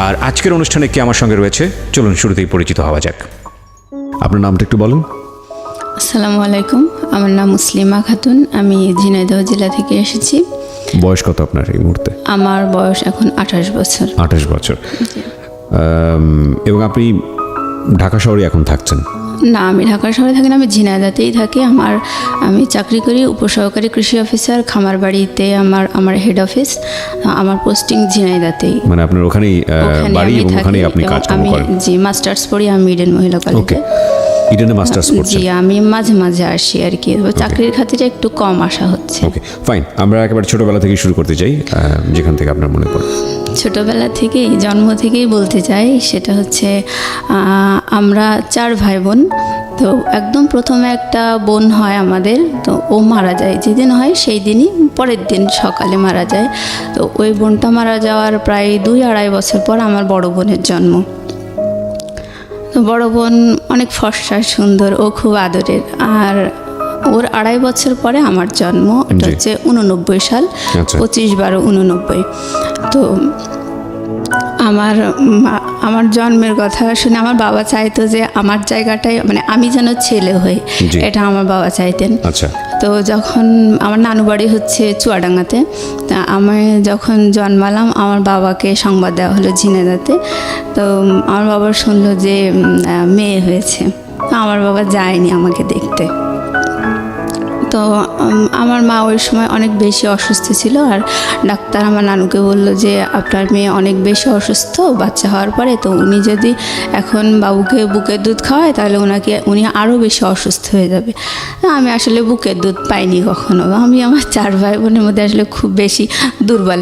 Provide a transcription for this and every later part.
আর আজকের অনুষ্ঠানে কে আমার সঙ্গে রয়েছে, চলুন শুরুতেই পরিচিত হওয়া যাক। আপনার নামটা একটু বলুন। আসসালামু আলাইকুম, আমার নাম মুসলিমা খাতুন, আমি ঝিনাইদহ জেলা থেকে এসেছি। বয়স কত আপনার এই মুহূর্তে? আমার বয়স এখন 28 বছর। 28 বছর। এবং আপনি ঢাকা শহরে এখন থাকছেন? না, আমি ঢাকা শহরে থাকি না, আমি ঝিনাইদহতেই থাকি। আমি চাকরি করি উপসহকারী কৃষি অফিসার, খামারবাড়িতে আমার হেড অফিস। আমার পোস্টিং ঝিনাইদহতেই। মানে আপনার ওখানেই বাড়ি এবং ওখানেই আপনি কাজকর্ম করেন? জি, মাস্টার্স পড়ি আমি ইডেন মহিলা কলেজে। ইডেনে মাস্টার্স করছেন? জি, আমি মাঝে মাঝে আসি আর কি, চাকরির খাতিরে একটু কম আসা হচ্ছে। ওকে, ফাইন। আমরা একেবারে ছোটবেলা থেকে শুরু করতে চাই, যেখান থেকে আপনার মনে পড়ে। ছোটোবেলা থেকেই, জন্ম থেকেই বলতে চাই, সেটা হচ্ছে আমরা 4 ভাই বোন। তো একদম প্রথমে একটা বোন হয় আমাদের, তো ও মারা যায়। যেদিন হয় সেই দিনই পরের দিন সকালে মারা যায়। তো ওই বোনটা মারা যাওয়ার প্রায় 2-2.5 বছর পর আমার বড় বোনের জন্ম। তো বড় বোন অনেক ফর্সা, সুন্দর, ও খুব আদরের। আর ওর 2.5 বছর পরে আমার জন্ম। এটা হচ্ছে 89 সাল, 25/12/89। তো আমার জন্মের কথা শুনে আমার বাবা চাইতো যে আমার জায়গাটাই, মানে আমি যেন ছেলে হই, এটা আমার বাবা চাইতেন। আচ্ছা। তো যখন আমার নানু বাড়ি হচ্ছে চুয়াডাঙ্গাতে, তা আমি যখন জন্মালাম আমার বাবাকে সংবাদ দেওয়া হলো ঝিনাইদহতে। তো আমার বাবা শুনলো যে মেয়ে হয়েছে। আমার বাবা যায়নি আমাকে দেখতে। তো আমার মা ওই সময় অনেক বেশি অসুস্থ ছিল, আর ডাক্তার আমার নানুকে বলল যে আপনার মেয়ে অনেক বেশি অসুস্থ বাচ্চা হওয়ার পরে, তো উনি যদি এখন বাবুকে বুকের দুধ খাওয়ায় তাহলে উনি আরও বেশি অসুস্থ হয়ে যাবে। আমি আসলে বুকের দুধ পাইনি কখনো। আমি আমার 4 ভাই বোনের মধ্যে আসলে খুব বেশি দুর্বল।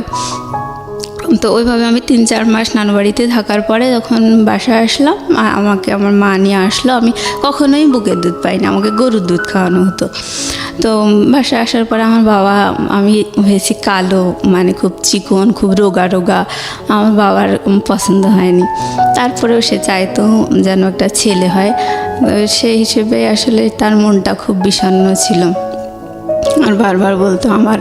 তো ওইভাবে আমি 3-4 মাস নানু বাড়িতে থাকার পরে যখন বাসায় আসলাম, আমাকে আমার মা নিয়ে আসলো। আমি কখনোই বুকের দুধ পাইনি, আমাকে গরুর দুধ খাওয়ানো হতো। তো বাসায় আসার পরে আমার বাবা, আমি হয়েছি কালো, মানে খুব চিকন, খুব রোগা রোগা। আমার বাবার পছন্দ হয়নি। তারপরেও সে চাইতো যেন একটা ছেলে হয়। সেই হিসেবে আসলে তার মনটা খুব বিষণ্ণ ছিল। আর বারবার বলতো আমার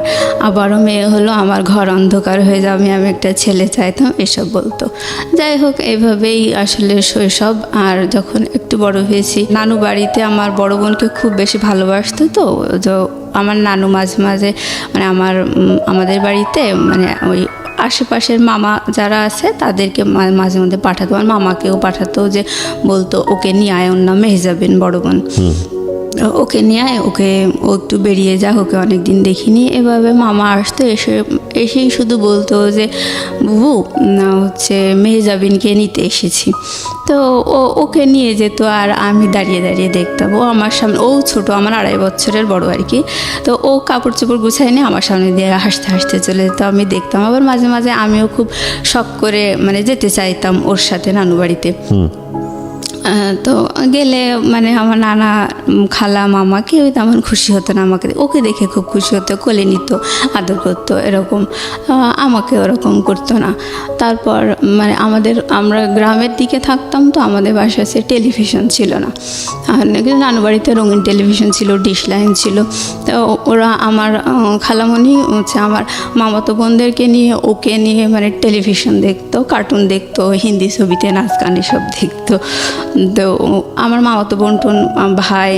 আবারও মেয়ে হলো, আমার ঘর অন্ধকার হয়ে যাবে, আমি একটা ছেলে চাইতাম, এসব বলতো। যাই হোক, এইভাবেই আসলে শৈশব। আর যখন একটু বড় হয়েছি, নানু বাড়িতে আমার বড় বোনকে খুব বেশি ভালোবাসতো। তো আমার নানু মাঝে মাঝে, মানে আমাদের বাড়িতে, মানে ওই আশেপাশের মামা যারা আছে তাদেরকে মাঝে মধ্যে পাঠাতো। আমার মামাকেও পাঠাতো, যে বলতো ওকে নিয়ে আয়, ওর নাম মেহজাবিন, বড় বোন, ওকে নিয়ে আয়, ও একটু বেরিয়ে যাক, ওকে অনেকদিন দেখিনি। এভাবে মামা আসতো, এসেই শুধু বলতো যে বুবু হচ্ছে মেহজাবিনকে নিতে এসেছি। তো ওকে নিয়ে যেত, আর আমি দাঁড়িয়ে দাঁড়িয়ে দেখতাম। ও আমার সামনে, ও ছোটো, আমার 2.5 বছরের বড় আর কি। তো ও কাপড় চোপড় গুছায় নিয়ে আমার সামনে দিয়ে হাসতে হাসতে চলে যেত, আমি দেখতাম। আবার মাঝে মাঝে আমিও খুব শখ করে মানে যেতে চাইতাম ওর সাথে নানু বাড়িতে। তো গেলে মানে আমার নানা, খালা, মামা কেউ তেমন খুশি হতো না আমাকে, ওকে দেখে খুব খুশি হতো, কোলে নিত, আদর করতো, এরকম। আমাকে ওরকম করতো না। তারপর মানে আমরা গ্রামের দিকে থাকতাম, তো আমাদের বাসায় টেলিভিশন ছিল না। কিন্তু নানু বাড়িতে রঙিন টেলিভিশন ছিল, ডিশ লাইন ছিল। তো ওরা আমার খালামণি হচ্ছে আমার মামাতো বোনদেরকে নিয়ে, ওকে নিয়ে মানে টেলিভিশন দেখতো, কার্টুন দেখতো, হিন্দি ছবিতে নাচ গান এসব দেখতো। তো আমার মামাতো বোন টোন, ভাই,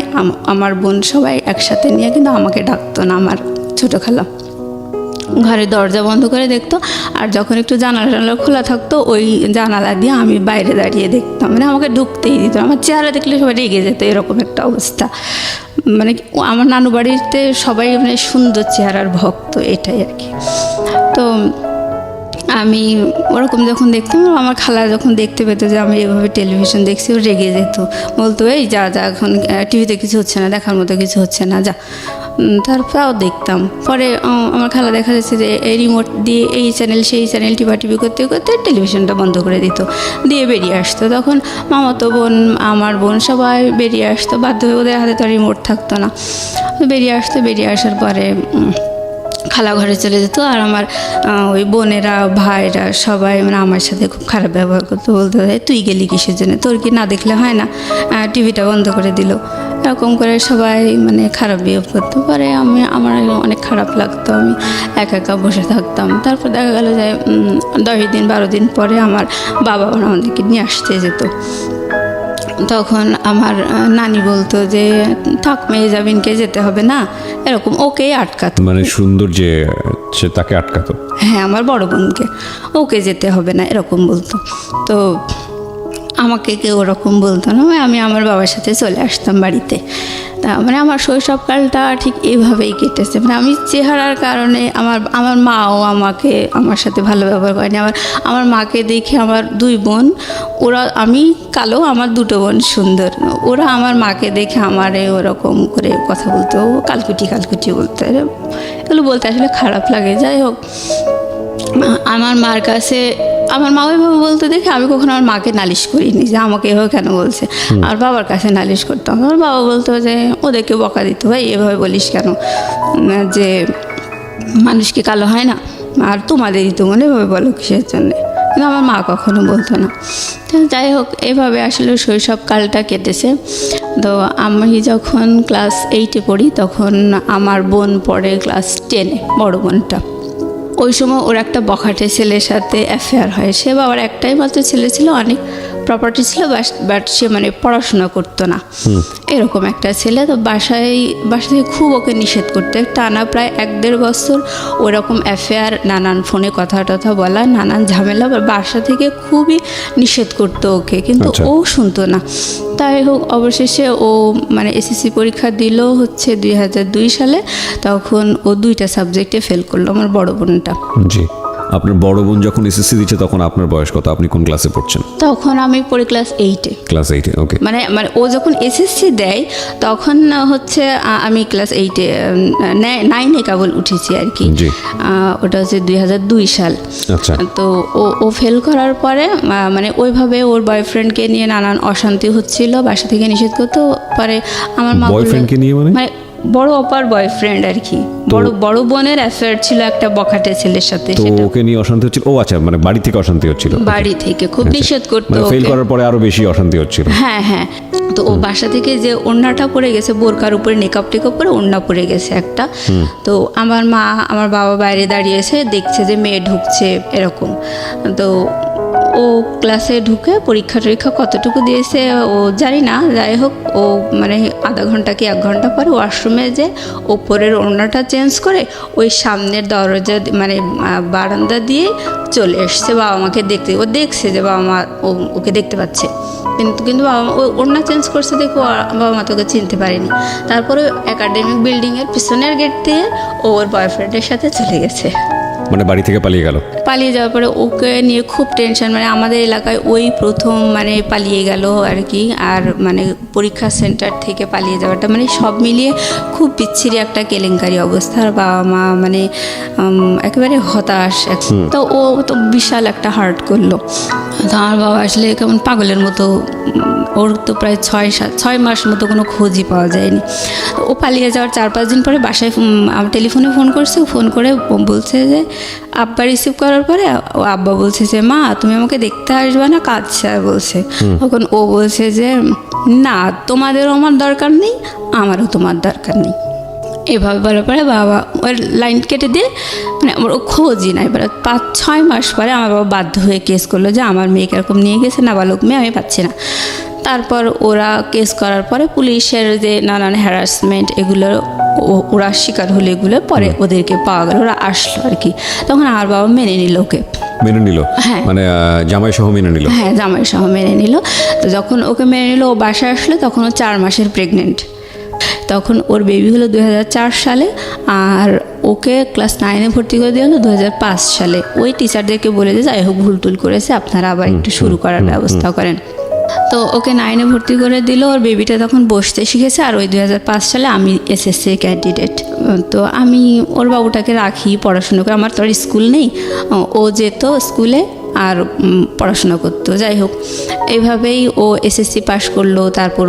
আমার বোন সবাই একসাথে নিয়ে, কিন্তু আমাকে ডাকতো না আমার ছোটো খালা। ঘরের দরজা বন্ধ করে দেখতো, আর যখন একটু জানালা খোলা থাকতো ওই জানালা দিয়ে আমি বাইরে দাঁড়িয়ে দেখতাম, মানে আমাকে ঢুকতেই দিত। আমার চেহারা দেখলে সবাই রেগে যেত, এরকম একটা অবস্থা। মানে আমার নানু বাড়িতে সবাই মানে সুন্দর চেহারার ভক্ত, এটাই আর কি। তো আমি ওরকম যখন দেখতাম, আমার খালা যখন দেখতে পেত যে আমি এভাবে টেলিভিশন দেখছি, ও রেগে যেত, বলতো এই যা এখন টিভিতে কিছু হচ্ছে না, দেখার মতো কিছু হচ্ছে না, যা। তারপরেও দেখতাম। পরে আমার খালা দেখা যাচ্ছে যে এই রিমোট দিয়ে এই চ্যানেল সেই চ্যানেল টিপি করতে করতে টেলিভিশনটা বন্ধ করে দিত, দিয়ে বেরিয়ে আসতো। তখন মামাতো বোন, আমার বোন সবাই বেরিয়ে আসতো, বাধ্য হয়ে, ওদের হাতে তো রিমোট থাকতো না। বেরিয়ে আসার পরে খালা ঘরে চলে যেত, আর আমার ওই বোনেরা, ভাইরা সবাই মানে আমার সাথে খুব খারাপ ব্যবহার করতো, বলতে তুই গেলি কিসের জন্য, তোর কি না দেখলে হয় না, টিভিটা বন্ধ করে দিল, এরকম করে সবাই মানে খারাপ বিহেভ করতে পারে। আমার অনেক খারাপ লাগতো, আমি একা একা বসে থাকতাম। তারপর দেখা গেল যে 10 দিন 12 দিন পরে আমার বাবা আমাদেরকে নিয়ে আসতে যেত। তখন আমার নানি বলতো যে থাক মেহজাবিনকে যেতে হবে না, এরকম ওকেই আটকাতো। মানে সুন্দর যে সে তাকে আটকাতো। হ্যাঁ, আমার বড় বোনকে ওকে যেতে হবে না এরকম বলতো। তো আমাকে কেউ ওরকম বলতো না, আমি আমার বাবার সাথে চলে আসতাম বাড়িতে। তা মানে আমার শৈশবকালটা ঠিক এইভাবেই কেটেছে। মানে আমি চেহারার কারণে আমার মাও আমার সাথে ভালো ব্যবহার করেনি। আমার মাকে দেখে আমার 2 বোন, ওরা আমি কালো, আমার 2 বোন সুন্দর, ওরা আমার মাকে দেখে আমারে ওরকম করে কথা বলতো, কালকুটি কালকুটি বলতো। এগুলো বলতে আসলে খারাপ লাগে। যাই হোক, আমার মার কাছে আমার মা ওইভাবে বলতে দেখে আমি কখনো আমার মাকে নালিশ করিনি যে আমাকে এভাবে কেন বলছে। আর বাবার কাছে নালিশ করতাম, আমার বাবা বলতো যে ওদেরকে বকা দিত, ভাই এভাবে বলিস কেন, যে মানুষ কি কালো হয় না, আর তোমাদেরই তো মনে এভাবে বলো কিসের জন্যে। কিন্তু আমার মা কখনো বলতো না। তো যাই হোক, এভাবে আসলে শৈশবকালটা কেটেছে। তো আমি যখন ক্লাস 8-এ পড়ি তখন আমার বোন পড়ে ক্লাস 10-এ, বড় বোনটা। ওই সময় ওর একটা বখাটে ছেলের সাথে অ্যাফেয়ার হয়। সে বাবার একটাই মাত্র ছেলে ছিল, অনেক প্রপার্টি ছিল, বাট সে মানে পড়াশোনা করতো না, এরকম একটা ছেলে। তো বাসা থেকে খুব ওকে নিষেধ করতে, টানা প্রায় 1-1.5 বছর ওরকম অ্যাফেয়ার, নানান ফোনে কথা টথা বলা, নানান ঝামেলা, বাসা থেকে খুবই নিষেধ করতো ওকে, কিন্তু ও শুনতো না। তাই হোক, অবশেষে ও মানে এসএসসি পরীক্ষা দিল হচ্ছে 2002 সালে। তখন ও 2টা সাবজেক্টে ফেল করলো, আমার বড় বোনটা। জি, আপনার বড় বোন যখন এসএসসি দিচ্ছে তখন আপনার বয়স কত? আপনি কোন ক্লাসে পড়ছেন? তখন আমি পড়ি ক্লাস 8-এ। ক্লাস 8-এ, ওকে। মানে ও যখন এসএসসি দেয় তখন হচ্ছে আমি ক্লাস 8-এ 9-এ কেবল উঠেছি আর কি। ওটা হচ্ছে 2002 সাল। আচ্ছা। তো ও ফেল করার পরে মানে ওইভাবে ওর বয়ফ্রেন্ডকে নিয়ে নানান অশান্তি হচ্ছিল, বাসা থেকে নিষেধ করতে পারে। আমার মা বয়ফ্রেন্ডকে নিয়ে মানে বড় অপার বয়ফ্রেন্ড আর কি, বড় বোনের অ্যাফেয়ার ছিল একটা বখাটে ছেলের সাথে। তো ওকে নিয়ে অশান্তি হচ্ছিল? ও আচ্ছা, মানে বাড়ি থেকে অশান্তি হচ্ছিল? বাড়ি থেকে খুব নিষেধ করতো, ফেল করার পরে আরো বেশি অশান্তি হচ্ছিল। হ্যাঁ হ্যাঁ। তো ও বাসা থেকে যে ওড়নাটা পরে গেছে, বোরকার উপরে নেকাপ টেকাপ পরে ওড়না পরে গেছে একটা। তো আমার বাবা বাইরে দাঁড়িয়েছে, দেখছে যে মেয়ে ঢুকছে এরকম। তো ও ক্লাসে ঢুকে পরীক্ষা কতটুকু দিয়েছে ও জানি না। যাই হোক, ও মানে আধা ঘন্টা কি 1 ঘন্টা পরে ওয়াশরুমে যে ওপরের ওড়নাটা চেঞ্জ করে ওই সামনের দরজা মানে বারান্দা দিয়ে চলে এসছে বাবা মাকে দেখতে। ও দেখছে যে বাবা মা ওকে দেখতে পাচ্ছে, কিন্তু বাবা মা ওড়না চেঞ্জ করছে দেখে বাবা মা তোকে চিনতে পারেনি। তারপরে একাডেমিক বিল্ডিংয়ের পিছনের গেট দিয়ে ওর বয়ফ্রেন্ডের সাথে চলে গেছে, মানে বাড়ি থেকে পালিয়ে গেল। পালিয়ে যাওয়ার পরে ওকে নিয়ে খুব টেনশন, মানে আমাদের এলাকায় ওই প্রথম মানে পালিয়ে গেল আর কি। আর মানে পরীক্ষা সেন্টার থেকে পালিয়ে যাওয়াটা মানে সব মিলিয়ে খুব বিচ্ছিরি একটা কেলেঙ্কারি অবস্থা। আর বাবা মা মানে একেবারে হতাশ। তো ও তো বিশাল একটা হার্ট করলো। তো আমার বাবা আসলে কেমন পাগলের মতো, ওর তো প্রায় 6 মাস মতো কোনো খোঁজই পাওয়া যায়নি। ও পালিয়ে যাওয়ার 4-5 দিন পরে বাসায় আমার টেলিফোনে ফোন করছে। ফোন করে বলছে যে আব্বা রিসিভ করার পরে ও আব্বা বলছে যে মা তুমি আমাকে দেখতে আসবে না, কাঁদছে বলছে। তখন ও বলছে যে না, তোমাদেরও আমার দরকার নেই, আমারও তোমার দরকার নেই। এভাবে বলার পরে বাবা ওর লাইন কেটে দিয়ে মানে আমার ও খোঁজই নাই। এবার 5-6 মাস পরে আমার বাবা বাধ্য হয়ে কেস করলো যে আমার মেয়েকে এরকম নিয়ে গেছে, নাবালক মেয়ে, আমি পাচ্ছি না। তারপর ওরা কেস করার পরে পুলিশের যে নানান হ্যারাসমেন্ট এগুলো ওরা শিকার হলে এগুলো পরে ওদেরকে পাওয়া গেল, ওরা আসলো আর কি। তখন আমার বাবা মেনে নিল ওকে। মেনে নিল? হ্যাঁ, মানে জামাই সহ মেনে নিল? হ্যাঁ, জামাই সহ মেনে নিল। তো যখন ওকে মেনে নিল, ও বাসায় আসলো, তখন ও 4 মাসের প্রেগনেন্ট। তখন ওর বেবি হলো 2004 সালে, আর ওকে ক্লাস 9-এ ভর্তি করে দেওয়া হলো 2005 সালে। ওই টিচারদেরকে বলে যে যাই হোক ভুল টুল করেছে, আপনারা আবার একটু শুরু করার ব্যবস্থা করেন। তো ওকে 9-এ ভর্তি করে দিল। ওর বেবিটা তখন বসতে শিখেছে। আর ওই 2005 সালে আমি এসএসসি ক্যান্ডিডেট। তো আমি ওর বাবুটাকে রাখি, পড়াশুনো করে, আমার তো আর স্কুল নেই। ও যেত স্কুলে আর পড়াশোনা করতো। যাই হোক, এইভাবেই ও এসএসসি পাশ করলো। তারপর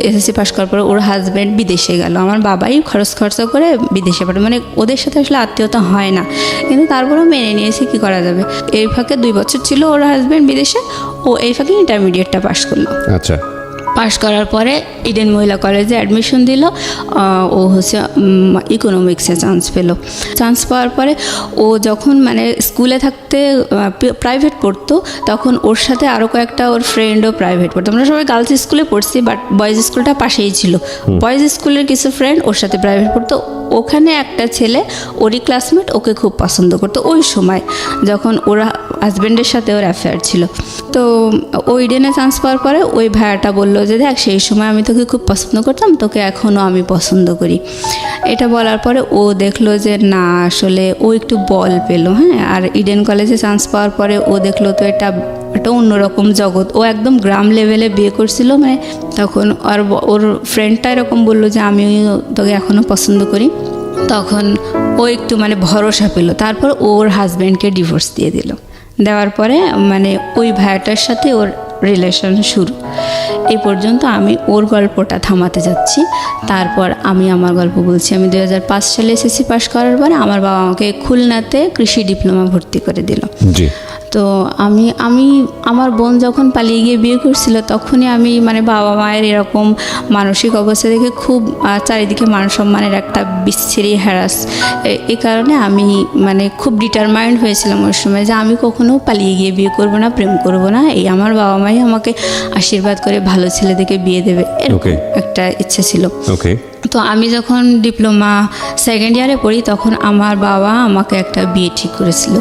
এসএসসি পাশ করার পর ওর হাজব্যান্ড বিদেশে গেল। আমার বাবাই খরচা করে বিদেশে পাঠায়, মানে ওদের সাথে আসলে আত্মীয়তা হয় না, কিন্তু তারপরেও মেনে নিয়েছে, কি করা যাবে। এই ফাঁকে 2 বছর ছিল ওর হাজব্যান্ড বিদেশে, ও এই ফাঁকে ইন্টারমিডিয়েটটা পাশ করলো। আচ্ছা। পাশ করার পরে ইডেন মহিলা কলেজে অ্যাডমিশন দিল। ও হচ্ছে ইকোনমিক্সে চান্স পেল। চান্স পাওয়ার পরে ও যখন মানে স্কুলে থাকতে প্রাইভেট পড়তো, তখন ওর সাথে আরও কয়েকটা ওর ফ্রেন্ডও প্রাইভেট পড়তো। আমরা সবাই গার্লস স্কুলে পড়ছি, বাট বয়েজ স্কুলটা পাশেই ছিল। বয়েজ স্কুলের কিছু ফ্রেন্ড ওর সাথে প্রাইভেট পড়তো। ওখানে একটা ছেলে, ওরই ক্লাসমেট, ওকে খুব পছন্দ করতো ওই সময়, যখন ওরা হাজব্যান্ডের সাথে ওর অ্যাফেয়ার ছিল। তো ওই ইডেনে চান্স পাওয়ার পরে ওই ভাইয়াটা বললো যে দেখ, সেই সময় আমি তোকে খুব পছন্দ করতাম, তোকে এখনও আমি পছন্দ করি। এটা বলার পরে ও দেখলো যে না, আসলে ও একটু বল পেলো। হ্যাঁ, আর ইডেন কলেজে চান্স পাওয়ার পরে ও দেখলো তো এটা একটা অন্যরকম জগৎ। ও একদম গ্রাম লেভেলে বিয়ে করছিল, মানে তখন আর ওর ফ্রেন্ডটা এরকম বললো যে আমি তোকে এখনও পছন্দ করি। তখন ও একটু মানে ভরসা পেল। তারপর ওর হাজব্যান্ডকে ডিভোর্স দিয়ে দিল। দেওয়ার পরে মানে ওই ভাইয়াটার সাথে ওর রিলেশন শুরু। এই পর্যন্ত আমি ওর গল্পটা থামাতে যাচ্ছি। তারপর আমি আমার গল্প বলছি। আমি 2005 সালে এসএসসি পাশ করার পরে আমার বাবা আমাকে খুলনাতে কৃষি ডিপ্লোমা ভর্তি করে দিল। জি। তো আমি আমার বোন যখন পালিয়ে গিয়ে বিয়ে করছিল, তখনই আমি মানে বাবা মায়ের এরকম মানসিক অবস্থা দেখে খুব চারিদিকে মান সম্মানের একটা বিচ্ছিরি হ্যারাস, এই কারণে আমি মানে খুব ডিটারমাইন্ড হয়েছিলাম ওই সময় যে আমি কখনো পালিয়ে গিয়ে বিয়ে করব না, প্রেম করব না। এই আমার বাবা মাই আমাকে আশীর্বাদ করে ভালো ছেলে দেখে বিয়ে দেবে, এরকম একটা ইচ্ছে ছিল। ওকে। তো আমি যখন ডিপ্লোমা সেকেন্ড ইয়ারে পড়ি, তখন আমার বাবা আমাকে একটা বিয়ে ঠিক করেছিল।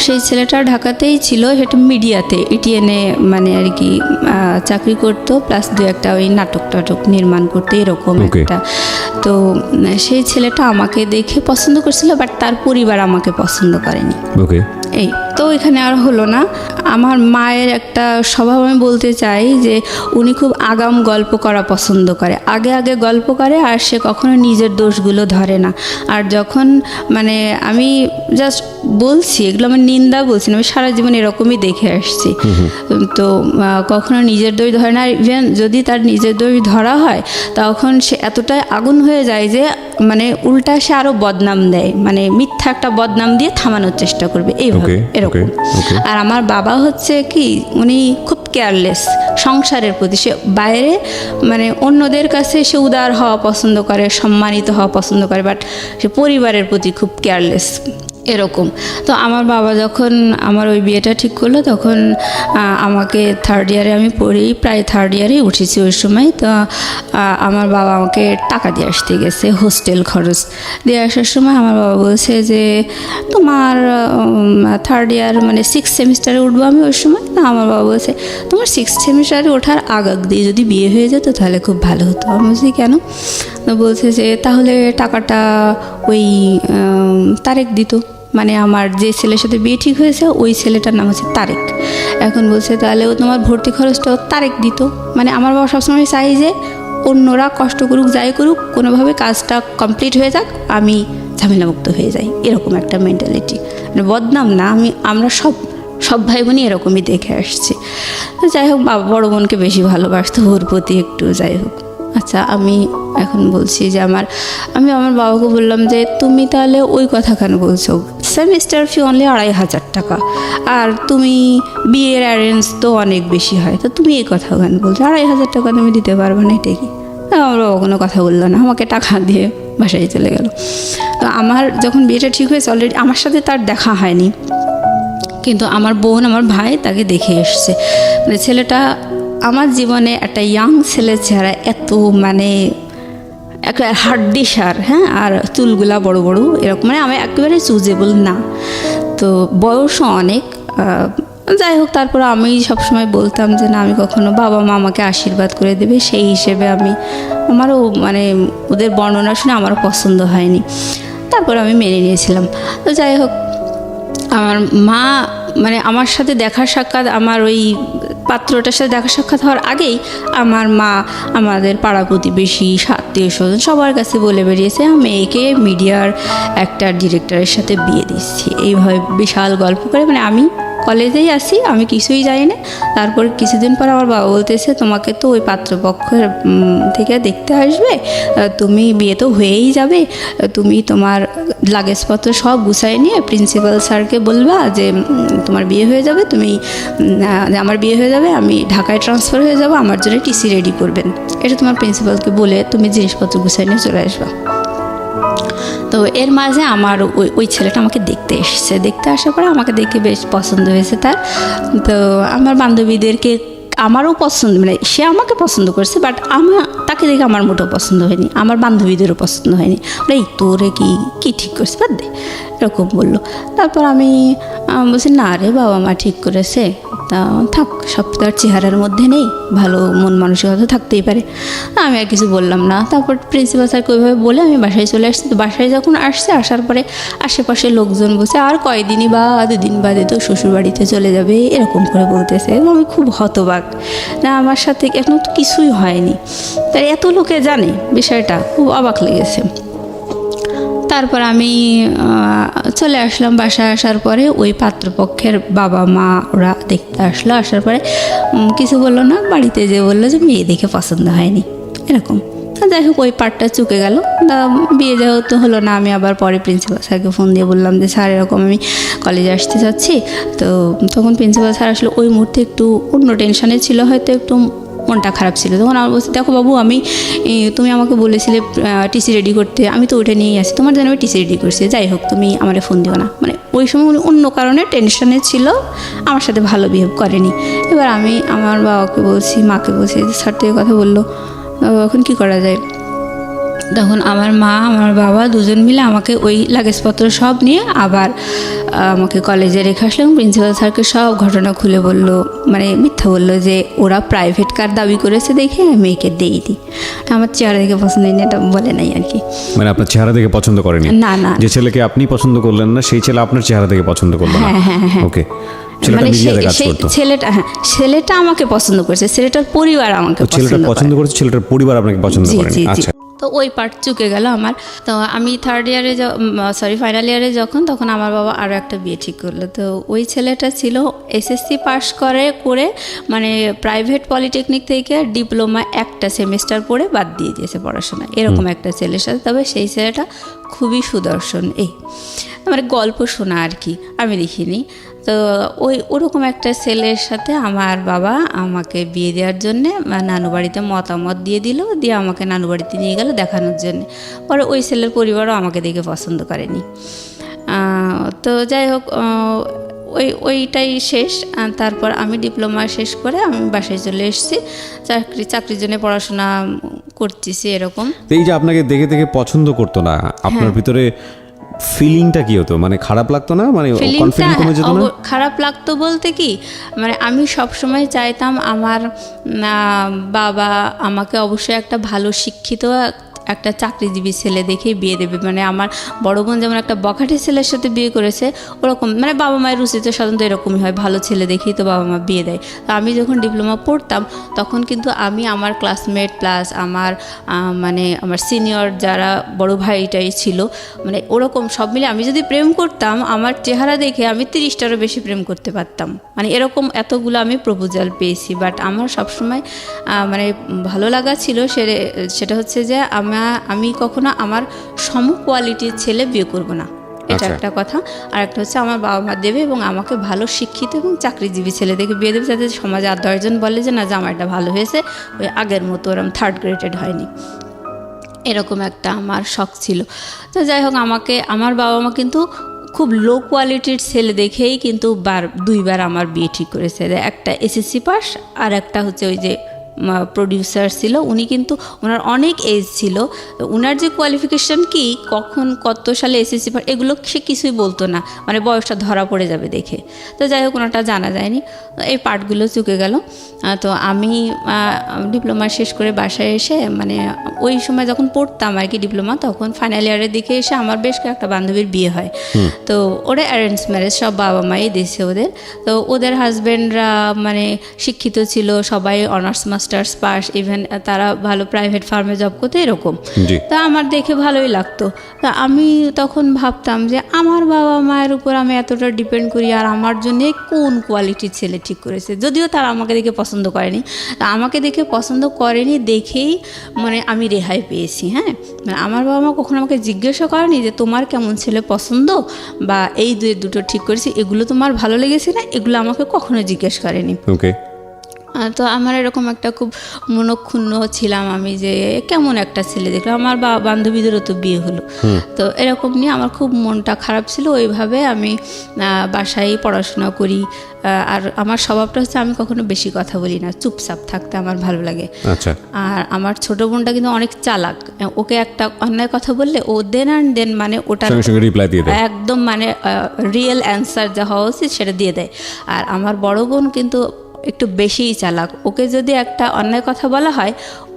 সেই ছেলেটা ঢাকাতেই ছিল, সেটা মিডিয়াতে এটিএনে মানে আর কি চাকরি করতো, প্লাস দু একটা ওই নাটক নির্মাণ করতো, এরকম একটা। তো সেই ছেলেটা আমাকে দেখে পছন্দ করছিল, বাট তার পরিবার আমাকে পছন্দ করেনি। ওকে। এই তো এখানে আর হলো না। আমার মায়ের একটা স্বভাব আমি বলতে চাই যে উনি খুব আগাম গল্প করা পছন্দ করে, আগে আগে গল্প করে, আর সে কখনো নিজের দোষগুলো ধরে না। আর যখন মানে আমি জাস্ট বলছি, এগুলো আমার নিন্দা বলছি না, আমি সারা জীবন এরকমই দেখে আসছি। তো কখনো নিজের দোষ ধরে না। ইভেন যদি তার নিজের দোষ ধরা হয়, তখন সে এতটাই আগুন হয়ে যায় যে মানে উল্টা সে আরও বদনাম দেয়, মানে মিথ্যা একটা বদনাম দিয়ে থামানোর চেষ্টা করবে, এইভাবে এরকম। আর আমার বাবা হচ্ছে কি, উনি খুব কেয়ারলেস সংসারের প্রতি। সে বাইরে মানে অন্যদের কাছে সে উদার হওয়া পছন্দ করে, সম্মানিত হওয়া পছন্দ করে, বাট সে পরিবারের প্রতি খুব কেয়ারলেস, এরকম। তো আমার বাবা যখন আমার ওই বিয়েটা ঠিক করলো, তখন আমাকে থার্ড ইয়ারে আমি পড়ি, প্রায় থার্ড ইয়ারেই উঠেছি ওই সময়। তো আমার বাবা আমাকে টাকা দিয়ে আসতে গেছে, হোস্টেল খরচ দিয়ে আসার সময় আমার বাবা বলছে যে তোমার থার্ড ইয়ার মানে 6th সেমিস্টারে উঠবো আমি ওই সময়। তো আমার বাবা বলছে তোমার 6th সেমিস্টারে ওঠার আগ দিয়ে যদি বিয়ে হয়ে যেত তাহলে খুব ভালো হতো। আমি বলছি কেন? তো বলছে যে তাহলে টাকাটা ওই তারেক দিত, মানে আমার যে ছেলের সাথে বিয়ে ঠিক হয়েছে ওই ছেলেটার নাম হচ্ছে তারেক। এখন বলছে তাহলে ও তোমার ভর্তি খরচটাও তারেক দিত। মানে আমার বাবা সবসময় চাই যে অন্যরা কষ্ট করুক, যাই করুক, কোনোভাবে কাজটা কমপ্লিট হয়ে যাক, আমি ঝামেলামুক্ত হয়ে যাই, এরকম একটা মেন্টালিটি। মানে বদনাম না, আমরা সব ভাই বোনই এরকমই দেখে আসছি। তো যাই হোক, বাবা বড় বোনকে বেশি ভালোবাসতো, ওর প্রতি একটু যাই হোক। আচ্ছা, আমি এখন বলছি যে আমি আমার বাবাকে বললাম যে তুমি তাহলে ওই কথা কেন বলছো, সেমিস্টার ফি অনলি 2500 টাকা, আর তুমি বিয়ের অ্যারেঞ্জ তো অনেক বেশি হয়, তো তুমি এই কথা কেন বলছো? 2500 টাকা তুমি দিতে পারবে না, এটা কি? আমার বাবা কোনো কথা বললো না, আমাকে টাকা দিয়ে বাসায় চলে গেল। তো আমার যখন বিয়েটা ঠিক হয়েছে, অলরেডি আমার সাথে তার দেখা হয়নি, কিন্তু আমার বোন, আমার ভাই তাকে দেখে এসছে। মানে ছেলেটা আমার জীবনে একটা ইয়াং ছেলে চেহারা, এত মানে একটা হাড্ডি সার, হ্যাঁ, আর চুলগুলা বড় বড় এরকম, মানে আমি একেবারে চুজেবল না। তো বয়সও অনেক। যাই হোক, তারপর আমি সবসময় বলতাম যে না, আমি কখনো, বাবা মা আমাকে আশীর্বাদ করে দেবে, সেই হিসেবে আমারও মানে ওদের বর্ণনা শুনে আমারও পছন্দ হয়নি। তারপর আমি মেনে নিয়েছিলাম। তো যাই হোক, আমার মা মানে আমার সাথে দেখা সাক্ষাৎ, আমার ওই পাত্রটার সাথে দেখা সাক্ষাৎ হওয়ার আগেই আমার মা আমাদের পাড়া প্রতিবেশী, আত্মীয় স্বজন সবার কাছে বলে বেরিয়েছে মেয়েকে মিডিয়ার একটা ডিরেক্টরের সাথে বিয়ে দিচ্ছি। এইভাবে বিশাল গল্প করে, মানে আমি কলেজেই আসি, আমি কিছুই জানি না। তারপর কিছুদিন পর আমার বাবা বলতেছে তোমাকে তো ওই পাত্রপক্ষের থেকে দেখতে আসবে, তুমি বিয়ে তো হয়েই যাবে, তুমি তোমার লাগেজপত্র সব গুছাই নিয়ে প্রিন্সিপাল স্যারকে বলবা যে তোমার বিয়ে হয়ে যাবে, তুমি আমার বিয়ে হয়ে যাবে, আমি ঢাকায় ট্রান্সফার হয়ে যাব, আমার জন্য টিসি রেডি করবেন। এটা তোমার প্রিন্সিপালকে বলে তুমি জিনিসপত্র গুছাই নিয়ে চলে আসবা। তো এর মাঝে আমার ওই ছেলেটা আমাকে দেখতে এসেছে। দেখতে আসার পরে আমাকে দেখে বেশ পছন্দ হয়েছে তার। তো আমার বান্ধবীদেরকে আমারও পছন্দ, মানে সে আমাকে পছন্দ করছে, বাট তাকে দেখে আমার মোটেও পছন্দ হয়নি, আমার বান্ধবীদেরও পছন্দ হয়নি। এই তোরে কি ঠিক করছে, বাদ দে, এরকম বললো। তারপর আমি বলছি না রে, বাবা মা ঠিক করেছে, তা থাক, সব তো আর চেহারার মধ্যে নেই, ভালো মন মানসিকতা থাকতেই পারে। আমি আর কিছু বললাম না। তারপর প্রিন্সিপাল স্যারকে ওইভাবে বলে আমি বাসায় চলে আসছি। তো বাসায় যখন আসার পরে আশেপাশে লোকজন বলছে আর কয়দিনই বা 2 দিন বাদে তো শ্বশুরবাড়িতে চলে যাবে, এরকম করে বলতেছে। এবং আমি খুব হতবাক, না আমার সাথে এখন তো কিছুই হয়নি, তাই এত লোকে জানে বিষয়টা, খুব অবাক লেগেছে। তারপর আমি চলে আসলাম। বাসায় আসার পরে ওই পাত্রপক্ষের বাবা মা ওরা দেখতে আসলো। আসার পরে কিছু বললো না, বাড়িতে যে বললো যে মেয়ে দেখে পছন্দ হয়নি, এরকম। যাই হোক, ওই পার্টটা চুকে গেল। বিয়ে যেহেতু হলো না, আমি আবার পরে প্রিন্সিপাল স্যারকে ফোন দিয়ে বললাম যে স্যার এরকম আমি কলেজে আসতে চাচ্ছি। তো তখন প্রিন্সিপাল স্যার আসলে ওই মুহূর্তে একটু অন্য টেনশানে ছিল, হয়তো একটু মনটা খারাপ ছিল। তখন আমার বলছি দেখো বাবু, তুমি আমাকে বলেছিলে টিসি রেডি করতে, আমি তো ওইটা নিয়েই আসি, তোমার জন্য আমি টিসি রেডি করছি, যাই হোক তুমি আমার ফোন দিও না। মানে ওই সময় উনি অন্য কারণে টেনশনে ছিল, আমার সাথে ভালো বিহেভ করেনি। এবার আমি আমার বাবাকে বলছি, মাকে বলছি যে স্যার তো এই কথা বললো, এখন কী করা যায়? তখন আমার মা আমার বাবা দুজন মিলে আমাকে ওই লাগেজপত্র সব নিয়ে আবার আমাকে কলেজে রেখে আসলো। এবং প্রিন্সিপাল স্যারকে সব ঘটনা খুলে বললো, মানে মিথ্যা বললো যে ওরা প্রাইভেট কার দাবি করেছে দেখে মেয়েকে দেইনি, আমার চেহারা দেখে পছন্দ হয়নি, এটা বলে নাই আর কি। মানে আপনার চেহারা দেখে পছন্দ করেনি? না না, যে ছেলেকে আপনি পছন্দ করলেন না, সেই ছেলে আপনার চেহারা দেখে পছন্দ করলো না? হ্যাঁ। ওকে, মানে ছেলেটা আমাকে পছন্দ করেছে, ছেলেটার পরিবার আমাকে পছন্দ করেছে, ছেলেটার পরিবার আপনাকে পছন্দ করেনি। আচ্ছা, তো ওই পার্ট চুকে গেল আমার। তো আমি ফাইনাল ইয়ারে যখন, তখন আমার বাবা আরও একটা বিয়ে ঠিক করলো। তো ওই ছেলেটা ছিল এসএসসি পাস করে মানে প্রাইভেট পলিটেকনিক থেকে ডিপ্লোমা একটা সেমিস্টার পড়ে বাদ দিয়ে দিয়েছে পড়াশোনা, এরকম একটা ছেলের সাথে। তবে সেই ছেলেটা খুবই সুদর্শন, মানে গল্প শোনা আর কি, আমি দেখিনি। তো ওরকম একটা ছেলের সাথে আমার বাবা আমাকে বিয়ে দেওয়ার জন্যে নানু বাড়িতে মতামত দিয়ে আমাকে নানু বাড়িতে নিয়ে গেল দেখানোর জন্যে। পরে ওই ছেলের পরিবারও আমাকে দেখে পছন্দ করেনি। তো যাই হোক, ওইটাই শেষ। তারপর আমি ডিপ্লোমা শেষ করে আমি বাসায় চলে এসেছি, চাকরির জন্য পড়াশোনা করতেছি এরকম। এই যে আপনাকে দেখে দেখে পছন্দ করতো না, আপনার ভিতরে ফিলিংটা কি হতো? মানে খারাপ লাগতো না? মানে কনফিডেন্স কমে যেত না? খারাপ লাগতো বলতে কি, মানে আমি সবসময় চাইতাম আমার বাবা আমাকে অবশ্যই একটা ভালো শিক্ষিত একটা চাকরিজীবী ছেলে দেখেই বিয়ে দেবে। মানে আমার বড় বোন যেমন একটা বখাটে ছেলের সাথে বিয়ে করেছে, ওরকম মানে বাবা মায়ের রুচিতে সাধারণত এরকমই হয়, ভালো ছেলে দেখেই তো বাবা মা বিয়ে দেয়। তো আমি যখন ডিপ্লোমা পড়তাম তখন কিন্তু আমি আমার ক্লাসমেট প্লাস আমার মানে আমার সিনিয়র যারা বড় ভাইটাই ছিল, মানে ওরকম সব মিলে আমি যদি প্রেম করতাম, আমার চেহারা দেখে আমি 30টারও বেশি প্রেম করতে পারতাম। মানে এরকম এতগুলো আমি প্রপোজাল পেয়েছি। বাট আমার সবসময় মানে ভালো লাগা ছিল সেটা হচ্ছে যে আমি কখনো আমার সম কোয়ালিটির ছেলে বিয়ে করব না, এটা একটা কথা। আর একটা হচ্ছে আমার বাবা মা দেবে এবং আমাকে ভালো শিক্ষিত এবং চাকরিজীবী ছেলে দেখে বিয়ে দেবে, যাতে সমাজে আর 10 জন বলে যে না জামাইটা ভালো হয়েছে, ওই আগের মতো ওরকম 3rd গ্রেডেড হয়নি, এরকম একটা আমার শখ ছিল। তো যাই হোক, আমার বাবা মা কিন্তু খুব লো কোয়ালিটির ছেলে দেখেই কিন্তু 2বার আমার বিয়ে ঠিক করেছে। একটা এসএসসি পাস আর একটা হচ্ছে ওই যে প্রডিউসার ছিল, উনি কিন্তু ওনার অনেক এজ ছিল, ওনার যে কোয়ালিফিকেশান কি, কখন কত সালে এসএসসি পাস, এগুলো সে কিছুই বলতো না, মানে বয়সটা ধরা পড়ে যাবে দেখে। তো যাই হোক, ওনারটা জানা যায়নি, এই পার্টগুলো চুকে গেল। তো আমি ডিপ্লোমা শেষ করে বাসায় এসে, মানে ওই সময় যখন পড়তাম আর কি ডিপ্লোমা, তখন ফাইনাল ইয়ারের দিকে এসে আমার বেশ কয়েকটা বান্ধবীর বিয়ে হয়। তো ওরা অ্যারেঞ্জ ম্যারেজ, সব বাবা মাই দিয়েছে ওদের। তো ওদের হাজব্যান্ডরা মানে শিক্ষিত ছিল, সবাই honours master masters pass, even তারা ভালো প্রাইভেট ফার্মে জব করতো এরকম। জি। তা আমার দেখে ভালোই লাগতো। তা আমি তখন ভাবতাম যে আমার বাবা মায়ের উপর আমি এতটা ডিপেন্ড করি, আর আমার জন্যে কোন কোয়ালিটির ছেলে ঠিক করেছে। যদিও তারা আমাকে দেখে পছন্দ করেনি, তা আমাকে দেখে পছন্দ করেনি দেখেই মানে আমি রেহাই পেয়েছি। হ্যাঁ, মানে আমার বাবা মা কখনো আমাকে জিজ্ঞাসা করেনি যে তোমার কেমন ছেলে পছন্দ বা এই দুটো ঠিক করেছি, এগুলো তোমার ভালো লেগেছে না, এগুলো আমাকে কখনো জিজ্ঞেস করেনি। ওকে। তো আমার এরকম একটা খুব মনক্ষুণ্ণ ছিলাম আমি যে কেমন একটা ছেলে দেখলাম, আমার বান্ধবীদেরও তো বিয়ে হলো, তো এরকম নিয়ে আমার খুব মনটা খারাপ ছিল। ওইভাবে আমি বাসায় পড়াশোনা করি, আর আমার স্বভাবটা হচ্ছে আমি কখনো বেশি কথা বলি না, চুপচাপ থাকতে আমার ভালো লাগে। আচ্ছা। আর আমার ছোট বোনটা কিন্তু অনেক চালাক, ওকে একটা অন্যায় কথা বললে ও দেন অ্যান্ড দেন মানে ওটা সঙ্গে সঙ্গে রিপ্লাই দিয়ে দেয়, একদম মানে রিয়েল অ্যান্সার যা হওয়া উচিত সেটা দিয়ে দেয়। আর আমার বড় বোন কিন্তু একটু বেশিই চালাক, ওকে যদি একটা অন্যায় কথা বলা হয়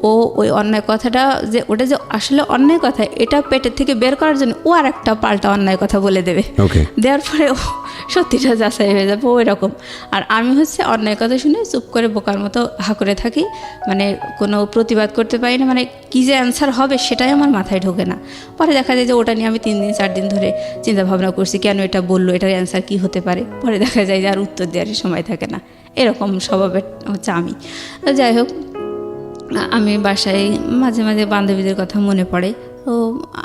ও ওই অন্যায় কথাটা যে ওটা যে আসলে অন্যায় কথা এটা পেটের থেকে বের করার জন্য ও আর একটা পাল্টা অন্যায় কথা বলে দেবে, দেওয়ার পরে ও সত্যিটা যাচাই হয়ে যাবে ও এরকম। আর আমি হচ্ছে অন্যায় কথা শুনে চুপ করে বোকার মতো হা করে থাকি, মানে কোনো প্রতিবাদ করতে পারি না, মানে কী যে অ্যান্সার হবে সেটাই আমার মাথায় ঢোকে না। পরে দেখা যায় যে ওটা নিয়ে আমি 3 দিন 4 দিন ধরে চিন্তা ভাবনা করছি কেন এটা বললো, এটার অ্যান্সার কী হতে পারে। পরে দেখা যায় যে আর উত্তর দেওয়ার সময় থাকে না, এরকম স্বভাবের হচ্ছে আমি। যাই হোক, আমি বাসায় মাঝে মাঝে বান্ধবীদের কথা মনে পড়ে, তো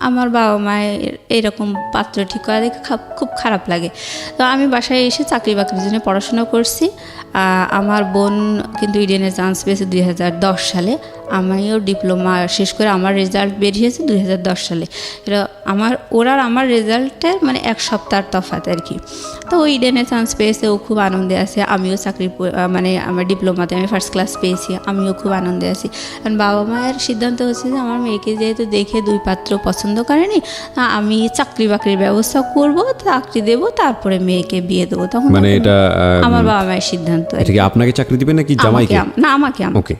আমার বাবা মায়ের এইরকম পাত্র ঠিক করা দেখে খুব খারাপ লাগে। তো আমি বাসায় এসে চাকরি বাকরির জন্য পড়াশোনা করছি। আমার বোন কিন্তু ইডেনে চান্স পেয়েছে 2010 সালে, আমিও ডিপ্লোমা শেষ করে আমার রেজাল্ট বেরিয়েছে 2010 সালে। এটা ওরা আমার রেজাল্টের মানে 1 সপ্তাহ তফাৎ আর কি। তো ও ইডেনে চান্স পেয়েছে, ও খুব আনন্দে আছে, আমিও মানে আমার ডিপ্লোমাতে আমি ফার্স্ট ক্লাস পেয়েছি, আমিও খুব আনন্দে আছি। কারণ বাবা মায়ের সিদ্ধান্ত হচ্ছে যে আমার মেয়েকে যেহেতু দেখে 2 পাত্র পছন্দ করেনি, আমি চাকরি বাকরির ব্যবস্থা করব, চাকরি দেবো, তারপরে মেয়েকে বিয়ে দেবো। তখন মানে এটা আমার বাবা মায়ের সিদ্ধান্ত। আপনাকে চাকরি দিবেন নাকি জামাইকে? না, আমাকে। ওকে,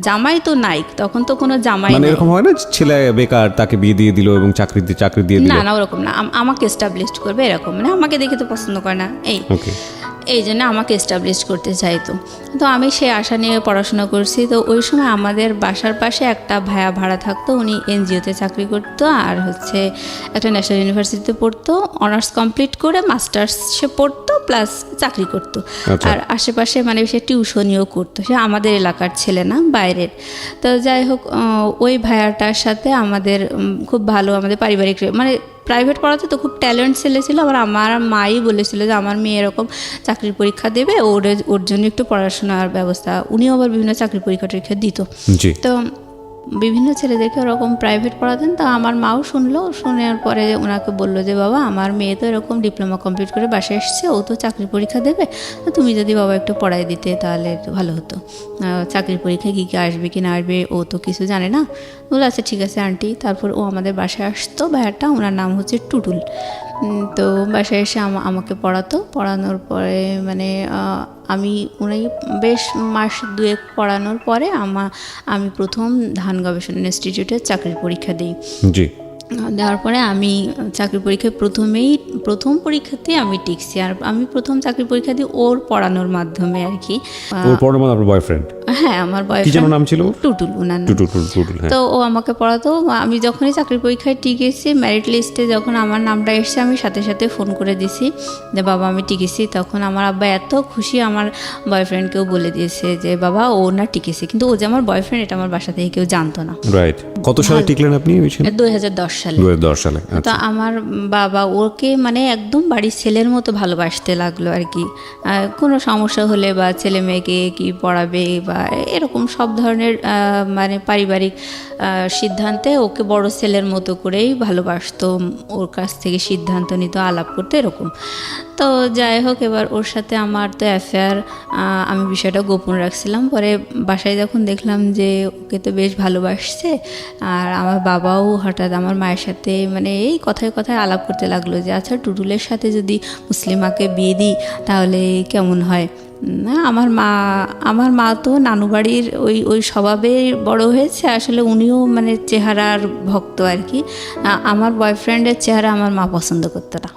জামাই তো নাই তখন, তো কোনো জামাই মানে এরকম হয় না ছেলে বেকার তাকে বিয়ে দিয়ে দিল এবং চাকরি দিয়ে দিল? না ওরকম না, আমাকে এস্টাবলিশড করবে এরকম, মানে আমাকে দেখে তো পছন্দ করে না এই জন্য আমাকে এস্টাবলিশ করতে চাইতো। তো আমি সেই আশা নিয়ে পড়াশোনা করছি। তো ওই সময় আমাদের বাসার পাশে একটা ভাইয়া ভাড়া থাকতো, উনি এনজিওতে চাকরি করতো আর হচ্ছে একটা ন্যাশনাল ইউনিভার্সিটিতে পড়তো, অনার্স কমপ্লিট করে মাস্টার্স সে পড়তো প্লাস চাকরি করতো। আর আশেপাশে মানে সে টিউশনিও করতো, সে আমাদের এলাকার ছেলে না, বাইরের। তো যাই হোক, ওই ভাইয়াটার সাথে আমাদের খুব ভালো, আমাদের পারিবারিক মানে প্রাইভেট পড়াতে তো খুব ট্যালেন্ট ছেলে ছিল। আবার আমার মাই বলেছিল যে আমার মেয়ে এরকম চাকরির পরীক্ষা দেবে, ওর জন্য একটু পড়াশোনার ব্যবস্থা, উনিও আবার বিভিন্ন চাকরির পরীক্ষা দিত। তো বিভিন্ন ছেলেদেরকে ওরকম প্রাইভেট পড়াতেন। তা আমার মাও শুনলো, শোনার পরে ওনাকে বললো যে বাবা আমার মেয়ে তো এরকম ডিপ্লোমা কমপ্লিট করে বাসায় এসছে, ও তো চাকরির পরীক্ষা দেবে, তুমি যদি বাবা একটু পড়াই দিতে তাহলে ভালো হতো। চাকরির পরীক্ষায় কী আসবে কি না আসবে ও তো কিছু জানে না। বলে আচ্ছা ঠিক আছে আন্টি। তারপর ও আমাদের বাসায় আসতো, ভাইয়াটা, ওনার নাম হচ্ছে টুটুল। তো বাসায় এসে আমাকে পড়ানোর পরে মানে আমি উনি বেশ মাস 2 পড়ানোর পরে আমি প্রথম ধান গবেষণা ইনস্টিটিউটে চাকরির পরীক্ষা দিই। দেওয়ার পরে আমি চাকরি পরীক্ষায় প্রথম পরীক্ষাতেই আমি টিকছি। আর আমি প্রথম চাকরি পরীক্ষা দিই ওর পড়ানোর মাধ্যমে আর কি। ওর পড়ানোর মানে আপনার বয়ফ্রেন্ড? হ্যাঁ, আমার বয়ফ্রেন্ড। কি যেন নাম ছিল? টুটুল, ওনার নাম। টুটুল। তো ও আমাকে পড়াতো। আমি যখনই চাকরি পরীক্ষায় টিকেছি, মেরিট লিস্টে যখন আমার নামটা এসেছে, আমি সাথে সাথে ফোন করে দিছি যে বাবা আমি টিকেছি। তখন আমার আব্বা এত খুশি, আমার বয়ফ্রেন্ডকেও বলে দিয়েছে যে বাবা ও না টিকেছে, কিন্তু ও যে আমার বয়ফ্রেন্ড এটা আমার বাসা থেকে কেউ জানতো না। রাইট। কত সালে টিকলেন আপনি? 2010 সালে। 2010 সালে। তো আমার বাবা ওকে মানে একদম বাড়ির ছেলের মতো ভালোবাসতে লাগলো আর কি। কোনো সমস্যা হলে বা ছেলে মেয়েকে কি পড়াবে বা এরকম সব ধরনের মানে পারিবারিক সিদ্ধান্তে ওকে বড় ছেলের মতো করেই ভালোবাসতো, ওর কাছ থেকে সিদ্ধান্ত নিত, আলাপ করতে এরকম। তো যাই হোক, এবার ওর সাথে আমার তো অ্যাফেয়ার, আমি বিষয়টা গোপন রাখছিলাম। পরে বাসায় যখন দেখলাম যে ওকে তো বেশ ভালোবাসছে, আর আমার বাবাও হঠাৎ আমার মায়ের সাথে মানে এই কথায় কথায় আলাপ করতে লাগলো যে আচ্ছা টুটুলের সাথে যদি মুসলিমাকে বিয়ে দিই তাহলে কেমন হয়। না, আমার মা তো নানু বাড়ির ওই স্বভাবে বড় হয়েছে, আসলে উনিও মানে চেহারার ভক্ত আর কি। আমার বয়ফ্রেন্ডের চেহারা আমার মা পছন্দ করতো না,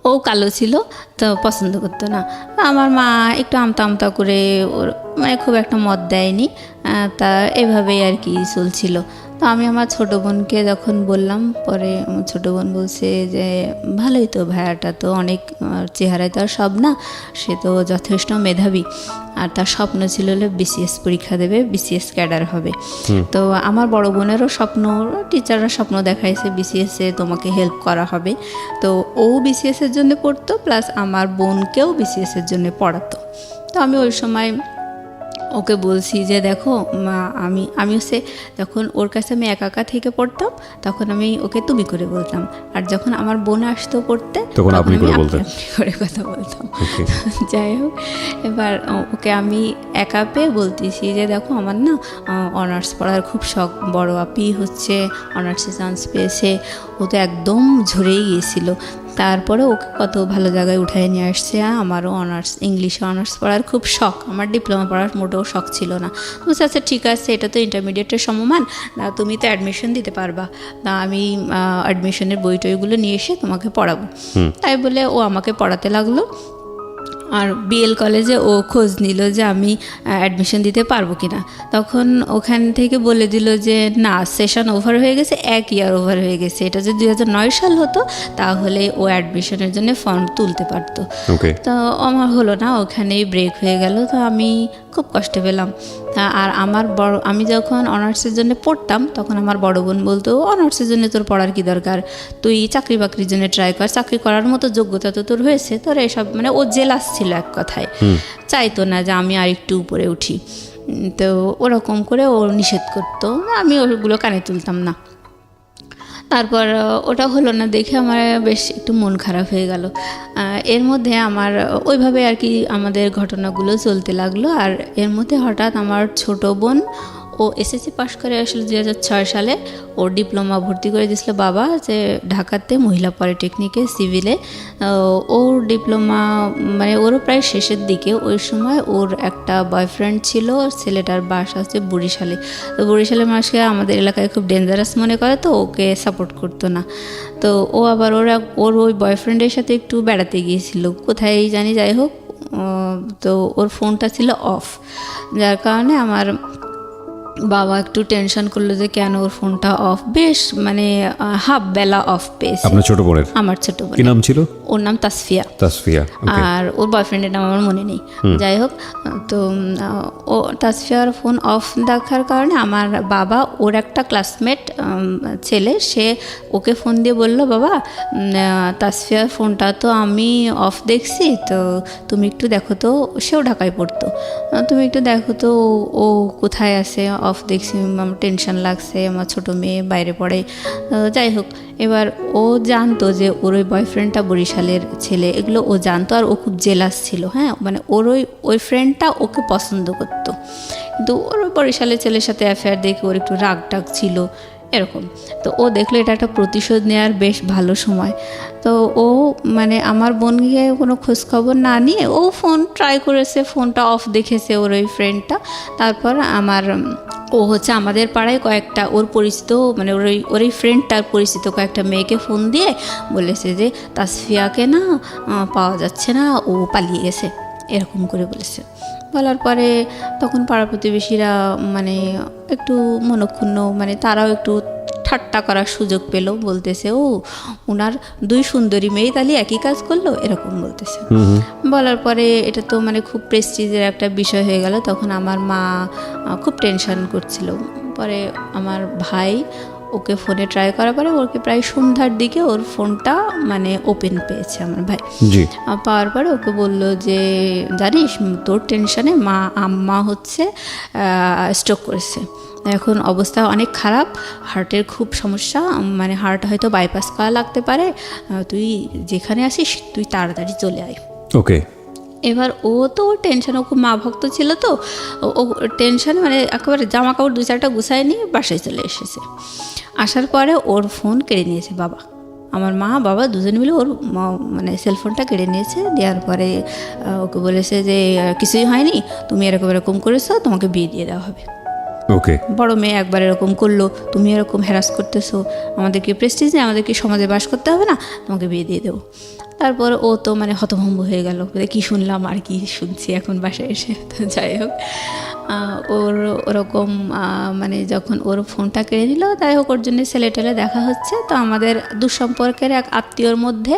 ও কালো ছিল, তো পছন্দ করতো না। আমার মা একটু আমতা আমতা করে ওর মানে খুব একটা মত দেয়নি, তা এভাবেই আর কি চলছিল। তো আমি আমার ছোটো বোনকে যখন বললাম, পরে আমার ছোটো বোন বলছে যে ভালোই তো, ভাইয়াটা তো অনেক, চেহারায় তো আর সব না, সে তো যথেষ্ট মেধাবী, আর তার স্বপ্ন ছিল হলে বিসিএস পরীক্ষা দেবে, বিসিএস ক্যাডার হবে। তো আমার বড় বোনেরও স্বপ্ন, টিচাররা স্বপ্ন দেখাইছে বিসিএসে তোমাকে হেল্প করা হবে। তো ও বিসিএসের জন্য পড়তো, প্লাস আমার বোনকেও বিসিএসের জন্য পড়াতো। তো আমি ওই সময় ওকে বলছি যে দেখো মা, আমি হচ্ছে যখন ওর কাছে আমি একা একা থেকে পড়তাম, তখন আমি ওকে তুমি করে বলতাম, আর যখন আমার বোন আসতো পড়তে তখন আপনি করে আমি বলতেন, আপনি করে কথা বলতাম। যাই হোক, এবার ওকে আমি একা পেয়ে বলতেছি যে দেখো আমার না অনার্স পড়ার খুব শখ, বড় আপি হচ্ছে অনার্সে চান্স পেয়েছে, ও তো একদম ঝরেই গিয়েছিল, তারপরে ওকে কত ভালো জায়গায় উঠায় নিয়ে আসছে। আমারও অনার্স, ইংলিশে অনার্স পড়ার খুব শখ, আমার ডিপ্লোমা পড়ার মোটেও শখ ছিল না। বুঝতে আচ্ছা ঠিক আছে, এটা তো ইন্টারমিডিয়েটের সমমান, তুমি তো অ্যাডমিশন দিতে পারবা, তা আমি অ্যাডমিশনের বই টইগুলো নিয়ে এসে তোমাকে পড়াবো। তাই বলে ও আমাকে পড়াতে লাগলো। আর বিএল কলেজে ও খোঁজ নিল যে আমি অ্যাডমিশন দিতে পারবো কি না। তখন ওখান থেকে বলে দিল যে না, সেশন ওভার হয়ে গেছে, 1 ইয়ার ওভার হয়ে গেছে। এটা যদি 2009 সাল হতো তাহলে ও অ্যাডমিশনের জন্য ফর্ম তুলতে পারতো। তো আমার হলো না, ওখানেই ব্রেক হয়ে গেল। তো আমি খুব কষ্ট পেলাম। আর আমি যখন অনার্সের জন্য পড়তাম, তখন আমার বড় বোন বলতো অনার্সের জন্য তোর পড়ার কি দরকার, তুই চাকরি বাকরির জন্য ট্রাই কর, চাকরি করার মতো যোগ্যতা তো তোর হয়েছে, তোর এসব মানে ও জেলাস ছিল এক কথায়, চাইতো না যে আমি আর একটু উপরে উঠি। তো ওরকম করে ও নিষেধ করতো, আমি ওগুলো কানে তুলতাম না। তারপর ওটা হলো না দেখে আমার বেশ একটু মন খারাপ হয়ে গেল। এর মধ্যে আমার ওইভাবে আর কি আমাদের ঘটনাগুলো চলতে লাগলো। আর এর মধ্যে হঠাৎ আমার ছোট বোন, ও এসএসসি পাশ করে আসলে 2006 সালে, ওর ডিপ্লোমা ভর্তি করে দিয়েছিল বাবা, যে ঢাকাতে মহিলা পলিটেকনিকে সিভিলে। ওর ডিপ্লোমা মানে ওরও প্রায় শেষের দিকে। ওই সময় ওর একটা বয়ফ্রেন্ড ছিল, ছেলেটার বাসা হচ্ছে বরিশালে। তো বরিশালের মানুষকে আমাদের এলাকায় খুব ডেঞ্জারাস মনে করে, তো ওকে সাপোর্ট করতো না। তো ও আবার ওর ওই বয়ফ্রেন্ডের সাথে একটু বেড়াতে গিয়েছিল কোথায় জানি, যাই হোক। তো ওর ফোনটা ছিল অফ, যার কারণে আমার বাবা একটু টেনশন করলো যে কেন ওর ফোনটা অফ, বেশ মানে হাফ বেলা অফ পেয়েছে। আপনার ছোট বোনের? আমার ছোট বোন। কি নাম ছিল? ওর নাম তাসফিয়া। আর ওর বয়ফ্রেন্ডের নাম আমার মনে নেই। যাই হোক, তো ও তাসফিয়ার ফোন অফ দেখার কারণে আমার বাবা, ওর একটা ক্লাসমেট ছেলে, সে ওকে ফোন দিয়ে বললো বাবা, তাসফিয়ার ফোনটা তো আমি অফ দেখছি, তো তুমি একটু দেখো তো, সেও ঢাকায় পড়তো, তুমি একটু দেখো তো ও কোথায় আছে, অফ দেখছি, আমার টেনশন লাগছে, আমার ছোটো মেয়ে বাইরে পড়ে। যাই হোক, এবার ও জানতো যে ওর ওই বয়ফ্রেন্ডটা বরিশালের ছেলে, এগুলো ও জানতো। আর ও খুব জেলাস ছিল, হ্যাঁ, মানে ওর ওই ফ্রেন্ডটা ওকে পছন্দ করতো, কিন্তু ওর ওই বরিশালের ছেলের সাথে অ্যাফেয়ার দেখে ওর একটু রাগ টাগ ছিল এরকম। তো ও দেখলো এটা একটা প্রতিশোধ নেওয়ার বেশ ভালো সময়। তো ও মানে আমার বোনকে কোনো খোঁজখবর না নিয়ে ও ফোন ট্রাই করেছে, ফোনটা অফ দেখেছে ওর ওই ফ্রেন্ডটা। তারপর ও হচ্ছে আমাদের পাড়ায় কয়েকটা ওর পরিচিত, মানে ওর এই ফ্রেন্ডটার পরিচিত কয়েকটা মেয়েকে ফোন দিয়ে বলেছে যে তাসফিয়াকে না পাওয়া যাচ্ছে না, ও পালিয়ে গেছে, এরকম করে বলেছে। বলার পরে তখন পাড়া প্রতিবেশীরা মানে একটু মনক্ষুণ্ণ, মানে তারাও একটু ঠাট্টা করার সুযোগ পেল, বলতেছে ও ওনার 2 সুন্দরী মেয়ে তাহলে একই কাজ করলো, এরকম বলতেছে। বলার পরে এটা তো মানে খুব প্রেস্টিজের একটা বিষয় হয়ে গেল। তখন আমার মা খুব টেনশন করছিল। পরে আমার ভাই ওকে ফোনে ট্রাই করার পরে ওকে প্রায় সন্ধ্যার দিকে ওর ফোনটা মানে ওপেন পেয়েছে আমার ভাই। পাওয়ার পরে ওকে বলল যে জানিস, তোর টেনশনে আম্মা হচ্ছে স্ট্রোক করেছে, এখন অবস্থা অনেক খারাপ, হার্টের খুব সমস্যা, মানে হার্ট হয়তো বাইপাস করা লাগতে পারে, তুই যেখানে আসিস তুই তাড়াতাড়ি চলে আয়। ওকে। এবার ও তো টেনশন, ও খুব মা ভক্ত ছিল, তো ও টেনশনে মানে একেবারে জামা কাপড় 2-4টা গুছায় নিয়ে বাসায় চলে এসেছে। আসার পরে ওর ফোন কেড়ে নিয়েছে বাবা, আমার মা বাবা দুজনে মিলে ওর মানে সেলফোনটা কেড়ে নিয়েছে। দেওয়ার পরে ওকে বলেছে যে কিছুই হয়নি, তুমি এরকম এরকম করেছো, তোমাকে বিয়ে দিয়ে দেওয়া হবে। ওকে, বড় মেয়ে একবার এরকম করলো, তুমি এরকম হ্যারাস করতেছো, আমাদেরকে প্রেস্টিজ নেই, আমাদেরকে সমাজে বাস করতে হবে না, তোমাকে বিয়ে দিয়ে দেবো। তারপর ও তো মানে হতভম্ব হয়ে গেল, কি শুনলাম আর কি শুনছি এখন বাসায় এসে। তো যাই হোক, ওর ওরকম মানে যখন ওর ফোনটা কেড়ে নিল, যাই হোক ওর জন্য ছেলে টেলে দেখা হচ্ছে। তো আমাদের দুঃসম্পর্কের এক আত্মীয়র মধ্যে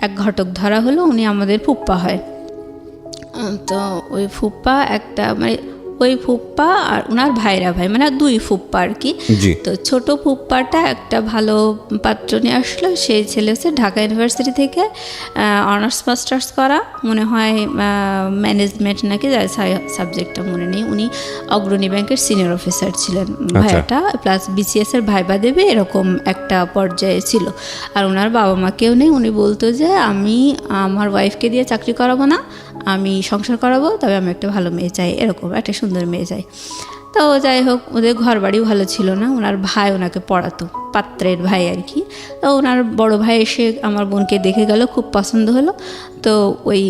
এক ঘটক ধরা হলো, উনি আমাদের ফুপ্পা হয়। তো ওই ফুপ্পা একটা মানে ওই ফুপ্পা আর ওনার ভাইরা ভাই, মানে দুই ফুপ্পা আর কি। তো ছোট ফুপ্পাটা একটা ভালো পাত্র নিয়ে আসলো। সেই ছেলে হচ্ছে ঢাকা ইউনিভার্সিটি থেকে অনার্স মাস্টার্স করা, মনে হয় ম্যানেজমেন্ট নাকি, সাবজেক্টটা মনে নেই। উনি অগ্রণী ব্যাংকের সিনিয়র অফিসার ছিলেন ভাইয়াটা, প্লাস বিসিএস এর ভাইবা দেবে এরকম একটা পর্যায়ে ছিল। আর ওনার বাবা মা কেউ নেই। উনি বলতো যে আমি আমার ওয়াইফকে দিয়ে চাকরি করাবো না, আমি সংসার করাবো, তবে আমি একটা ভালো মেয়ে চাই, এরকম একটা সুন্দর মেয়ে চাই। তো যাই হোক, ওদের ঘর বাড়িও ভালো ছিল না। ওনার ভাই ওনাকে পড়াতো, পাত্রের ভাই আর কি। তো ওনার বড় ভাই এসে আমার বোনকে দেখে গেল, খুব পছন্দ হলো। তো ওই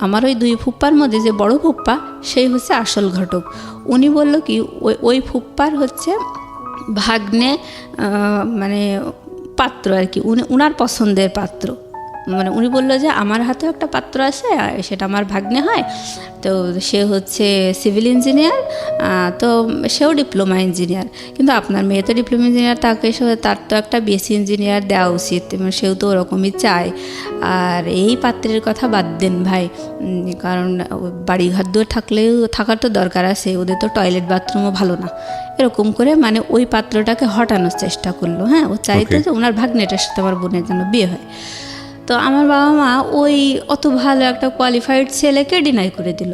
আমার ওই দুই ফুপ্পার মধ্যে যে বড় ফুপ্পা, সেই হচ্ছে আসল ঘটক। উনি বলল কি, ওই ফুপ্পার হচ্ছে ভাগ্নে মানে পাত্র আর কি, উনার পছন্দের পাত্র। মানে উনি বললো যে আমার হাতেও একটা পাত্র আছে, সেটা আমার ভাগ্নে হয়। তো সে হচ্ছে সিভিল ইঞ্জিনিয়ার, তো সেও ডিপ্লোমা ইঞ্জিনিয়ার, কিন্তু আপনার মেয়ে তো ডিপ্লোমা ইঞ্জিনিয়ার, তার তো একটা বিএসসি ইঞ্জিনিয়ার দেওয়া উচিত, সেও তো ওরকমই চায়। আর এই পাত্রের কথা বাদ দেন ভাই, কারণ বাড়িঘর দূর থাকার তো দরকার আছে, ওদের তো টয়লেট বাথরুমও ভালো না। এরকম করে মানে ওই পাত্রটাকে হটানোর চেষ্টা করলো। হ্যাঁ, ও চাইতো যে ওনার ভাগ্নেটার সাথে আমার বোনের জন্য বিয়ে হয়। তো আমার বাবা মা ওই অত ভালো একটা কোয়ালিফাইড ছেলেকে ডিনাই করে দিল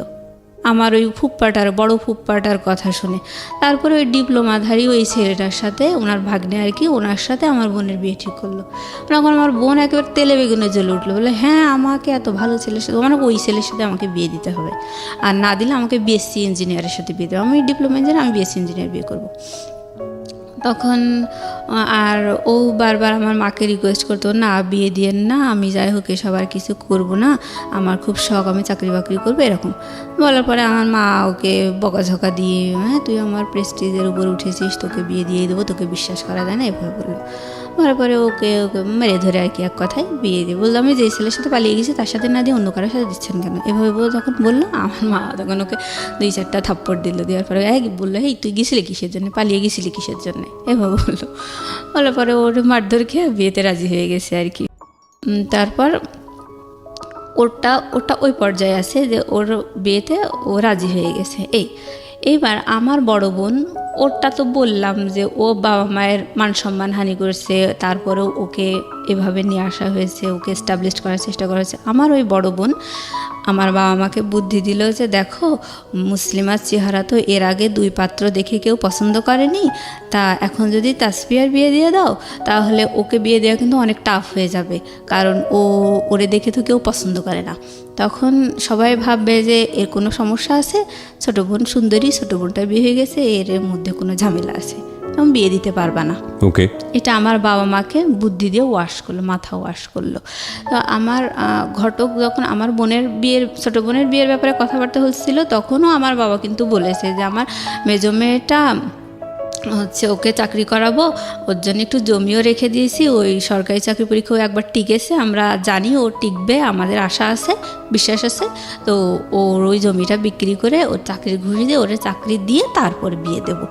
আমার ওই ফুপ্পাটার, বড় ফুপ্পাটার কথা শুনে। তারপরে ওই ডিপ্লোমাধারী ওই ছেলেটার সাথে, ওনার ভাগ্নে আর কি, ওনার সাথে আমার বোনের বিয়ে ঠিক করলো। তখন আমার বোন একেবারে তেলে বেগুনে জ্বলে উঠলো, বলে হ্যাঁ আমাকে এত ভালো ছেলের সাথে, মানে ওই ছেলের সাথে আমাকে বিয়ে দিতে হবে, আর না দিলে আমাকে বিএসসি ইঞ্জিনিয়ারের সাথে বিয়ে দেবে, আমি ডিপ্লোমা ইঞ্জিনিয়ার, আমি বিএসসি ইঞ্জিনিয়ার বিয়ে করবো। তখন আর ও বারবার আমার মাকে রিকোয়েস্ট করতো, না বিয়ে দিয়েন না, আমি যাই হোক এসব আর কিছু করবো না, আমার খুব শখ, আমি চাকরি বাকরি করবো, এরকম বলার পরে আমার মা ওকে বকাঝকা দিয়ে, হ্যাঁ তুই আমার প্রেস্টিজের উপর উঠেছিস, তোকে বিয়ে দিয়ে দেবো, তোকে বিশ্বাস করা যায় না, এভাবে বললো। বলার পরে ওকে মেরে ধরে আর কি এক কথায় বিয়ে দিয়ে বললো, আমি যে ছেলের সাথে পালিয়ে গেছি তার সাথে না দিয়ে অন্য কারোর সাথে দিচ্ছেন কেন, এভাবে যখন বললো, আমার মা তখন ওকে 2-4টা থাপ্পড় দিল। দেওয়ার পরে বললো, এই তুই গেছিলি কিসের জন্য, পালিয়ে গেছিলি কিসের জন্য, এভাবে বললো। বলার পরে ওর মারধর খেয়ে বিয়েতে রাজি হয়ে গেছে আর কি। তারপর ওটা ওই পর্যায়ে আছে যে ওর বিয়েতে ও রাজি হয়ে গেছে। এইবার আমার বড় বোন, ওরটা তো বললাম যে ও বাবা মায়ের মান সম্মান হানি করছে, তারপরেও ওকে এভাবে নিয়ে আসা হয়েছে, ওকে এস্টাবলিশ করার চেষ্টা করা হয়েছে। আমার ওই বড় বোন আমার বাবা মাকে বুদ্ধি দিল যে দেখো, মুসলিমার চেহারা তো এর আগে 2 পাত্র দেখে কেউ পছন্দ করেনি, তা এখন যদি তাসফিয়ার বিয়ে দিয়ে দাও, তাহলে ওকে বিয়ে দেওয়া কিন্তু অনেক টাফ হয়ে যাবে, কারণ ওরে দেখে তো কেউ পছন্দ করে না। তখন সবাই ভাববে যে এর কোনো সমস্যা আছে, ছোটো বোন সুন্দরী, ছোটো বোনটার বিয়ে হয়ে গেছে, এর মধ্যে কোনো ঝামেলা আছে, আমি বিয়ে দিতে পারবা না। ওকে, এটা আমার বাবা মাকে বুদ্ধি দিয়ে ওয়াশ করলো, মাথা ওয়াশ করলো। তো আমার ঘটক যখন আমার বোনের বিয়ের, ছোটো বোনের বিয়ের ব্যাপারে কথাবার্তা হচ্ছিল, তখনও আমার বাবা কিন্তু বলেছে যে আমার মেজো মেয়েটা হচ্ছে ওকে চাকরি করাবো, ওর জন্য একটু জমিও রেখে দিয়েছি, ওই সরকারি চাকরি পরীক্ষাও একবার টিকেছে, আমরা জানি ও টিকবে, আমাদের আশা আছে, বিশ্বাস আছে। তো ওর ওই জমিটা বিক্রি করে ওর চাকরি ঘুষি দিয়ে ওরে চাকরি দিয়ে তারপর বিয়ে দেবো,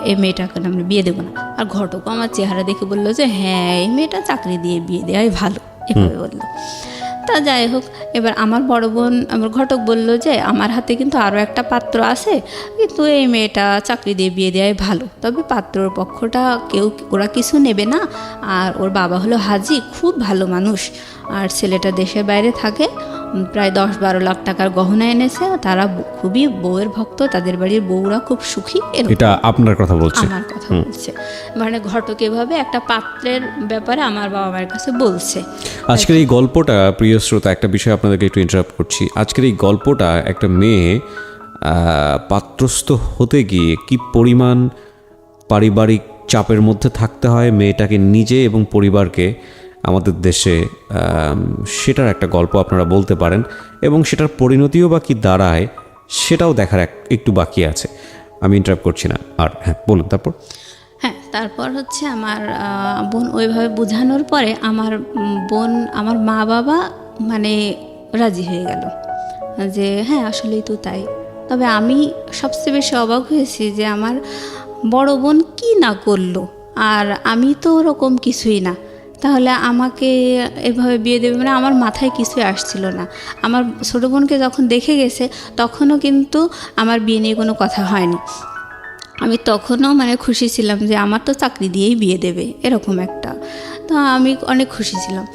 এই মেয়েটাকে আমরা বিয়ে দেবো না। আর ঘটকও আমার চেহারা দেখে বললো যে হ্যাঁ এই মেয়েটা চাকরি দিয়ে বিয়ে দেওয়াই ভালো, এভাবে বললো। তা যাই হোক, এবার আমার বড় বোন, আমার ঘটক বলল যে আমার হাতে কিন্তু আরও একটা পাত্র আছে, কিন্তু এই মেয়েটা চাকরি দিয়ে বিয়ে দেওয়াই ভালো, তবে পাত্রর পক্ষটা ওরা কিছু নেবে না, আর ওর বাবা হলো হাজি, খুব ভালো মানুষ, আর ছেলেটা দেশের বাইরে থাকে, প্রায় 10-12 লাখ টাকার গহনা এনেছে, তারা খুবই বউয়ের ভক্ত, তাদের বাড়ির বউরা খুব সুখী। এটা আপনার কথা বলছে? আমার কথা বলছে, মানে ঘটক এভাবে একটা পাত্রের ব্যাপারে আমার বাবা মায়ের কাছে বলছে। আজকের এই গল্পটা, প্রিয় শ্রোতা, একটা বিষয় আপনাদেরকে একটু ইন্টারাপ্ট করছি। আজকের এই গল্পটা একটা মেয়ে পাত্রস্থ হতে গিয়ে কি পরিমাণ পারিবারিক চাপের মধ্যে থাকতে হয় মেয়েটাকে নিজে এবং পরিবারকে আমাদের দেশে, সেটার একটা গল্প আপনারা বলতে পারেন, এবং সেটার পরিণতিও বা কি দাঁড়ায় সেটাও দেখার একটু বাকি আছে। আমি ইন্টারাপ্ট করছি না। আর হ্যাঁ বলুন তারপর। হ্যাঁ, তারপর হচ্ছে আমার বোন ওইভাবে বোঝানোর পরে আমার বোন, আমার মা বাবা মানে রাজি হয়ে গেল যে হ্যাঁ আসলেই তো তাই। তবে আমি সবচেয়ে বেশি অবাক হয়েছি যে আমার বড় বোন কি না করলো, আর আমি তো ওরকম কিছুই না, তাহলে আমাকে এভাবে বিয়ে দেবে মানে আমার মাথায় কিছুই আসছিল না। আমার ছোটো বোনকে যখন দেখে গেছে তখনও কিন্তু আমার বিয়ে নিয়ে কোনো কথা হয়নি। আমি তখনও মানে খুশি ছিলাম যে আমার তো চাকরি দিয়েই বিয়ে দেবে, এরকম একটা। তো আমি অনেক খুশি ছিলাম।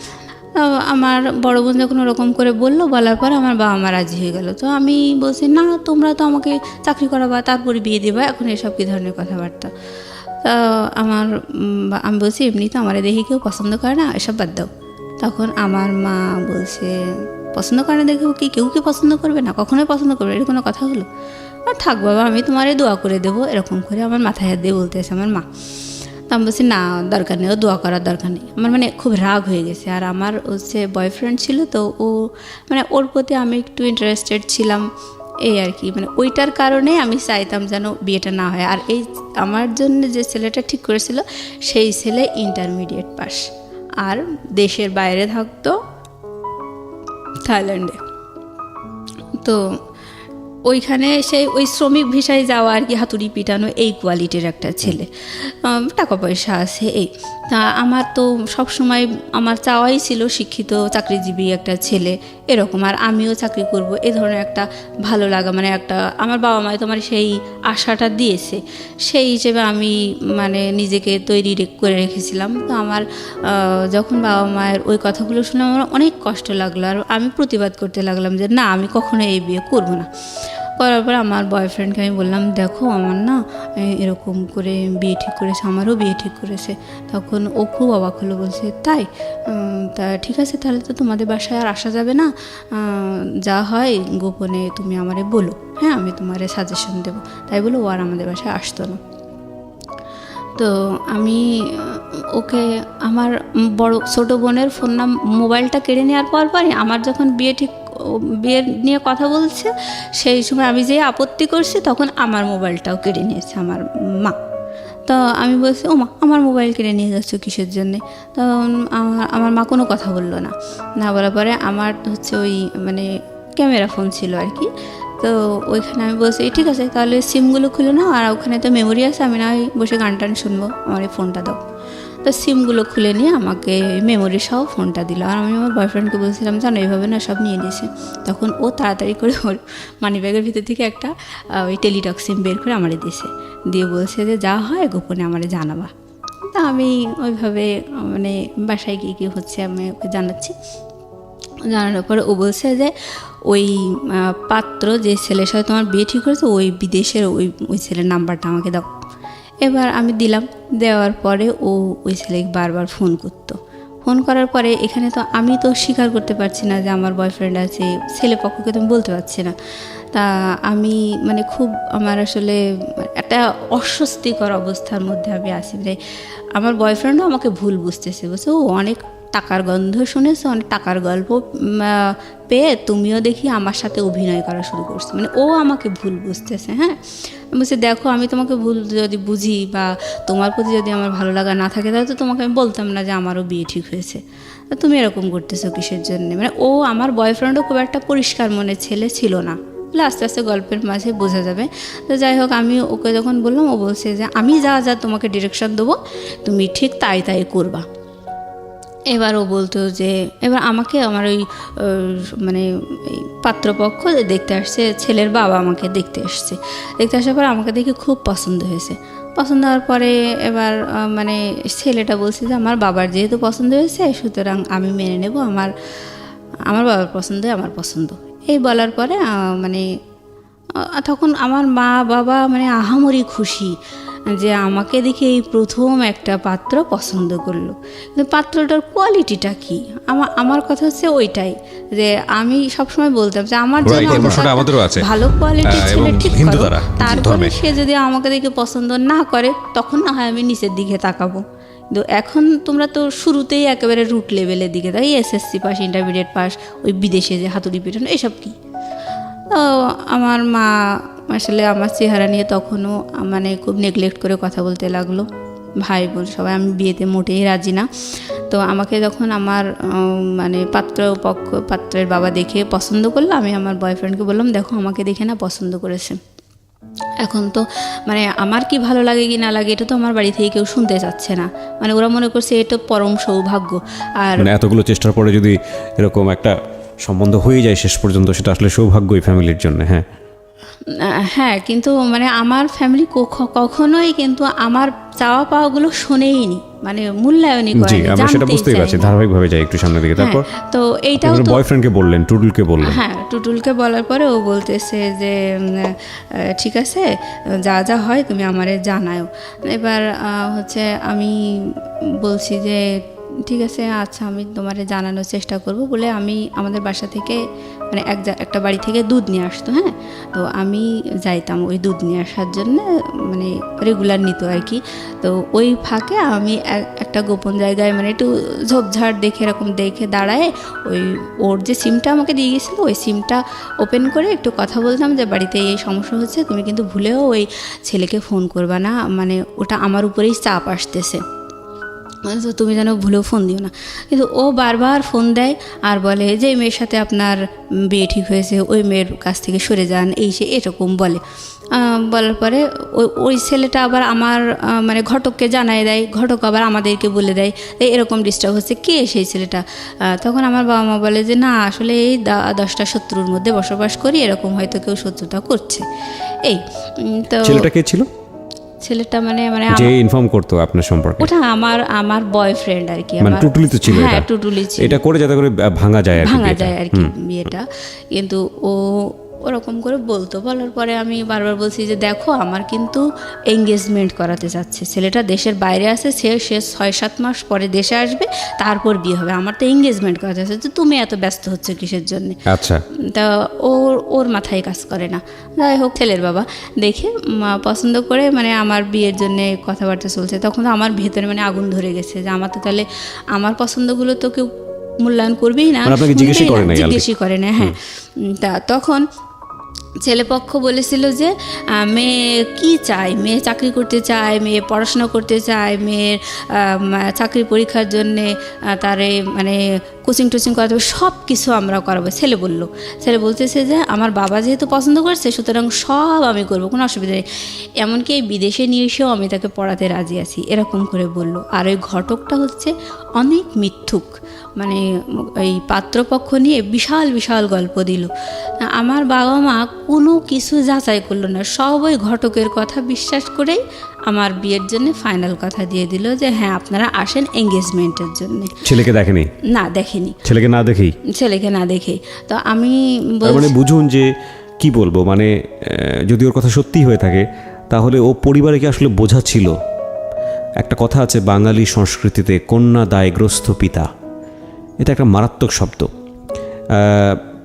তো আমার বড় বোন যখন ওরকম করে বললো, বলার পর আমার বাবা মা রাজি হয়ে গেল। তো আমি বলছি না, তোমরা তো আমাকে চাকরি করাবা তারপরে বিয়ে দেবা, এখন এসব কী ধরনের কথাবার্তা। তা আমি বলছি এমনি তো আমার দেখে কেউ পছন্দ করে না, এসব বাদ দাও। তখন আমার মা বলছে পছন্দ করে না দেখেও কি কেউ কি পছন্দ করবে না, কখনোই পছন্দ করবে, এটা কোনো কথা হলো? আর থাক বাবা, আমি তোমারে দোয়া করে দেবো, এরকম করে আমার মাথায় হাত দিয়ে বলতেছে আমার মা। তো আমি বলছি না, দরকার নেই, ও দোয়া করার দরকার নেই। আমার মানে খুব রাগ হয়ে গেছে। আর আমার হচ্ছে বয়ফ্রেন্ড ছিল, তো ও মানে ওর প্রতি আমি একটু ইন্টারেস্টেড ছিলাম, এই আর কি। মানে ওইটার কারণে আমি চাইতাম যেন বিয়েটা না হয়। আর এই আমার জন্য যে ছেলেটা ঠিক করেছিল সেই ছেলে ইন্টারমিডিয়েট পাস, আর দেশের বাইরে থাকতো, থাইল্যান্ডে। তো ওইখানে সেই ওই শ্রমিক ভিসায় যাওয়া আর কি, হাতুড়ি পিটানো, এই কোয়ালিটির একটা ছেলে, টাকা পয়সা আছে এই। তা আমার তো সবসময় আমার চাওয়াই ছিল শিক্ষিত চাকরিজীবী একটা ছেলে এরকম, আর আমিও চাকরি করব, এ ধরনের একটা ভালো লাগা, মানে একটা আমার বাবা মায় তোমার সেই আশাটা দিয়েছে, সেই হিসেবে আমি মানে নিজেকে তৈরি করে রেখেছিলাম। তো আমার যখন বাবা মায়ের ওই কথাগুলো শুনে আমার অনেক কষ্ট লাগলো, আর আমি প্রতিবাদ করতে লাগলাম যে না, আমি কখনো এই বিয়ে করব না। করার পর আমার বয়ফ্রেন্ডকে আমি বললাম দেখো আমার না এরকম করে বিয়ে ঠিক করেছে, আমারও বিয়ে ঠিক করেছে। তখন ও খুব অবাক হলো, বলছে তাই? তা ঠিক আছে, তাহলে তো তোমাদের বাসায় আর আসা যাবে না, যা হয় গোপনে তুমি আমারে বলো, হ্যাঁ আমি তোমারে সাজেশন দেবো। তাই বলে ও আর আমাদের বাসায় আসতো না। তো আমি ওকে আমার বড় ছোটো বোনের মোবাইলটা কেড়ে নেওয়ার পরই আমার যখন বিয়ে নিয়ে কথা বলছে, সেই সময় আমি যে আপত্তি করছি তখন আমার মোবাইলটাও কেড়ে নিয়েছে আমার মা। তো আমি বলছি ও মা, আমার মোবাইল কেড়ে নিয়ে যাচ্ছ কিসের জন্যে? তখন আমার মা কোনো কথা বললো না। না বলার পরে আমার হচ্ছে ওই মানে ক্যামেরা ফোন ছিল আর কি, তো ওইখানে আমি বলছি ঠিক আছে তাহলে সিমগুলো খুলে নাও, আর ওখানে তো মেমোরি আছে, আমি না বসে গান টান শুনবো, আমার এই ফোনটা দাও। তো সিমগুলো খুলে নিয়ে আমাকে মেমোরি সহ ফোনটা দিল। আর আমি আমার বয়ফ্রেন্ডকে বলছিলাম জানো এইভাবে না সব নিয়ে নিয়েছে। তখন ও তাড়াতাড়ি করে ওর মানি ব্যাগের ভিতর থেকে একটা ওই টেলিটক সিম বের করে আমারে দিয়েছে, দিয়ে বলছে যে যা হয় গোপনে আমারে জানাবা। তা আমি ওইভাবে মানে বাসায় গিয়ে কী হচ্ছে আমি ওকে জানাচ্ছি। জানানোর পরে ও বলছে যে ওই পাত্র যে ছেলের সাথে তোমার বিয়ে ঠিক করেছে ওই বিদেশের ওই ছেলের নাম্বারটা আমাকে দাও। এবার আমি দিলাম, দেওয়ার পরে ও ওই ছেলেকে বারবার ফোন করতো। ফোন করার পরে এখানে তো আমি তো স্বীকার করতে পারছি না যে আমার বয়ফ্রেন্ড আছে, ছেলে পক্ষকে তো আমি বলতে পারছি না। তা আমি মানে খুব আমার আসলে একটা অস্বস্তিকর অবস্থার মধ্যে আমি আছি। মানে আমার বয়ফ্রেন্ডও আমাকে ভুল বুঝতেছে, বলছে ও অনেক টাকার গন্ধ শুনেছে, অনেক টাকার গল্প পেয়ে তুমিও দেখি আমার সাথে অভিনয় করা শুরু করছো, মানে ও আমাকে ভুল বুঝতেছে। হ্যাঁ, বলছি দেখো আমি তোমাকে ভুল যদি বুঝি বা তোমার প্রতি যদি আমার ভালো লাগা না থাকে তাহলে তো তোমাকে আমি বলতাম না যে আমারও বিয়ে ঠিক হয়েছে, তুমি এরকম করতেছো কিসের জন্য? মানে ও আমার বয়ফ্রেন্ডও খুব একটা পরিষ্কার মনের ছেলে ছিল না, বলে আস্তে আস্তে গল্পের মাঝে বোঝা যাবে। তো যাই হোক আমি ওকে যখন বললাম, ও বলছে যে আমি যা যা তোমাকে ডিরেকশন দেবো তুমি ঠিক তাই তাই করবা। এবার ও বলতো যে এবার আমাকে আমার ওই মানে এই পাত্রপক্ষ দেখতে আসছে, ছেলের বাবা আমাকে দেখতে আসছে, দেখতে আসার পর আমাকে দেখে খুব পছন্দ হয়েছে। পছন্দ হওয়ার পরে এবার মানে ছেলেটা বলছে যে আমার বাবার যেহেতু পছন্দ হয়েছে সুতরাং আমি মেনে নেব, আমার বাবার পছন্দ আমার পছন্দ। এই বলার পরে মানে তখন আমার মা বাবা মানে আহামরি খুশি যে আমাকে দেখে এই প্রথম একটা পাত্র পছন্দ করলো। কিন্তু পাত্রটার কোয়ালিটিটা কি, আমার কথা হচ্ছে ওইটাই যে আমি সবসময় বলতাম যে আমার জন্য ভালো কোয়ালিটির ছেলে ঠিক করো, তারপরে সে যদি আমাকে দেখে পছন্দ না করে তখন না হয় আমি নিচের দিকে তাকাবো। কিন্তু এখন তোমরা তো শুরুতেই একেবারে রুট লেভেলের দিকে তাই এসএসসি পাস, ইন্টারমিডিয়েট পাস, ওই বিদেশে যে হাতুড়ি পিটানো এসব কি। তো আমার মা আসলে আমার চেহারা নিয়ে তখনও মানে খুব নেগলেক্ট করে কথা বলতে লাগলো, ভাই বোন সবাই। আমি বিয়েতে মোটেই রাজি না। তো আমাকে যখন আমার মানে পাত্রের বাবা দেখে পছন্দ করলো, আমি আমার বয়ফ্রেন্ডকে বললাম দেখো আমাকে দেখে না পছন্দ করেছে। এখন তো মানে আমার কি ভালো লাগে কি না লাগে এটা তো আমার বাড়ি থেকে কেউ শুনতে চাচ্ছে না, মানে ওরা মনে করছে এটা পরম সৌভাগ্য। আর মানে এতগুলো চেষ্টার পরে যদি এরকম একটা সম্বন্ধ হয়ে যায় শেষ পর্যন্ত, সেটা আসলে সৌভাগ্যই ফ্যামিলির জন্য। হ্যাঁ হ্যাঁ, কিন্তু মানে আমার ফ্যামিলি কখনোই কিন্তু আমার চাওয়া পাওয়াগুলো শোনেইনি, মানে মূল্যায়নই জি, করেনি, আমরা সেটা জানতেই বুঝতেই পারছি। চায়নি। ধারাবাহিকভাবে যাই একটু সামনের দিকে। তারপর তো এইটাও তো বয়ফ্রেন্ডকে বললেন, টুটুলকে বললেন। হ্যাঁ, টুটুলকে বলার পরে ও বলতেছে যে ঠিক আছে, যা যা হয় তুমি আমারে জানাও। এবার হচ্ছে আমি বলছি যে ঠিক আছে, আচ্ছা আমি তোমারে জানানোর চেষ্টা করব বলে আমি আমাদের বাসা থেকে মানে একটা বাড়ি থেকে দুধ নিয়ে আসতো। হ্যাঁ, তো আমি যাইতাম ওই দুধ নিয়ে আসার জন্য, মানে রেগুলার নিত আর কি। তো ওই ফাঁকে আমি একটা গোপন জায়গায় মানে একটু ঝোপঝাড় দেখে এরকম দেখে দাঁড়ায় ওই ওর যে সিমটা আমাকে দিয়ে গেছিলো ওই সিমটা ওপেন করে একটু কথা বলতাম যে বাড়িতে এই সমস্যা হচ্ছে, তুমি কিন্তু ভুলেও ওই ছেলেকে ফোন করবা না, মানে ওটা আমার উপরেই চাপ আসতেছে, তো তুমি যেন ভুলেও ফোন দিও না। কিন্তু ও বারবার ফোন দেয় আর বলে যে মেয়ের সাথে আপনার বিয়ে ঠিক হয়েছে, ওই মেয়ের কাছ থেকে সরে যান, এই সে এরকম বলে। বলার পরে ওই ছেলেটা আবার আমার মানে ঘটককে জানায় দেয়, ঘটক আবার আমাদেরকে বলে দেয় এরকম ডিস্টার্ব হচ্ছে, কে সেই ছেলেটা? তখন আমার বাবা মা বলে যে না আসলে এই 10টা শত্রুর মধ্যে বসবাস করি, এরকম হয়তো কেউ শত্রুতা করছে। এই তো ছেলেটা কে ছিল? ছেলেটা মানে মানে যে ইনফর্ম করতো আপনার সম্পর্কে? ওটা আমার বয়ফ্রেন্ড আর কি। মানে টুটুলি তো ছিল? হ্যাঁ, টুটুলি ছিল। এটা করে যাতে করে ভাঙা যায় আর কি বিয়েটা। কিন্তু ও ওরকম করে বলার পরে আমি বারবার বলছি যে দেখো আমার কিন্তু এঙ্গেজমেন্ট করাতে চাচ্ছে ছেলেটা, দেশের বাইরে আছে, সে 6-7 মাস পরে দেশে আসবে, তারপর বিয়ে হবে, আমার তো এঙ্গেজমেন্ট করাতে চাচ্ছে, তুমি এত ব্যস্ত হচ্ছে কিসের জন্য? আচ্ছা, তা ওর মাথায় কাজ করে না। যাই হোক, ছেলের বাবা দেখে পছন্দ করে মানে আমার বিয়ের জন্য কথাবার্তা চলছে। তখন তো আমার ভেতরে মানে আগুন ধরে গেছে যে আমার তো তাহলে আমার পছন্দগুলো তো কেউ মূল্যায়ন করবেই না, জিজ্ঞেসই করে না। হ্যাঁ, তা তখন ছেলেপক্ষ বলেছিল যে মেয়ে কি চায়, মেয়ে চাকরি করতে চায়, মেয়ে পড়াশোনা করতে চায়, মেয়ের চাকরি পরীক্ষার জন্যে তারে মানে কোচিং টোচিং করাতে হবে, সব কিছু আমরা করাবো। ছেলে বলতেছে যে আমার বাবা যেহেতু পছন্দ করছে সুতরাং সব আমি করবো, কোনো অসুবিধা নেই, এমনকি এই বিদেশে নিয়ে এসেও আমি তাকে পড়াতে রাজি আছি, এরকম করে বলল। আর ওই ঘটকটা হচ্ছে অনেক মিথ্যুক, মানে এই পাত্রপক্ষ নিয়ে বিশাল বিশাল গল্প দিল। আমার বাবা মা কোনো কিছু যাচাই করলো না, সব ওই ঘটকের কথা বিশ্বাস করেই আমার বিয়ের জন্য ফাইনাল কথা দিয়ে দিল যে হ্যাঁ আপনারা আসেন এঙ্গেজমেন্টের জন্য। ছেলেকে দেখেনি? না দেখেনি। ছেলেকে না দেখেই তো আমি মানে বুঝুন যে কি বলবো, মানে যদি ওর কথা সত্যি হয়ে থাকে তাহলে ও পরিবারকে আসলে বোঝাচ্ছিল। একটা কথা আছে বাঙালি সংস্কৃতিতে, কন্যা দায়গ্রস্ত পিতা, এটা একটা মারাত্মক শব্দ।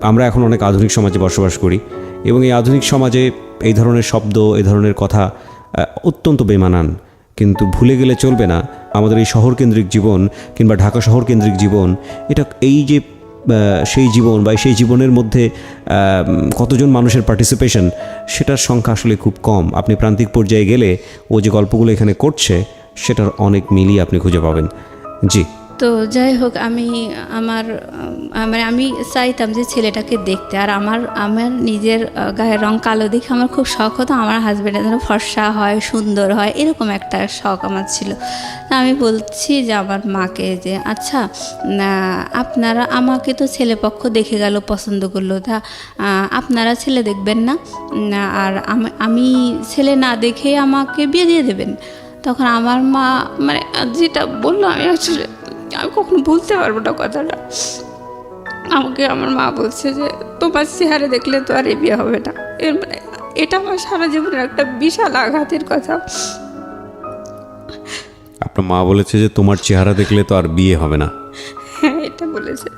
আমরা এখন অনেক আধুনিক সমাজে বসবাস করি এবং এই আধুনিক সমাজে এই ধরনের শব্দ, এই ধরনের কথা অত্যন্ত বেমানান। কিন্তু ভুলে গেলে চলবে না আমাদের এই শহরকেন্দ্রিক জীবন কিংবা ঢাকা শহরকেন্দ্রিক জীবন, এটা এই যে সেই জীবন বা সেই জীবনের মধ্যে কতজন মানুষের পার্টিসিপেশন, সেটার সংখ্যা আসলে খুব কম। আপনি প্রান্তিক পর্যায়ে গেলে ও যে গল্পগুলো এখানে করছে সেটার অনেক মিলিয়ে আপনি খুঁজে পাবেন। জি, তো যাই হোক, আমি মানে আমি চাইতাম যে ছেলেটাকে দেখতে, আর আমার নিজের গায়ের রং কালো দেখে আমার খুব শখ হতো আমার হাজব্যান্ডের যেন ফর্সা হয়, সুন্দর হয়, এরকম একটা শখ আমার ছিল। আমি বলছি যে আমার মাকে যে আচ্ছা আপনারা, আমাকে তো ছেলেপক্ষ দেখে গেল, পছন্দ করলো, তা আপনারা ছেলে দেখবেন না আর আমি ছেলে না দেখে আমাকে বিয়ে দিয়ে দেবেন? তখন আমার মা মানে যেটা বললো আমি কখনো বলতে পারবো না কথাটা। আমাকে আমার মা বলছে যে তোমার চেহারা দেখলে তো আর বিয়ে হবে না। এর মানে এটা আমার সারা জীবনের একটা বিশাল আঘাতের কথা। আপনার মা বলেছে যে তোমার চেহারা দেখলে তো আর বিয়ে হবে না? হ্যাঁ, এটা বলেছে।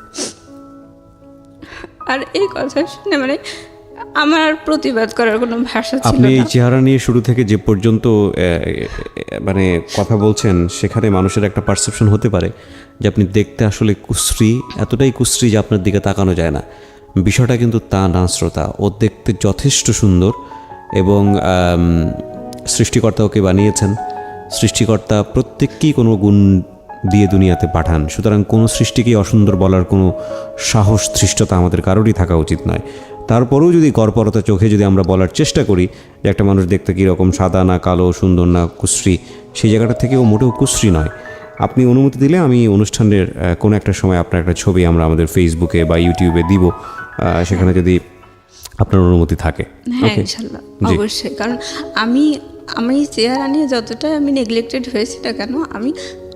আর এই কথা শুনে মানে আমার প্রতিবাদ করার কোনো ভাষা ছিল না। আপনি এই চেহারা নিয়ে শুরু থেকে যে পর্যন্ত মানে কথা বলছেন, সেখানে মানুষের একটা পারসেপশন হতে পারে যে আপনি দেখতে আসলে কুশ্রী, এতটাই কুশ্রী যে আপনার দিকে তাকানো যায় না। বিষয়টা কিন্তু তা না শ্রোতা। ও দেখতে যথেষ্ট সুন্দর এবং সৃষ্টিকর্তা ওকে বানিয়েছেন। সৃষ্টিকর্তা প্রত্যেককেই কোনো গুণ দিয়ে দুনিয়াতে পাঠান, সুতরাং কোনো সৃষ্টিকেই অসুন্দর বলার কোনো সাহস ধৃষ্টতা আমাদের কারোরই থাকা উচিত নয়। তারপরেও যদি গড়পরতা চোখে যদি আমরা বলার চেষ্টা করি যে একটা মানুষ দেখতে কীরকম, সাদা না কালো, সুন্দর না কুশ্রী, সেই জায়গাটা থেকে ও মোটেও কুশ্রী নয়। আপনি অনুমতি দিলে আমি অনুষ্ঠানের কোনো একটা সময় আপনার একটা ছবি আমরা আমাদের ফেসবুকে বা ইউটিউবে দিব, সেখানে যদি আপনার অনুমতি থাকে। হ্যাঁ ইনশাল্লাহ, অবশ্যই। কারণ আমি চেহারা নিয়ে যতটাই আমি নেগলেক্টেড হয়েছি না কেন,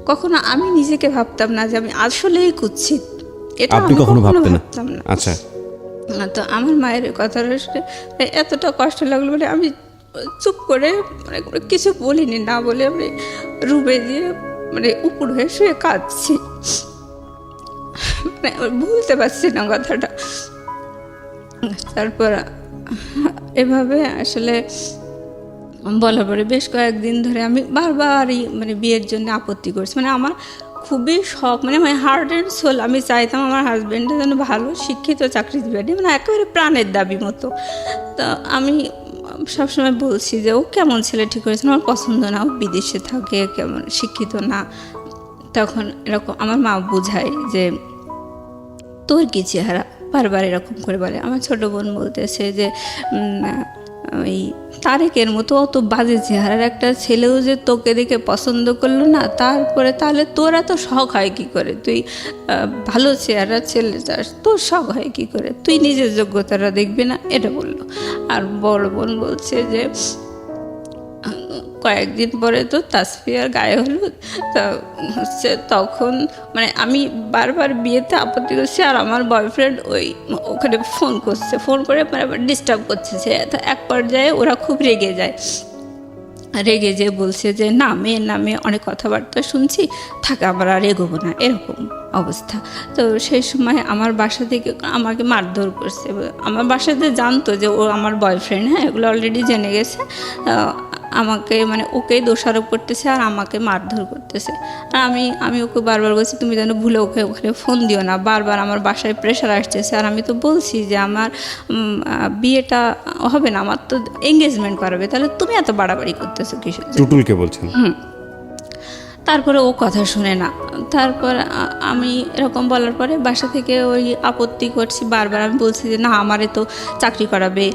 কখনো আমি নিজেকে ভাবতাম না যে আমি আসলেই কুৎসিত। এটা আপনি আমি কখনো ভাবতেন না? ভাবতাম না। আচ্ছা। তো আমার মায়ের কথাটা শুনে এতটা কষ্ট লাগলো, মানে আমি চুপ করে মানে কিছু বলিনি, না বলে আমি রুমে দিয়ে মানে উপর হয়ে শুয়ে কাঁদছি, মানে ভুলতে পারছি না কথাটা। তারপর এভাবে আসলে বলার পরে বেশ কয়েকদিন ধরে আমি বারবারই মানে বিয়ের জন্য আপত্তি করছি। মানে আমার খুবই শখ, মানে মাই হার্ট অ্যান্ড সোল, আমি চাইতাম আমার হাজব্যান্ডটা যেন ভালো শিক্ষিত চাকরিজীবী, মানে একেবারে প্রাণের দাবি মতো। তো আমি সবসময় বলছি যে ও কেমন ছেলে ঠিক করেছে, আমার পছন্দ না, ও বিদেশে থাকে, কেমন শিক্ষিত না। তখন এরকম আমার মা বোঝায় যে তোর কি চেহারা, বারবার এরকম করে বলে। আমার ছোটো বোন বলতেছে যে ওই তারেকের মতো অত বাজে চেহারার একটা ছেলেও যে তোকে দেখে পছন্দ করলো না, তারপরে তাহলে তোরা তো শখ হয় কী করে, তুই ভালো চেহারার ছেলে চাস, তোর শখ হয় কী করে, তুই নিজের যোগ্যতাটা দেখবি না, এটা বললো। আর বড় বোন বলছে যে কয়েকদিন পরে তো তাসফিয়ার গায়ে হলুদ, তা হচ্ছে তখন মানে আমি বারবার বিয়েতে আপত্তি করছি, আর আমার বয়ফ্রেন্ড ওখানে ফোন করছে, ফোন করে মানে ডিস্টার্ব করছে। তো এক পর্যায়ে ওরা খুব রেগে যায়, রেগে যেয়ে বলছে যে না, মেয়ের নামে অনেক কথাবার্তা শুনছি, থাকে আমরা আর এগোবো না, এরকম অবস্থা। তো সেই সময় আমার বাসা থেকে আমাকে মারধর করছে। আমার বাসাতে জানতো যে ও আমার বয়ফ্রেন্ড, হ্যাঁ, এগুলো অলরেডি জেনে গেছে। আমাকে মানে ওকেই দোষারোপ করতেছে আর আমাকে মারধর করতেছে। আর আমি ওকে বারবার বলছি তুমি যেন ভুলে ওকে ওখানে ফোন দিও না, বারবার আমার বাসায় প্রেশার আসতেছে। আর আমি তো বলছি যে আমার বিয়েটা হবে না, আমার তো এঙ্গেজমেন্ট করাবে, তাহলে তুমি এত বাড়াবাড়ি করতেছো কিসের? টুটুলকে বলছেন? তারপরে ও কথা শুনে না। তারপর আমি এরকম বলার পরে বাসা থেকে ওই আপত্তি করছি, বারবার আমি বলছি যে না, আমারে তো চাকরি করাবে,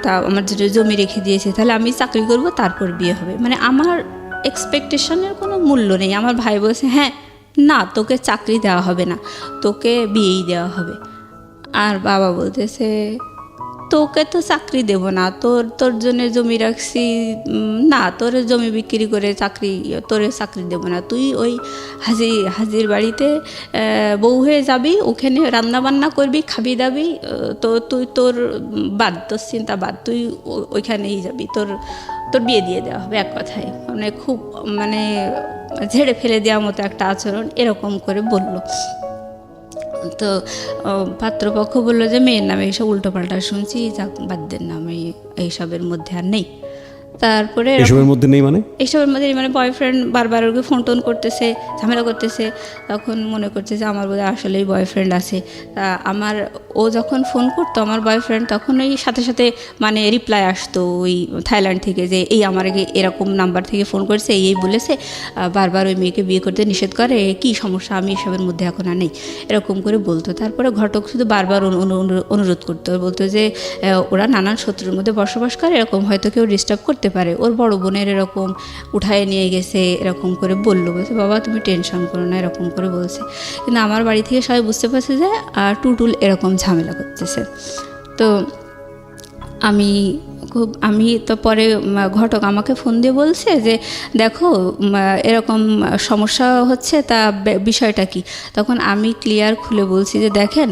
তা আমার যেটা জমি রেখে দিয়েছে, তাহলে আমি চাকরি করব, তারপর বিয়ে হবে। মানে আমার এক্সপেকটেশনের কোনো মূল্য নেই। আমার ভাই বলছে হ্যাঁ না, তোকে চাকরি দেওয়া হবে না, তোকে বিয়েই দেওয়া হবে। আর বাবা বলতেছে তোকে তো চাকরি দেব না, তোর জন্য জমি রাখছি, না তোর জমি বিক্রি করে তোরে চাকরি দেব না, তুই ওই হাজির বাড়িতে বউ হয়ে যাবি, ওখানে রান্না বান্না করবি, খাবি দাবি, তো তুই তোর চিন্তা বাদ, তুই ওইখানেই যাবি, তোর বিয়ে দিয়ে দেওয়া হবে। এক কথায় মানে খুব মানে ঝেড়ে ফেলে দেওয়ার মতো একটা আচরণ এরকম করে বলল। তো পাত্রপক্ষ বললো যে মেয়ের নামে এইসব উল্টোপাল্টা শুনছি, যাক বাদ দেন না, আমি এইসবের মধ্যে আর নেই। তারপরে এসবের মধ্যে নেই মানে এইসবের মধ্যে মানে বয়ফ্রেন্ড বারবার ওকে ফোন টোন করতেছে, ঝামেলা করতেছে। তখন মনে করছে যে আমার বোধহয় আসলেই বয়ফ্রেন্ড আছে। তা ও যখন ফোন করতো আমার বয়ফ্রেন্ড, তখন ওই সাথে সাথে মানে রিপ্লাই আসতো ওই থাইল্যান্ড থেকে যে এই আমার এরকম নাম্বার থেকে ফোন করছে, এই বলেছে, বারবার ওই মেয়েকে বিয়ে করতে নিষেধ করে, কি সমস্যা, আমি এসবের মধ্যে এখন আর নেই, এরকম করে বলতো। তারপরে ঘটক শুধু বারবার অনুরোধ করতো, বলতো যে ওরা নানান শত্রুর মধ্যে বসবাস করে, এরকম হয়তো কেউ ডিস্টার্ব করতে পারে, ওর বড় বোনের এরকম উঠায় নিয়ে গেছে, এরকম করে বললো। বলছে বাবা তুমি টেনশন করো না, এরকম করে বলছে। কিন্তু আমার বাড়ি থেকে সবাই বুঝতে পারছে যে টুটুল এরকম ঝামেলা করতেছে। তো আমি তো পরে ঘটক আমাকে ফোন দিয়ে বলছে যে দেখো এরকম সমস্যা হচ্ছে, তা বিষয়টা কি। তখন আমি ক্লিয়ার খুলে বলছি যে দেখেন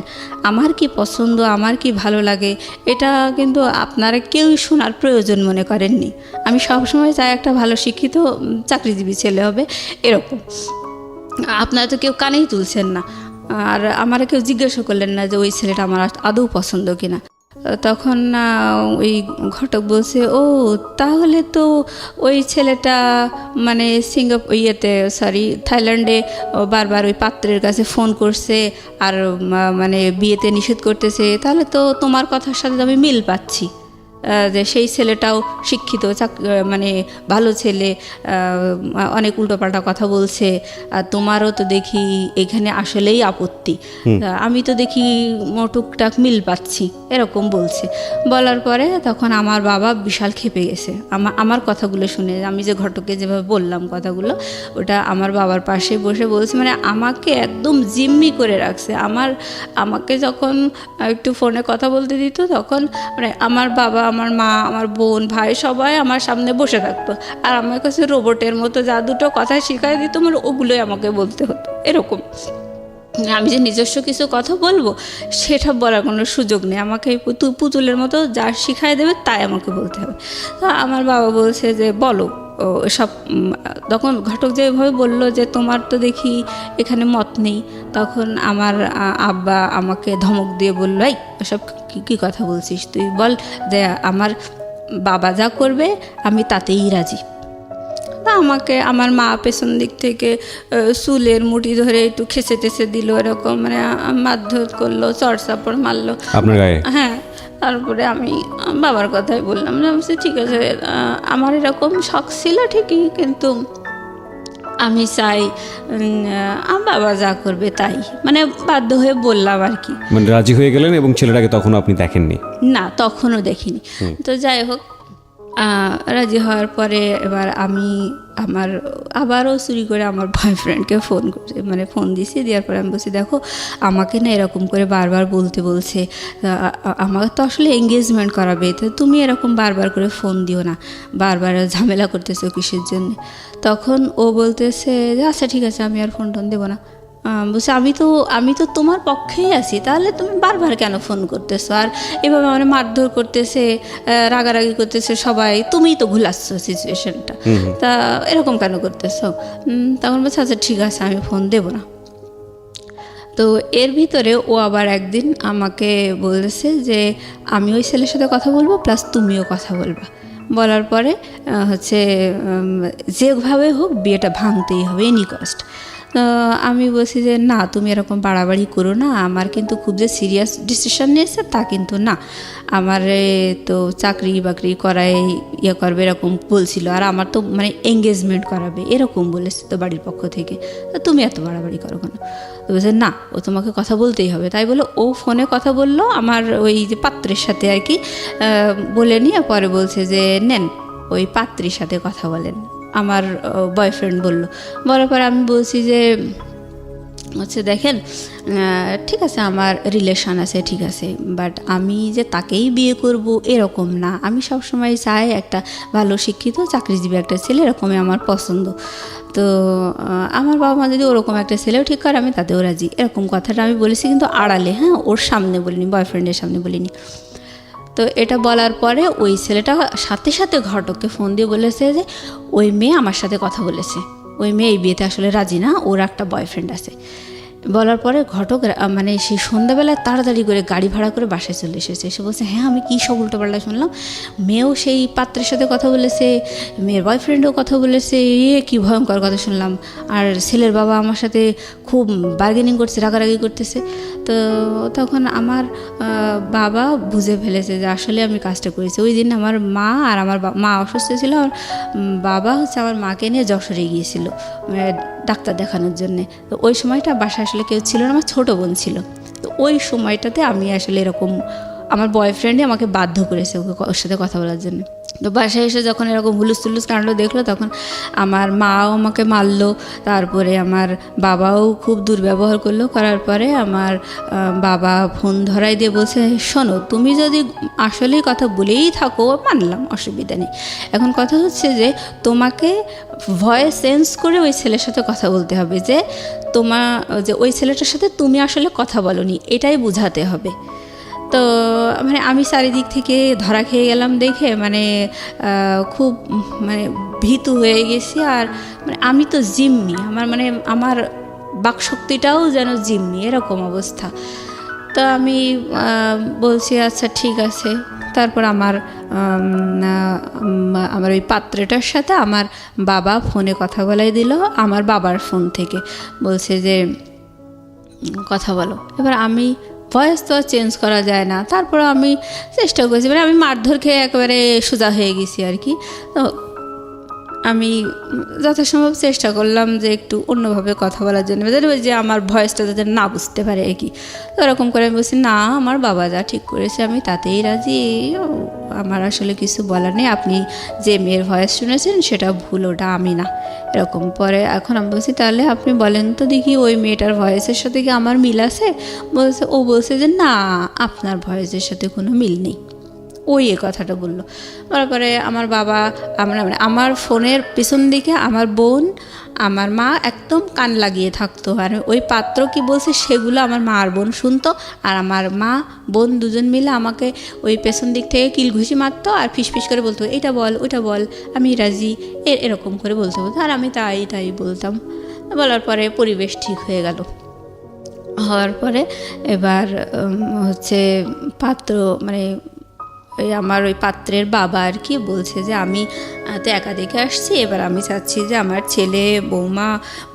আমার কি পছন্দ, আমার কি ভালো লাগে, এটা কিন্তু আপনারা কেউই শোনার প্রয়োজন মনে করেননি। আমি সবসময় চাই একটা ভালো শিক্ষিত চাকরিজীবী ছেলে হবে, এরকম। আপনারা তো কেউ কানেই তুলছেন না, আর আমারা কেউ জিজ্ঞাসা করলেন না যে ওই ছেলেটা আমার আদৌ পছন্দ কিনা। তখন ওই ঘটক বলছে, ও তাহলে তো ওই ছেলেটা মানে থাইল্যান্ডে বারবার ওই পাত্রের কাছে ফোন করছে আর মানে বিয়েতে নিষেধ করতেছে, তাহলে তো তোমার কথার সাথে আমি মিল পাচ্ছি যে সেই ছেলেটাও শিক্ষিত, মানে ভালো ছেলে, অনেক উল্টোপাল্টা কথা বলছে, আর তোমারও তো দেখি এখানে আসলেই আপত্তি, আমি তো দেখি টুকটাক মিল পাচ্ছি, এরকম বলছে। বলার পরে তখন আমার বাবা বিশাল ক্ষেপে গেছে আমার কথাগুলো শুনে। আমি যে ঘটককে যেভাবে বললাম কথাগুলো, ওটা আমার বাবার পাশে বসে বলছে, মানে আমাকে একদম জিম্মি করে রাখছে। আমাকে যখন একটু ফোনে কথা বলতে দিত, তখন মানে আমার বাবা, আমার মা, আমার বোন, ভাই সবাই আমার সামনে বসে থাকতো, আর আমার কাছে রোবটের মতো যা দুটো কথা শিখাই দিত, মানে ওগুলোই আমাকে বলতে হতো। এরকম আমি যে নিজস্ব কিছু কথা বলবো সেটা বলার কোনো সুযোগ নেই, আমাকে পুতুলের মতো যা শিখাই দেবে তাই আমাকে বলতে হবে। তো আমার বাবা বলছে যে বলো সব। তখন ঘটক যেভাবে বললো যে তোমার তো দেখি এখানে মত নেই, তখন আমার আব্বা আমাকে ধমক দিয়ে বললো, এই সব কী কথা বলছিস, তুই বল যে আমার বাবা যা করবে আমি তাতেই রাজি। তা আমাকে আমার মা পেছন দিক থেকে চুলের মুঠি ধরে একটু খেসে টেসে দিল, এরকম মানে মারধর করলো, চড়চাপড় মারলো আপনার গায়ে। হ্যাঁ। তারপরে আমি বাবার কথাই বললাম যে ঠিক আছে, আমার এরকম শখ ছিল ঠিকই, কিন্তু আমি চাই বাবা যা করবে তাই, মানে বাধ্য হয়ে বললাম আর কি। মানে রাজি হয়ে গেলেন, এবং ছেলেটাকে তখন আপনি দেখেননি? না, তখনও দেখিনি। তো যাই হোক, রাজি হওয়ার পরে এবার আমি আবারও চুরি করে আমার বয়ফ্রেন্ডকে ফোন দিয়েছি। দেওয়ার পরে আমি বলছি, দেখো আমাকে না এরকম করে বারবার বলছে, আমাকে তো আসলে এঙ্গেজমেন্ট করাবে, তো তুমি এরকম বারবার করে ফোন দিও না, বারবার ঝামেলা করতেছো কিসের জন্য। তখন ও বলতেছে যে আচ্ছা ঠিক আছে, আমি আর ফোন দেবো না। বলছে আমি তো তোমার পক্ষেই আছি, তাহলে তুমি বারবার কেন ফোন করতেছো, আর এভাবে আমার মারধর করতেছে, রাগারাগি করতেছে সবাই, তুমিই তো ভুলাচ্ছ সিচুয়েশনটা, তা এরকম কেন করতেছো। তখন বলছে আচ্ছা ঠিক আছে, আমি ফোন দেব না। তো এর ভিতরে ও আবার একদিন আমাকে বলেছে যে আমি ওই ছেলের সাথে কথা বলবো, প্লাস তুমিও কথা বলবা। বলার পরে যেভাবে হোক বিয়েটা ভাঙতেই হবে, এনি কস্ট। আমি বলছি যে না, তুমি এরকম বাড়াবাড়ি করো না, আমার কিন্তু খুব যে সিরিয়াস ডিসিশন নিয়েছে তা কিন্তু না, আমার তো চাকরি বাকরি করায় করবে এরকম বলছিল, আর আমার তো মানে এঙ্গেজমেন্ট করাবে এরকম বলেছে তো বাড়ির পক্ষ থেকে, তুমি এত বাড়াবাড়ি করো কেন। তো বলছে না, ও তোমাকে কথা বলতেই হবে। তাই বলে ও ফোনে কথা বললো আমার ওই যে পাত্রের সাথে আর কি, বলে নিয়ে পরে বলছে যে নেন ওই পাত্রীর সাথে কথা বলেন, আমার বয়ফ্রেন্ড বলার পর আমি বলছি যে দেখেন ঠিক আছে, আমার রিলেশন আছে ঠিক আছে, বাট আমি যে তাকেই বিয়ে করব এরকম না, আমি সবসময় চাই একটা ভালো শিক্ষিত চাকরিজীবী একটা ছেলে, এরকমই আমার পছন্দ। তো আমার বাবা মা যদি ওরকম একটা ছেলেও ঠিক করে আমি তাতেও রাজি, এরকম কথাটা আমি বলেছি, কিন্তু আড়ালে, হ্যাঁ, ওর সামনে বলিনি, বয়ফ্রেন্ডের সামনে বলিনি। তো এটা বলার পরে ওই ছেলেটা সাথে সাথে ঘটককে ফোন দিয়ে বলেছে যে ওই মেয়ে আমার সাথে কথা বলেছে, ওই মেয়ে এই বিয়েতে আসলে রাজি না, ওর একটা বয়ফ্রেন্ড আছে। বলার পরে ঘটক মানে সেই সন্ধ্যাবেলায় তাড়াতাড়ি করে গাড়ি ভাড়া করে বাসায় চলে এসেছে। এসে বলছে হ্যাঁ আমি কী সব উল্টোপাল্টা শুনলাম, মেয়েও সেই পাত্রের সাথে কথা বলেছে, মেয়ের বয়ফ্রেন্ডও কথা বলেছে, কী ভয়ঙ্কর কথা শুনলাম, আর ছেলের বাবা আমার সাথে খুব বার্গেনিং করছে, রাগারাগি করতেছে। তো তখন আমার বাবা বুঝে ফেলেছে যে আসলে আমি কাজটা করেছি। ওই দিন আমার মা আর আমার মা অসুস্থ ছিল, আর বাবা আমার মাকে নিয়ে যশোরে গিয়েছিল ডাক্তার দেখানোর জন্যে। তো ওই সময়টা বাসায় আসলে কেউ ছিল না, আমার ছোটো বোন ছিল। তো ওই সময়টাতে আমি আসলে এরকম আমার বয়ফ্রেন্ডই আমাকে বাধ্য করেছে ওর সাথে কথা বলার জন্য। তো বাসায় এসে যখন এরকম হুলুস কাণ্ড দেখলো, তখন আমার মাও আমাকে মারলো, তারপরে আমার বাবাও খুব দুর্ব্যবহার করলো। করার পরে আমার বাবা ফোন ধরাই দিয়ে বলছে শোনো, তুমি যদি আসলেই কথা বলেই থাকো মানলাম, অসুবিধা নেই, এখন কথা হচ্ছে যে তোমাকে ভয়েস চেঞ্জ করে ওই ছেলের সাথে কথা বলতে হবে, যে ওই ছেলেটার সাথে তুমি আসলে কথা বলোনি, এটাই বোঝাতে হবে। তো মানে আমি চারিদিক থেকে ধরা খেয়ে গেলাম দেখে, মানে খুব মানে ভীতু হয়ে গেছি। আর মানে আমি তো জিম্মি, আমার বাকশক্তিটাও যেন জিম্মি, এরকম অবস্থা। তো আমি বলছি আচ্ছা ঠিক আছে। তারপর আমার ওই পাত্রটার সাথে আমার বাবা ফোনে কথা বলাই দিল, আমার বাবার ফোন থেকে বলছে যে কথা বলো। এবার আমি ভয়েস তো চেঞ্জ করা যায় না, তারপর আমি চেষ্টা করছি, মানে আমি মারধর খেয়ে একেবারে সোজা হয়ে গেছি আর কি। তো আমি যথাসম্ভব চেষ্টা করলাম যে একটু অন্যভাবে কথা বলার জন্য, ওই যে আমার ভয়েসটা যাতে না বুঝতে পারে আর কি। তো ওরকম করে আমি বলছি না, আমার বাবা যা ঠিক করেছে আমি তাতেই রাজি, আমার আসলে কিছু বলার নেই, আপনি যে মেয়ের ভয়েস শুনেছেন সেটা ভুল, ওটা আমি না, এরকম। পরে এখন আমি বলছি তাহলে আপনি বলেন তো দেখি ওই মেয়েটার ভয়েসের সাথে কি আমার মিল আছে? বলছে যে না, আপনার ভয়েসের সাথে কোনো মিল নেই। ওই কথাটা বললো। তারপরে আমার বাবা, আমার ফোনের পিছন দিকে আমার বোন, আমার মা একদম কান লাগিয়ে থাকতো, আর ওই পাত্র কি বলছে সেগুলো আমার মা আর বোন শুনতো, আর আমার মা বোন দুজন মিলে আমাকে ওই পেছন দিক থেকে কিলঘুষি মারতো আর ফিসফিস করে বলতো এটা বল ওইটা বল, আমি রাজি, এরকম করে বলতে আর আমি তাই বলতাম। বলার পরে পরিবেশ ঠিক হয়ে গেল। হওয়ার পরে এবার হচ্ছে পাত্র, মানে আমার ওই পাত্রের বাবা আর কি বলছে যে আমি তো একা দেখে আসছি, এবার আমি চাচ্ছি যে আমার ছেলে, বৌমা,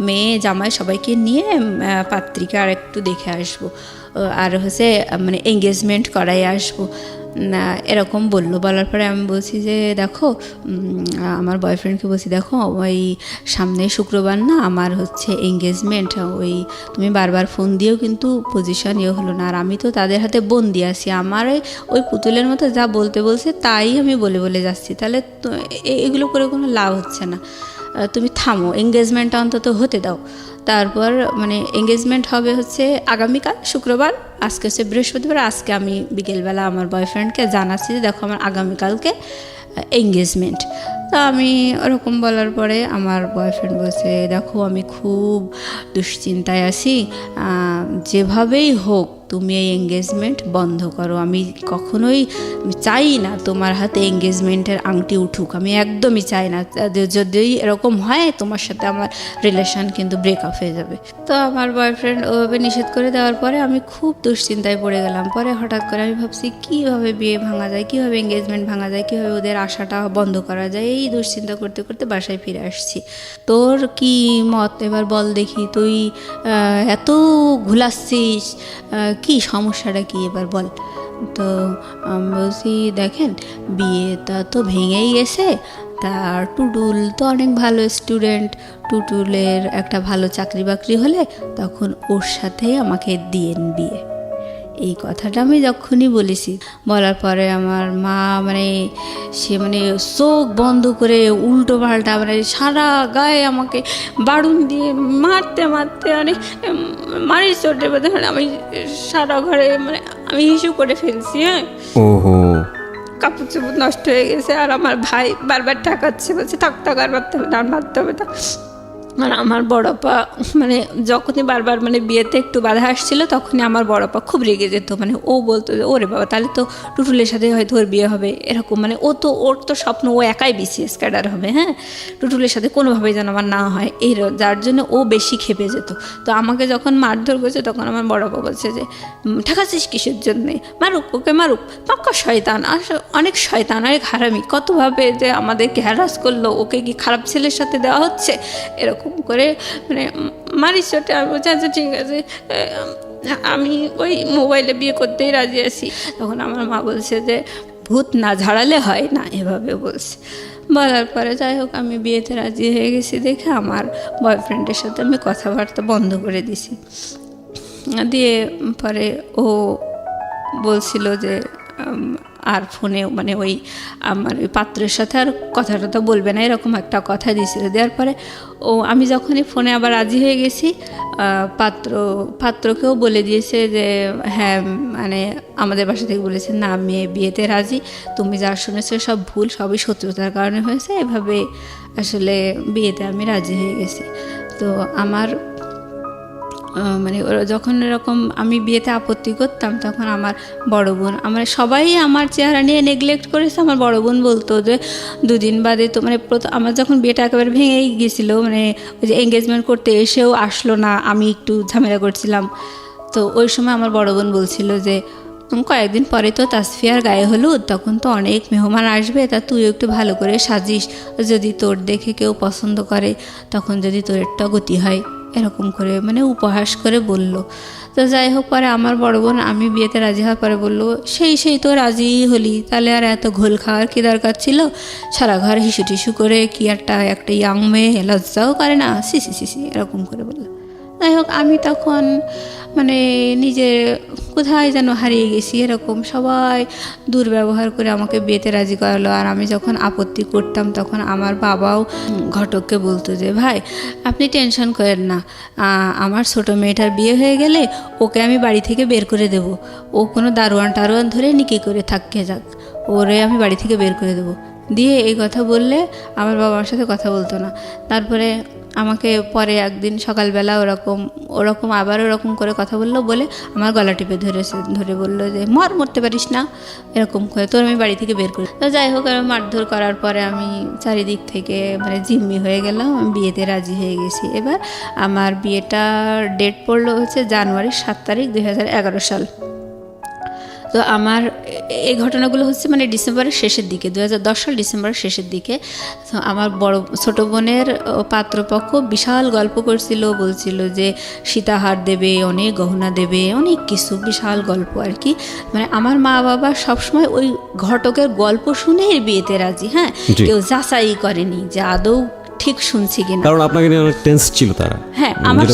মেয়ে, জামাই সবাইকে নিয়ে পাত্রিকা আর একটু দেখে আসবো, আর হচ্ছে মানে এঙ্গেজমেন্ট করাই আসবো, এরকম বললো। বলার পরে আমি বলছি যে দেখো, আমার বয়ফ্রেন্ডকে বলছি দেখো ওই সামনে শুক্রবার না আমার হচ্ছে এঙ্গেজমেন্ট, ওই তুমি বারবার ফোন দিয়েও কিন্তু পজিশন হলো না, আর আমি তো তাদের হাতে বন্দি আছি, আমার ওই পুতুলের মতো যা বলতে বলছে তাই আমি বলে যাচ্ছি, তাহলে এগুলো করে কোনো লাভ হচ্ছে না, তুমি থামো, এঙ্গেজমেন্টটা অন্তত হতে দাও। তারপর মানে এঙ্গেজমেন্ট হবে হচ্ছে আগামীকাল শুক্রবার, আজকে হচ্ছে বৃহস্পতিবার, আজকে আমি বিকেলবেলা আমার বয়ফ্রেন্ডকে জানাচ্ছি যে দেখো আমার আগামীকালকে এঙ্গেজমেন্ট। তো আমি ওরকম বলার পরে আমার বয়ফ্রেন্ড বলছে দেখো আমি খুব দুশ্চিন্তায় আছি, যেভাবেই হোক তুমি এই এঙ্গেজমেন্ট বন্ধ করো, আমি কখনোই চাই না তোমার হাতে এঙ্গেজমেন্টের আংটি উঠুক, আমি একদমই চাই না, যদি এরকম হয় তোমার সাথে আমার রিলেশন কিন্তু ব্রেকআপ হয়ে যাবে। তো আমার বয়ফ্রেন্ড ওভাবে নিষেধ করে দেওয়ার পরে আমি খুব দুশ্চিন্তায় পড়ে গেলাম। পরে হঠাৎ করে আমি ভাবছি কীভাবে বিয়ে ভাঙা যায়, কীভাবে এঙ্গেজমেন্ট ভাঙা যায়, কীভাবে ওদের আশাটা বন্ধ করা যায়, এই দুশ্চিন্তা করতে করতে বাসায় ফিরে আসছি। তোর কি মত এবার বল দেখি, তুই এত ঘুলাচ্ছিস, কি সমস্যাটা কি এবার বল। তো আমি বলছি দেখেন বিয়েটা তো ভেঙেই গেছে, তার টুটুল তো অনেক ভালো স্টুডেন্ট, টুটুলের একটা ভালো চাকরি বাকরি হলে তখন ওর সাথেই আমাকে দিয়েন বিয়ে। এই কথাটা আমি যখনই বলেছি, বলার পরে আমার মা সে চোখ বন্ধ করে উল্টো পাল্টা সারা গায়ে আমাকে বাড়ুন দিয়ে মারতে মারি চোটে বেঁধে আমি সারা ঘরে আমি হিসু করে ফেলছি। হ্যাঁ, ওহো, কাপড় চোপড় নষ্ট হয়ে গেছে। আর আমার ভাই বারবার ঠেকাচ্ছে, বলছে থাক আর মারতে হবে না, মারতে হবে না। আর আমার বড়পা যখনই বারবার বিয়েতে একটু বাধা আসছিল তখনই আমার বড়পা খুব রেগে যেত, ও বলতো যে ওরে বাবা তাহলে তো টুটুলের সাথে হয়তো ওর বিয়ে হবে, এরকম ওর তো স্বপ্ন ও একাই বিসিএস ক্যাডার হবে, হ্যাঁ, টুটুলের সাথে কোনোভাবেই যেন আমার না হয়, যার জন্য ও বেশি খেপে যেত। তো আমাকে যখন মারধর করেছে তখন আমার বড়পা বলছে যে ঠেকাচ্ছিস কিসের জন্যে, মারুক ওকে মারুক, পাক্কা শয়তান, আর অনেক শয়তান, অনেক হারামি, কতভাবে যে আমাদেরকে হ্যারাস করলো, ওকে কি খারাপ ছেলের সাথে দেওয়া হচ্ছে, এরকম করে মারিস চোটে। আমি বলছি আচ্ছা ঠিক আছে, আমি ওই মোবাইলে বিয়ে করতেই রাজি আছি। তখন আমার মা বলছে যে ভূত না ঝাড়ালে হয় না, এভাবে বলছে। বলার পরে যাই হোক আমি বিয়েতে রাজি হয়ে গেছি দেখে আমার বয়ফ্রেন্ডের সাথে আমি কথাবার্তা বন্ধ করে দিছি। দিয়ে পরে ও বলছিল যে আর ফোনে ওই আমার ওই পাত্রের সাথে আর কথাটা তো বলবে না, এরকম একটা কথা দিয়েছিল। দেওয়ার পরে আমি যখনই ফোনে আবার রাজি হয়ে গেছি, পাত্রকেও বলে দিয়েছে যে হ্যাঁ আমাদের বাসা থেকে বলেছে না আমি বিয়েতে রাজি, তুমি যা শুনেছো সব ভুল, সবই শত্রুতার কারণে হয়েছে, এভাবে আসলে বিয়েতে আমি রাজি হয়ে গেছি। তো আমার ওরা যখন এরকম আমি বিয়েতে আপত্তি করতাম তখন আমার বড় বোন, সবাই আমার চেহারা নিয়ে নেগলেক্ট করেছে। আমার বড় বোন বলতো যে দুদিন বাদে তো আমার যখন বিয়েটা একেবারে ভেঙেই গেছিলো, ওই যে এঙ্গেজমেন্ট করতে এসেও আসলো না, আমি একটু ঝামেলা করছিলাম, তো ওই সময় আমার বড় বোন বলছিল যে কয়েকদিন পরে তো তাসফিয়ার গায়ে হলুদ, তখন তো অনেক মেহমান আসবে, তা তুই একটু ভালো করে সাজিস, যদি তোর দেখে কেউ পছন্দ করে তখন যদি তোর একটা গতি হয়, এরকম করে মানে উপহাস করে বলল। তো যাই হোক, পরে আমার বড় বোন আমি বিয়েতে রাজি হওয়ার পরে বললো, সেই তো রাজি হলি, তাহলে আর এত ঘোল খাওয়ার কি দরকার ছিল, সারা ঘর হিসু টিসু করে কি একটা ইয়াং মেয়ে লজ্জাও করে না, সি এরকম করে বললো। যাই হোক, আমি তখন মানে নিজে কোথায় যেন হারিয়ে গেছি, এরকম সবাই দুর্ব্যবহার করে আমাকে বিয়েতে রাজি করালো। আর আমি যখন আপত্তি করতাম তখন আমার বাবাও ঘটককে বলতো যে ভাই আপনি টেনশন করেন না, আমার ছোটো মেয়েটার বিয়ে হয়ে গেলে ওকে আমি বাড়ি থেকে বের করে দেব, ও কোনো দারোয়ান টারোয়ান ধরে নিকি করে থাকতে যাক, ওরে আমি বাড়ি থেকে বের করে দেবো। দিয়ে এই কথা বললে আমার বাবার সাথে কথা বলতো না। তারপরে আমাকে পরে একদিন সকালবেলা ওরকম আবার ওরকম করে কথা বললো, বলে আমার গলা টিপে ধরে বললো যে মরতে পারিস না, এরকম করে তোর আমি বাড়ি থেকে বের করি। তো যাই হোক, আমি মারধর করার পরে আমি চারিদিক থেকে মানে জিম্মি হয়ে গেলাম, আমি বিয়েতে রাজি হয়ে গেছি। এবার আমার বিয়েটার ডেট পড়লো হচ্ছে জানুয়ারির 7 তারিখ 2011 সাল। তো আমার এই ঘটনাগুলো হচ্ছে মানে ডিসেম্বরের শেষের দিকে, 2010 সাল ডিসেম্বরের শেষের দিকে। তো আমার ছোটো বোনের পাত্রপক্ষ বিশাল গল্প করছিল, বলছিল যে সীতাহার দেবে, অনেক গহনা দেবে, অনেক কিছু, বিশাল গল্প আর কি। মানে আমার মা বাবা সবসময় ওই ঘটকের গল্প শুনেই বিয়েতে রাজি, হ্যাঁ, কেউ যাচাই করেনি যে আদৌ ঠিক শুনছি কিনা, কারণ আপনাকে নিয়ে অনেক টেন্স ছিল তারা। হ্যাঁ, আমার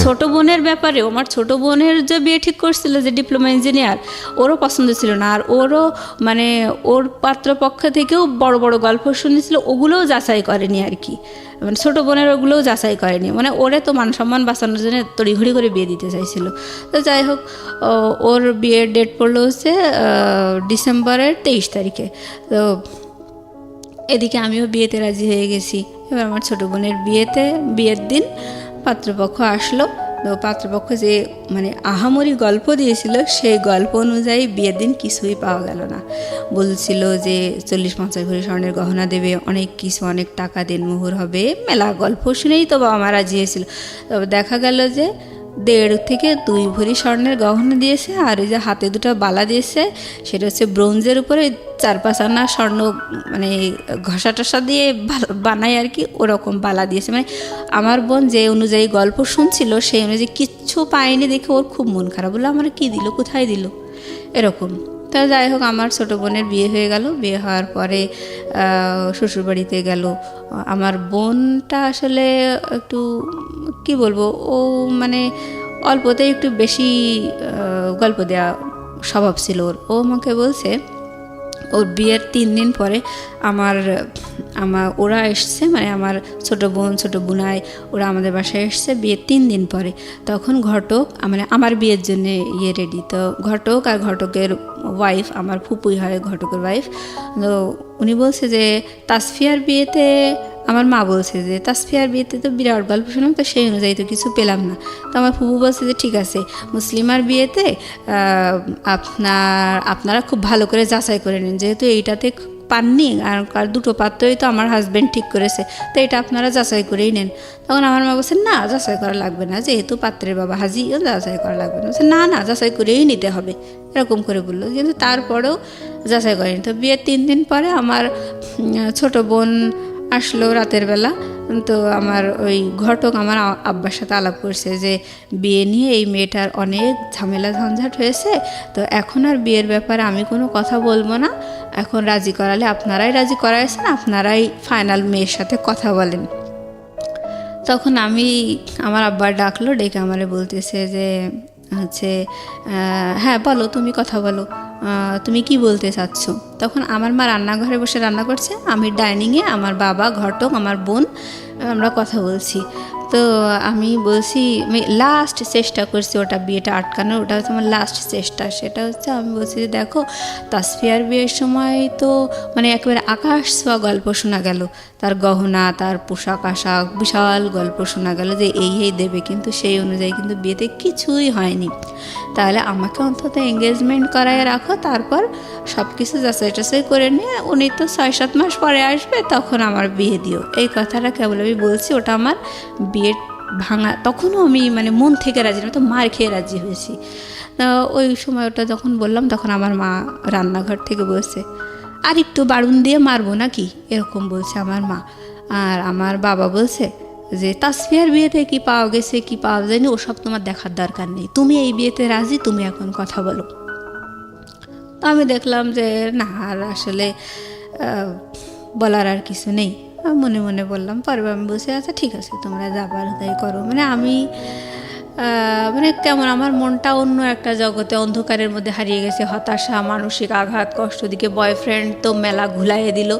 ছোট বোনের ব্যাপারে, আমার ছোট বোনের যে বিয়ে ঠিক করছিল যে ডিপ্লোমা ইঞ্জিনিয়ার, ওরও পছন্দ ছিল না। আর ওরও মানে ওর পাত্রপক্ষ থেকেও বড় বড় গল্প শুনেছিল, ওগুলোও যাচাই করেনি আর কি, মানে ছোটো বোনের ওগুলোও যাচাই করেনি, মানে ওরে তো মান সম্মান বাঁচানোর জন্য তড়িঘড়ি করে বিয়ে দিতে চাইছিল। তো যাই হোক, ওর বিয়ের ডেট পড়লো হচ্ছে ডিসেম্বরের 23 তারিখে। তো এদিকে আমিও বিয়েতে রাজি হয়ে গেছি। এবার আমার ছোটো বোনের বিয়ের দিন পাত্রপক্ষ আসলো। তো পাত্রপক্ষ যে মানে আহামরি গল্প দিয়েছিল, সেই গল্প অনুযায়ী বিয়ের দিন কিছুই পাওয়া গেল না। বলছিল যে 40-50 ভরি স্বর্ণের গহনা দেবে, অনেক কিছু, অনেক টাকা দেনমোহর হবে, মেলা গল্প শুনেই তো বাবা মা রাজি হয়েছিল। তবে দেখা গেল যে 1.5 থেকে 2 ভরি স্বর্ণের গহনা দিয়েছে, আর ওই যে হাতে 2টা বালা দিয়েছে, সেটা হচ্ছে ব্রোঞ্জের উপরে 4-5 আনা স্বর্ণ মানে ঘষা টসা দিয়ে বানায় আর কি, ওরকম বালা দিয়েছে। মানে আমার বোন যে অনুযায়ী গল্প শুনছিল সেই অনুযায়ী কিচ্ছু পায়নি দেখে ওর খুব মন খারাপ, বললো আমার কি দিল, কোথায় দিল, এরকম। তা যাই হোক, আমার ছোটো বোনের বিয়ে হয়ে গেল। বিয়ে হওয়ার পরে শ্বশুরবাড়িতে গেল। আমার বোনটা আসলে একটু কি বলবো, ও মানে অল্পতেই একটু বেশি গল্প দেওয়া স্বভাব ছিল ওর। ও আমাকে বলছে ওর বিয়ের 3 দিন পরে ওরা এসছে, মানে আমার ছোটো বোন ছোটো বোনাই ওরা আমাদের বাসায় এসছে বিয়ের 3 দিন পরে। তখন ঘটক মানে আমার বিয়ের জন্য রেডি। তো ঘটক আর ঘটকের ওয়াইফ, আমার ফুপুই হয় ঘটকের ওয়াইফ, তো উনি বলছে যে তাসফিয়ার বিয়েতে, আমার মা বলছে যে তাসফিয়ার বিয়েতে তো বিরাট গল্প শুনলাম, তো সেই অনুযায়ী তো কিছু পেলাম না। তো আমার ফুপু বলছে যে ঠিক আছে, মুসলিমার বিয়েতে আপনারা খুব ভালো করে যাচাই করে নিন, যেহেতু এইটাতে পাননি, আর 2টো পাত্রই তো আমার হাজব্যান্ড ঠিক করেছে, তো এটা আপনারা যাচাই করেই নেন। তখন আমার মা বলছে না, যাচাই করা লাগবে না, যেহেতু পাত্রের বাবা হাজি, যাচাই করা লাগবে না। বলছে না যাচাই করেই নিতে হবে, এরকম করে বললো। কিন্তু তারপরেও যাচাই করেনি। তো বিয়ের 3 দিন পরে আমার ছোটো বোন আসলো রাতের বেলা। তো আমার ওই ঘটক আমার আব্বার সাথে আলাপ করছে যে বিয়ে নিয়ে এই মেয়েটার অনেক ঝামেলা ঝঞ্ঝাট হয়েছে, তো এখন আর বিয়ের ব্যাপারে আমি কোনো কথা বলবো না, এখন রাজি করালে আপনারাই রাজি করাইছেন, আপনারাই ফাইনাল মেয়ের সাথে কথা বলেন। তখন আমার আব্বার ডাকলো, ডেকে আমারে বলতেছে যে হচ্ছে হ্যাঁ বলো, তুমি কথা বলো, তুমি কি বলতে চাচ্ছ। তখন আমার মা রান্নাঘরে বসে রান্না করছে, আমি ডাইনিংয়ে, আমার বাবা, ঘটক, আমার বোন, আমরা কথা বলছি। তো আমি বলছি, আমি লাস্ট চেষ্টা করছি ওটা বিয়েটা আটকানোর, ওটা হচ্ছে আমার লাস্ট চেষ্টা। সেটা হচ্ছে আমি বলছি যে দেখো, তাসফিয়ার বিয়ের সময় তো মানে একেবারে আকাশ ছোঁয়া গল্প শোনা গেল, তার গহনা, তার পোশাক আশাক, বিশাল গল্প শোনা গেল যে এই দেবে, কিন্তু সেই অনুযায়ী কিন্তু বিয়েতে কিছুই হয়নি। তাহলে আমাকে অন্তত এঙ্গেজমেন্ট করায় রাখো, তারপর সব কিছু যাচাই টাচাই করে নিয়ে উনি তো 6-7 মাস পরে আসবে, তখন আমার বিয়ে দিও। এই কথাটা কেবল আমি বলছি, ওটা আমার বিয়ের ভাঙা, তখনও আমি মানে মন থেকে রাজি না, তো মার খেয়ে রাজি হয়েছি। তা ওই সময়টা যখন বললাম তখন আমার মা রান্নাঘর থেকে বলছে, আর একটু বাড়ুন দিয়ে মারবো নাকি, এরকম বলছে আমার মা। আর আমার বাবা বলছে যে তাসফিয়ার বিয়েতে কি পাওয়া গেছে কি পাওয়া যায়নি ওসব তোমার দেখার দরকার নেই, তুমি এই বিয়েতে রাজি, তুমি এখন কথা বলো। তো আমি দেখলাম যে না, আর আসলে বলার আর কিছু নেই। মনে মনে বললাম, পরে আমি বলছি আচ্ছা ঠিক আছে তোমরা যাবার তাই করো। মানে আমি মানে কেমন আমার মনটা অন্য একটা জগতে অন্ধকারের মধ্যে হারিয়ে গেছে, হতাশা, মানসিক আঘাত, কষ্ট, দিকে বয়ফ্রেন্ড তো মেলা ঘুলাইয়ে দিল।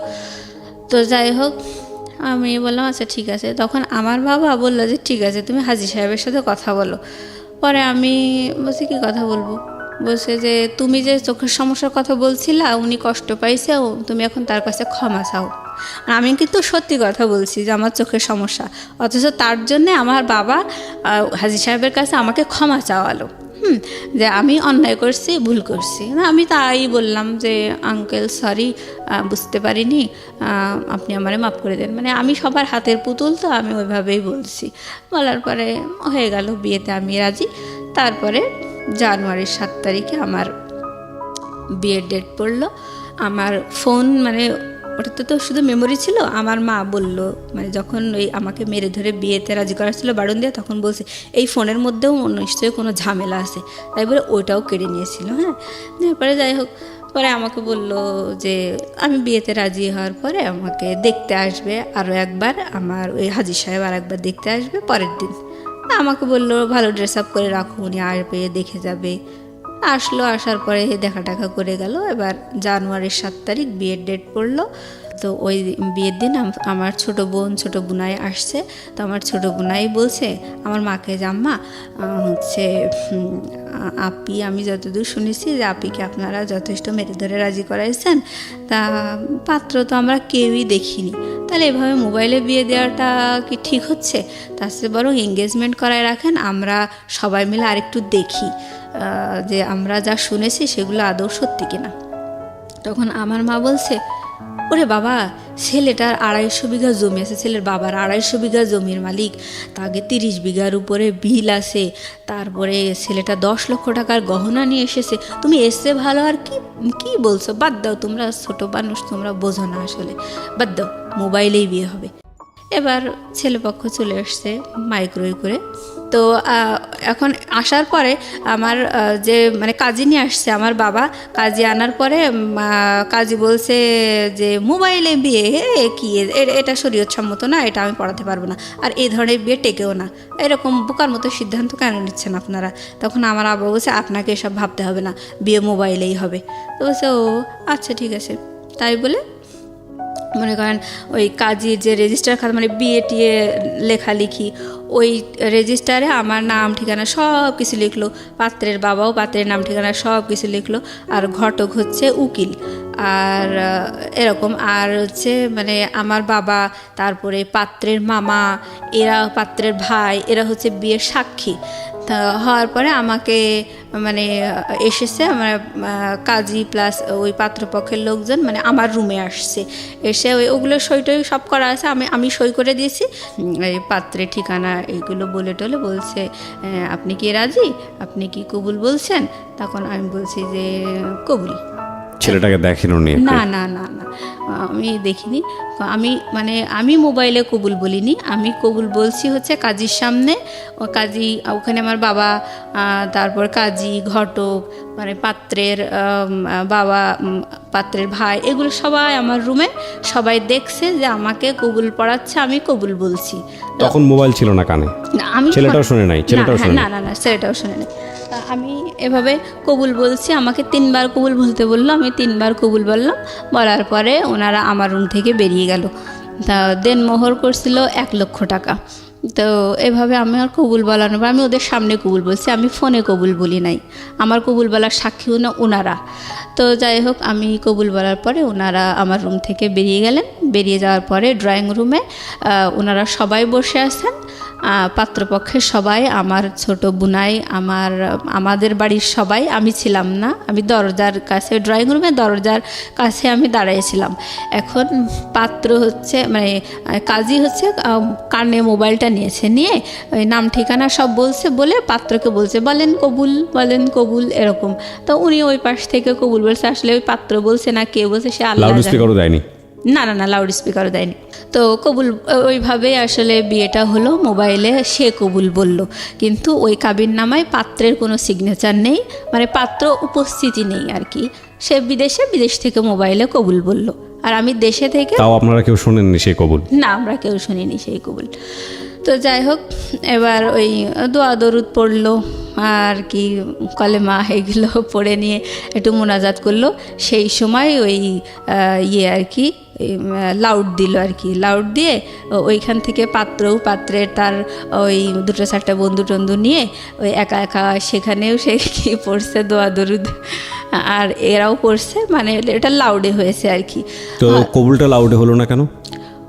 তো যাই হোক আমি বললাম আচ্ছা ঠিক আছে। তখন আমার বাবা বললো যে ঠিক আছে তুমি হাজী সাহেবের সাথে কথা বলো। পরে আমি বলছি কি কথা বলবো, বলছে যে তুমি যে চোখের সমস্যার কথা বলছিলা, উনি কষ্ট পাইছে, তুমি এখন তার কাছে ক্ষমা চাও। আমি কিন্তু সত্যি কথা বলছি যে আমার চোখের সমস্যা, অথচ তার জন্যে আমার বাবা হাজী সাহেবের কাছে আমাকে ক্ষমা চাওয়ালো। যে আমি অন্যায় করছি, ভুল করছি। না আমি তাই বললাম যে আঙ্কেল সরি, বুঝতে পারিনি, আপনি আমারে মাফ করে দেন। মানে আমি সবার হাতের পুতুল, তো আমি ওইভাবেই বলছি। বলার পরে হয়ে গেল, বিয়েতে আমি রাজি। তারপরে জানুয়ারির 7 তারিখে আমার বিয়ের ডেট পড়লো। আমার ফোন মানে ওটাতে তো শুধু মেমোরি ছিল। আমার মা বলল, মানে যখন ওই আমাকে মেরে ধরে বিয়েতে রাজি করা ছিল বারণ দিয়ে, তখন বলছে এই ফোনের মধ্যেও নিশ্চয়ই কোনো ঝামেলা আছে, তাই বলে ওইটাও কেড়ে নিয়েছিল। হ্যাঁ, তারপরে যাই হোক, পরে আমাকে বলল যে আমি বিয়েতে রাজি হওয়ার পরে আমাকে দেখতে আসবে আরও একবার, আমার ওই হাজী সাহেব আর একবার দেখতে আসবে পরের দিন। আমাকে বললো ভালো ড্রেস আপ করে রাখো, উনি আসবে দেখে যাবে। আসলো, আসার পরে দেখা টাকা করে গেল। এবার জানুয়ারির 7 তারিখ বিয়ের ডেট পড়লো। তো ওই বিয়ের দিন আমার ছোট বোন ছোট বোনাই আসছে। তো আমার ছোট বোনাই বলছে আমার মাকে যে আম্মা হচ্ছে আপি, আমি যতদূর শুনেছি যে আপিকে আপনারা যথেষ্ট মেরে ধরে রাজি করাইছেন, তা পাত্র তো আমরা কেউই দেখিনি, তাহলে এভাবে মোবাইলে বিয়ে দেওয়াটা কি ঠিক হচ্ছে? তার চেয়ে বরং এঙ্গেজমেন্ট করায় রাখেন, আমরা সবাই মিলে আরেকটু দেখি যে আমরা যা শুনেছি সেগুলো আদৌ সত্যি কিনা। তখন আমার মা বলছে ওরে বাবা, ছেলেটার 250 বিঘা জমি আছে, ছেলের বাবার 250 বিঘা জমির মালিক, তাকে 30 বিঘার উপরে বিল আছে, তারপরে ছেলেটা 10 লক্ষ টাকার গহনা নিয়ে এসেছে, তুমি এসে ভালো আর কি কি বলছো, বাদ দাও, তোমরা ছোট মানুষ, তোমরা বোঝো না, আসলে বাদ দাও, মোবাইলেই বিয়ে হবে। এবার ছেলেপক্ষ চলে আসছে মাইক্রোওয়েভ করে। তো এখন আসার পরে আমার যে মানে কাজী নিয়ে আসছে আমার বাবা, কাজী আনার পরে কাজী বলছে যে মোবাইলে বিয়ে কি, এটা শরীয়তসম্মত না, এটা আমি পড়াতে পারবো না, আর এই ধরনের বিয়ে টেকেও না, এরকম বোকার মতো সিদ্ধান্ত কেন নিচ্ছেন আপনারা? তখন আমার আব্বা বলছে আপনাকে এসব ভাবতে হবে না, বিয়ে মোবাইলেই হবে। তো বলছে ও আচ্ছা ঠিক আছে। তাই বলে মনে করেন ওই কাজীর যে রেজিস্টার খাতা, মানে বিয়ে টিয়ে লেখালেখি, ওই রেজিস্টারে আমার নাম ঠিকানা সব কিছু লিখলো, পাত্রের বাবাও পাত্রের নাম ঠিকানা সব কিছু লিখলো, আর ঘটক হচ্ছে উকিল, আর এরকম, আর হচ্ছে মানে আমার বাবা, তারপরে পাত্রের মামা, এরা পাত্রের ভাই, এরা হচ্ছে বিয়ের সাক্ষী। তা হওয়ার পরে আমাকে মানে এসেছে আমার কাজী প্লাস ওই পাত্রপক্ষের লোকজন মানে আমার রুমে আসছে, এসে ওগুলো সই টই সব করা আছে, আমি সই করে দিয়েছি, এই পাত্রের ঠিকানা এইগুলো বলে টলে বলছে আপনি কি রাজি, আপনি কি কবুল বলছেন? তখন আমি বলছি যে কবুল। ছেলেটাকে দেখেননি? না না না না, আমি দেখিনি। আমি মোবাইলে কবুল বলিনি, আমি কবুল বলছি হচ্ছে কাজীর সামনে। কাজী ওখানে আমার বাবা, তারপর কাজী, ঘটক, মানে পাত্রের বাবা, পাত্রের ভাই, এগুলো সবাই আমার রুমে সবাই দেখছে যে আমাকে কবুল পড়াচ্ছে, আমি কবুল বলছি। তখন মোবাইল ছিল না কানে? না, আমি ছেলেটাও শুনে নাই? না না না, ছেলেটাও শুনে নাই। আমি এভাবে কবুল বলছি, আমাকে 3 বার কবুল বলতে বললো, আমি 3 বার কবুল বললাম। বলার পরে ওনারা আমার রুম থেকে বেরিয়ে গেল। তা দেনমোহর করছিল 1 লক্ষ টাকা। তো এভাবে আমি আর কবুল বলানোর পর আমি ওদের সামনে কবুল বলছি, আমি ফোনে কবুল বলি নাই, আমার কবুল বলার সাক্ষীও না ওনারা। তো যাই হোক, আমি কবুল বলার পরে ওনারা আমার রুম থেকে বেরিয়ে গেলেন। বেরিয়ে যাওয়ার পরে ড্রয়িং রুমে ওনারা সবাই বসে আছেন, পাত্রপক্ষের সবাই, আমার ছোট বুনাই, আমাদের বাড়ির সবাই। আমি ছিলাম না, আমি দরজার কাছে, ড্রয়িং রুমে দরজার কাছে আমি দাঁড়িয়েছিলাম। এখন পাত্র হচ্ছে মানে কাজী হচ্ছে কানে মোবাইলটা নিয়েছে, নিয়ে ওই নাম ঠিকানা সব বলছে, বলে পাত্রকে বলছে বলেন কবুল এরকম। তো উনি ওই পাশ থেকে কবুল বলছে। আসলে ওই পাত্র বলছে না কে বলছে সে আল্লাহ লাউড জানে। স্পিকারও দেয়নি? না লাউড স্পিকারও দেয়নি। তো কবুল ওইভাবেই আসলে বিয়েটা হলো। মোবাইলে সে কবুল বলল, কিন্তু ওই কাবিননামায় পাত্রের কোনো সিগনেচার নেই, মানে পাত্র উপস্থিতি নেই আর কি। সে বিদেশ থেকে মোবাইলে কবুল বলল, আর আমি দেশে থেকে। তাও আপনারা কেউ শোনেননি সেই কবুল? না, আমরা কেউ শুনিনি সেই কবুল। তো যাই হোক, এবার ওই দোয়া দরুদ পড়লো আর কি, কলেমা এগুলো পড়ে নিয়ে একটু মোনাজাত করলো। সেই সময় ওই আর কি লাউড দিল আর কি। লাউড দিয়ে ওইখান থেকে পাত্রের তার ওই 2-4টা বন্ধু টন্ধু নিয়ে ওই একা সেখানেও সে কি পড়ছে দোয়া দরুদ, আর এরাও পড়ছে, মানে এটা লাউডে হয়েছে আর কি। তো কবুলটা লাউডে হলো না কেন?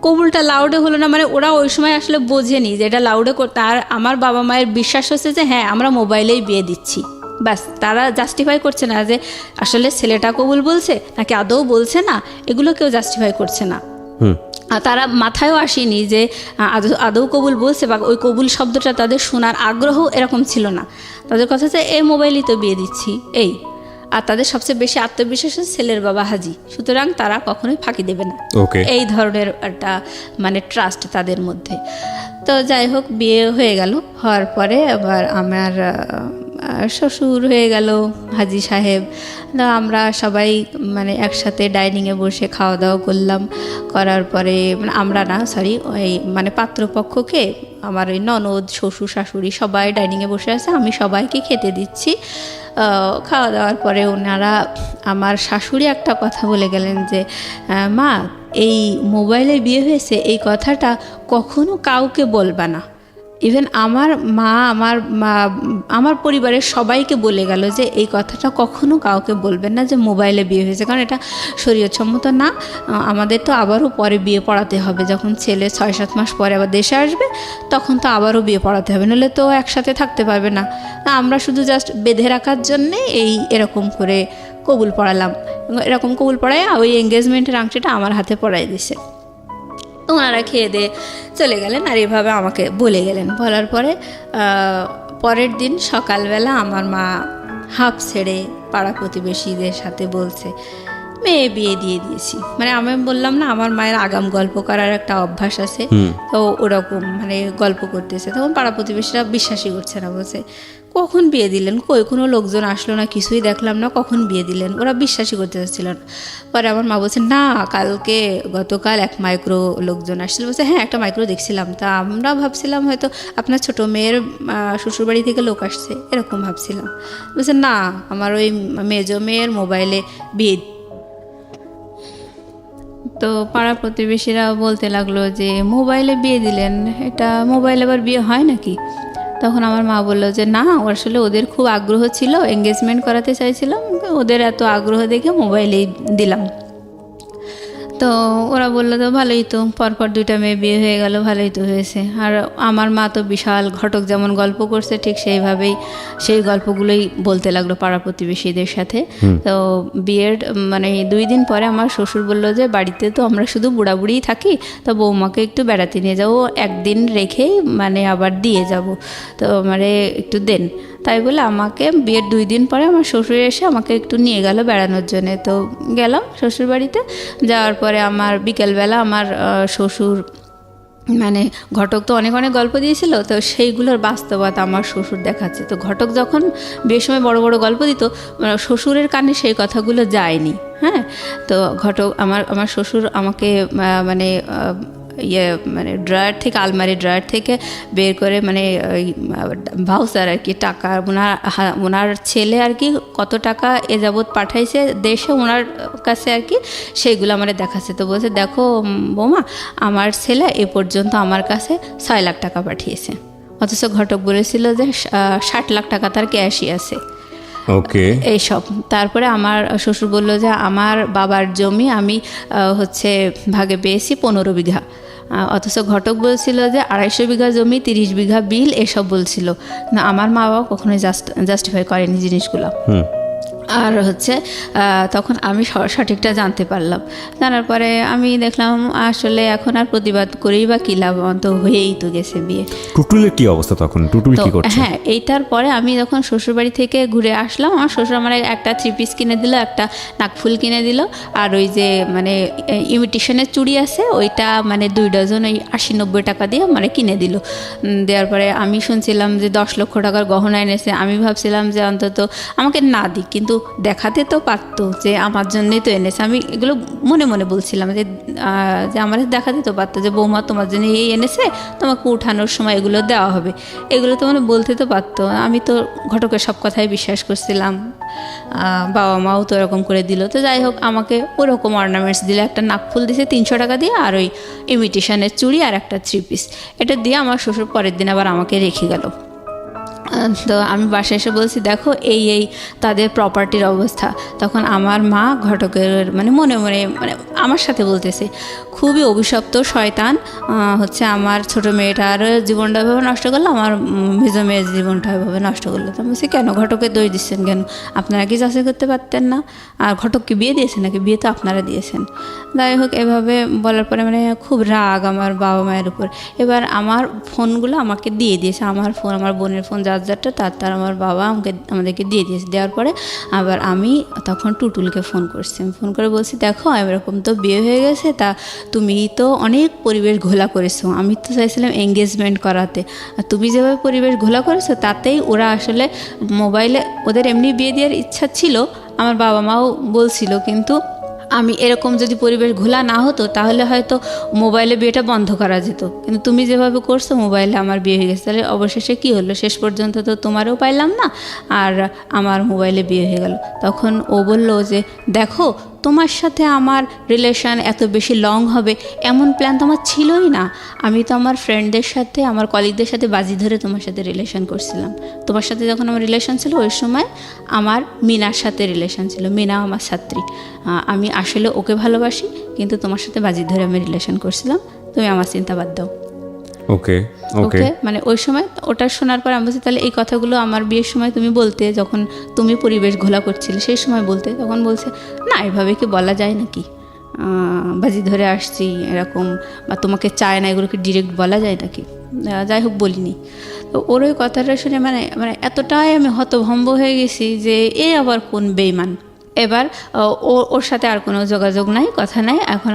কবুলটা লাউডে হলো না মানে ওরা ওই সময় আসলে বোঝেনি যে এটা লাউডে করতে। আর আমার বাবা মায়ের বিশ্বাস হচ্ছে যে হ্যাঁ আমরা মোবাইলেই বিয়ে দিচ্ছি, ব্যাস। তারা জাস্টিফাই করছে না যে আসলে ছেলেটা কবুল বলছে নাকি আদৌ বলছে না, এগুলো কেউ জাস্টিফাই করছে না। আর তারা মাথায়ও আসেনি যে আদৌ কবুল বলছে, বা ওই কবুল শব্দটা তাদের শোনার আগ্রহ এরকম ছিল না। তাদের কথা হচ্ছে এই মোবাইলই তো বিয়ে দিচ্ছি এই। আর তাদের সবচেয়ে বেশি আত্মবিশ্বাস ছেলের বাবা হাজি, সুতরাং তারা কখনোই ফাঁকি দেবে না, এই ধরনের একটা মানে ট্রাস্ট তাদের মধ্যে। তো যাই হোক, বিয়ে হয়ে গেল। হওয়ার পরে আবার আমার শ্বশুর হয়ে গেল হাজি সাহেব। আমরা সবাই মানে একসাথে ডাইনিংয়ে বসে খাওয়া দাওয়া করলাম। করার পরে মানে আমরা না সরি ওই মানে পাত্রপক্ষকে আমার ওই ননদ শ্বশুর শাশুড়ি সবাই ডাইনিংয়ে বসে আছে, আমি সবাইকে খেতে দিচ্ছি। খাওয়া দাওয়ার পরে ওনারা আমার শাশুড়ি একটা কথা বলে গেলেন যে মা, এই মোবাইলে বিয়ে হয়েছে এই কথাটা কখনো কাউকে বলবা না। ইভেন আমার মা আমার পরিবারের সবাইকে বলে গেল যে এই কথাটা কখনো কাউকে বলবেন না যে মোবাইলে বিয়ে হয়েছে, কারণ এটা শরীয়তসম্মত না। আমাদের তো আবারও পরে বিয়ে পড়াতে হবে, যখন ছেলে 6-7 মাস পরে আবার দেশে আসবে তখন তো আবারও বিয়ে পড়াতে হবে, নাহলে তো একসাথে থাকতে পারবে না। আমরা শুধু জাস্ট বেঁধে রাখার জন্যে এরকম করে কবুল পড়ালাম। এরকম কবুল পড়ায় ওই এঙ্গেজমেন্টের আংটিটা আমার হাতে পড়াই দিছে। তো ওনারা খেয়ে দিয়ে চলে গেলেন, আর এভাবে আমাকে বলে গেলেন। বলার পরে পরের দিন সকালবেলা আমার মা হাঁপ ছেড়ে পাড়া প্রতিবেশীদের সাথে বলছে মেয়ে বিয়ে দিয়ে দিয়েছি। মানে আমি বললাম না আমার মায়ের আগাম গল্প করার একটা অভ্যাস আছে, তো ওরকম মানে গল্প করতেছে। তখন পাড়া প্রতিবেশীরা বিশ্বাসই করছে না, বলছে কখন বিয়ে দিলেন, কই কোনো লোকজন আসলো না, কিছুই দেখলাম না, কখন বিয়ে দিলেন। ওরা বিশ্বাসই করতে চাচ্ছিল না। পরে আমার মা বলছে না গতকাল 1 মাইক্রো লোকজন আসছিল। বলছে হ্যাঁ একটা মাইক্রো দেখছিলাম, তা আমরা ভাবছিলাম হয়তো আপনার ছোটো মেয়ের শ্বশুরবাড়ি থেকে লোক আসছে এরকম ভাবছিলাম। বলছে না আমার ওই মেজো মেয়ের মোবাইলে বিয়ে। তো পাড়া প্রতিবেশীরা বলতে লাগলো যে মোবাইলে বিয়ে দিলেন, এটা মোবাইলে আবার বিয়ে হয় নাকি? তখন আমার মা বললো যে না আসলে ওদের খুব আগ্রহ ছিল, এঙ্গেজমেন্ট করাতে চাইছিলাম, ওদের এত আগ্রহ দেখে মোবাইলেই দিলাম। তো ওরা বললো তো ভালোই তো, পরপর 2টা মেয়ে বিয়ে হয়ে গেল, ভালোই তো হয়েছে। আর আমার মা তো বিশাল ঘটক যেমন গল্প করছে ঠিক সেইভাবেই সেই গল্পগুলোই বলতে লাগলো পাড়া প্রতিবেশীদের সাথে। তো বিয়ের মানে 2 দিন পরে আমার শ্বশুর বললো যে বাড়িতে তো আমরা শুধু বুড়াবুড়িই থাকি, তো বৌমাকে একটু বেড়াতে নিয়ে যাবো, 1 দিন রেখেই মানে আবার দিয়ে যাব, তো মানে একটু দেন। তাই বলে আমাকে বিয়ের 2 দিন পরে আমার শ্বশুর এসে আমাকে একটু নিয়ে গেল বেড়ানোর জন্যে। তো গেলাম শ্বশুর বাড়িতে। যাওয়ার পরে আমার বিকেলবেলা আমার শ্বশুর মানে ঘটক তো অনেক গল্প দিয়েছিল, তো সেইগুলোর বাস্তবতা আমার শ্বশুর দেখাচ্ছে। তো ঘটক যখন বিয়ের সময় বড় বড় গল্প দিত, শ্বশুরের কানে সেই কথাগুলো যায়নি। হ্যাঁ, তো ঘটক আমার শ্বশুর আমাকে মানে মানে আলমারি ড্রয়ার থেকে বের করে মানে ভাউচার আর কি টাকা, ওনার ছেলে আর কি কত টাকা এ যাবৎ পাঠাইছে দেশে ওনার কাছে আর কি, সেইগুলো আমার দেখাচ্ছে। তো বলছে দেখো বৌমা, আমার ছেলে এ পর্যন্ত আমার কাছে 6 লাখ টাকা পাঠিয়েছে, অথচ ঘটক বলেছিল যে 60 লাখ টাকা তার ক্যাশই আছে। ওকে, এইসব। তারপরে আমার শ্বশুর বলল যে আমার বাবার জমি আমি হচ্ছে ভাগে পেয়েছি 15 বিঘা, অথচ ঘটক বলছিল যে 250 বিঘা জমি, 30 বিঘা বিল, এসব বলছিল। না, আমার মা বাবা কখনোই জাস্টিফাই করেনি জিনিসগুলো। আর হচ্ছে তখন আমি সঠিকটা জানতে পারলাম। জানার পরে আমি দেখলাম আসলে এখন আর প্রতিবাদ করেই বা কী লাভ, তো হয়েই তো গেছে বিয়ে। টুটুলের কি অবস্থা তখন? টুটুল তো কি করছে? হ্যাঁ, এইটার পরে আমি যখন শ্বশুরবাড়ি থেকে ঘুরে আসলাম, আমার শ্বশুর আমার একটা 3 পিস কিনে দিল, একটা নাকফুল কিনে দিল, আর ওই যে মানে ইমিটেশনের চুড়ি আছে ওইটা মানে 2 ডজন ওই 80-90 টাকা দিয়ে মানে কিনে দিল। দেওয়ার পরে আমি শুনছিলাম যে 10 লক্ষ টাকার গহনা এনেছে। আমি ভাবছিলাম যে অন্তত আমাকে না দিক, কিন্তু দেখাতে তো পারতো যে আমার জন্যই তো এনেছে। আমি এগুলো মনে মনে বলছিলাম যে আমাদের দেখাতে তো পারতো যে বৌমা তোমার জন্য এই এনেছে, তোমাকে উঠানোর সময় এগুলো দেওয়া হবে, এগুলো তো মানে বলতে তো পারতো। আমি তো ঘটকের সব কথাই বিশ্বাস করছিলাম, বাবা মাও তো এরকম করে দিল। তো যাই হোক, আমাকে ওরকম অর্নামেন্টস দিলে, একটা নাকফুল দিছে 300 টাকা দিয়ে, আর ওই ইমিটেশনের চুড়ি আর একটা 3 পিস, এটা দিয়ে আমার শ্বশুর পরের দিন আবার আমাকে রেখে গেল। তো আমি বাসায় এসে বলছি দেখো এই তাদের প্রপার্টির অবস্থা। তখন আমার মা ঘটকের মানে মনে মনে মানে আমার সাথে বলতেছে, খুবই অভিশপ্ত শয়তান হচ্ছে আমার ছোটো মেয়েটার জীবনটা এভাবে নষ্ট করলো, আমার মেজো মেয়ের জীবনটা এভাবে নষ্ট করলো। তো আমি বলছি কেন, ঘটকের দোষ দিচ্ছেন কেন? আপনারা কি যাচাই করতে পারতেন না? আর ঘটককে বিয়ে দিয়েছেন নাকি? বিয়ে তো আপনারা দিয়েছেন। যাই হোক, এভাবে বলার পরে মানে খুব রাগ আমার বাবা মায়ের উপর। এবার আমার ফোনগুলো আমাকে দিয়ে দিয়েছে, আমার ফোন, আমার বোনের ফোন, যারটা তার আমার বাবা আমাদেরকে দিয়ে দিয়েছে। দেওয়ার পরে আবার আমি তখন টুটুলকে ফোন করছি, ফোন করে বলছি দেখো এরকম তো বিয়ে হয়ে গেছে, তা তুমি তো অনেক পরিবেশ ঘোলা করেছো, আমি তো চাইছিলাম এঙ্গেজমেন্ট করাতে, আর তুমি যেভাবে পরিবেশ ঘোলা করেছো তাতেই ওরা আসলে মোবাইলে, ওদের এমনি বিয়ে দেওয়ার ইচ্ছা ছিল, আমার বাবা মাও বলছিল, কিন্তু আমি এরকম যদি পরিবেশ ঘোলা না হতো তাহলে হয়তো মোবাইলে বিয়েটা বন্ধ করা যেত, কিন্তু তুমি যেভাবে করছো মোবাইলে আমার বিয়ে হয়ে গেছে। তাহলে অবশেষে কী হলো, শেষ পর্যন্ত তো তোমারও পাইলাম না আর আমার মোবাইলে বিয়ে হয়ে গেল। তখন ও বলল যে দেখো তোমার সাথে আমার রিলেশন এত বেশি লং হবে এমন প্ল্যান তো আমার ছিলই না। আমি তো আমার ফ্রেন্ডদের সাথে, আমার কলিগদের সাথে বাজি ধরে তোমার সাথে রিলেশন করছিলাম। তোমার সাথে যখন আমার রিলেশন ছিল ওই সময় আমার মিনার সাথে রিলেশন ছিল, মিনা আমার ছাত্রী। আমি আসলে ওকে ভালোবাসি, কিন্তু তোমার সাথে বাজি ধরে আমি রিলেশন করছিলাম, তুমি আমার চিন্তা বাদ দাও। ওকে ওকে, মানে ওই সময় ওটা শোনার পর আমি বলছি তাহলে এই কথাগুলো আমার বিয়ের সময় তুমি বলতে, যখন তুমি পরিবেশ ঘোলা করছিলে সেই সময় বলতে। তখন বলছে না, এভাবে কি বলা যায় নাকি, বাজি ধরে আসছি এরকম, বা তোমাকে চায় না, এগুলোকে ডিরেক্ট বলা যায় নাকি? যাই হোক, বলিনি। তো ওর ওই কথাটা শুনে মানে মানে এতটাই আমি হতভম্ব হয়ে গেছি যে এ আবার কোন বেইমান। এবার ওর সাথে আর কোনো যোগাযোগ নাই, কথা নাই। এখন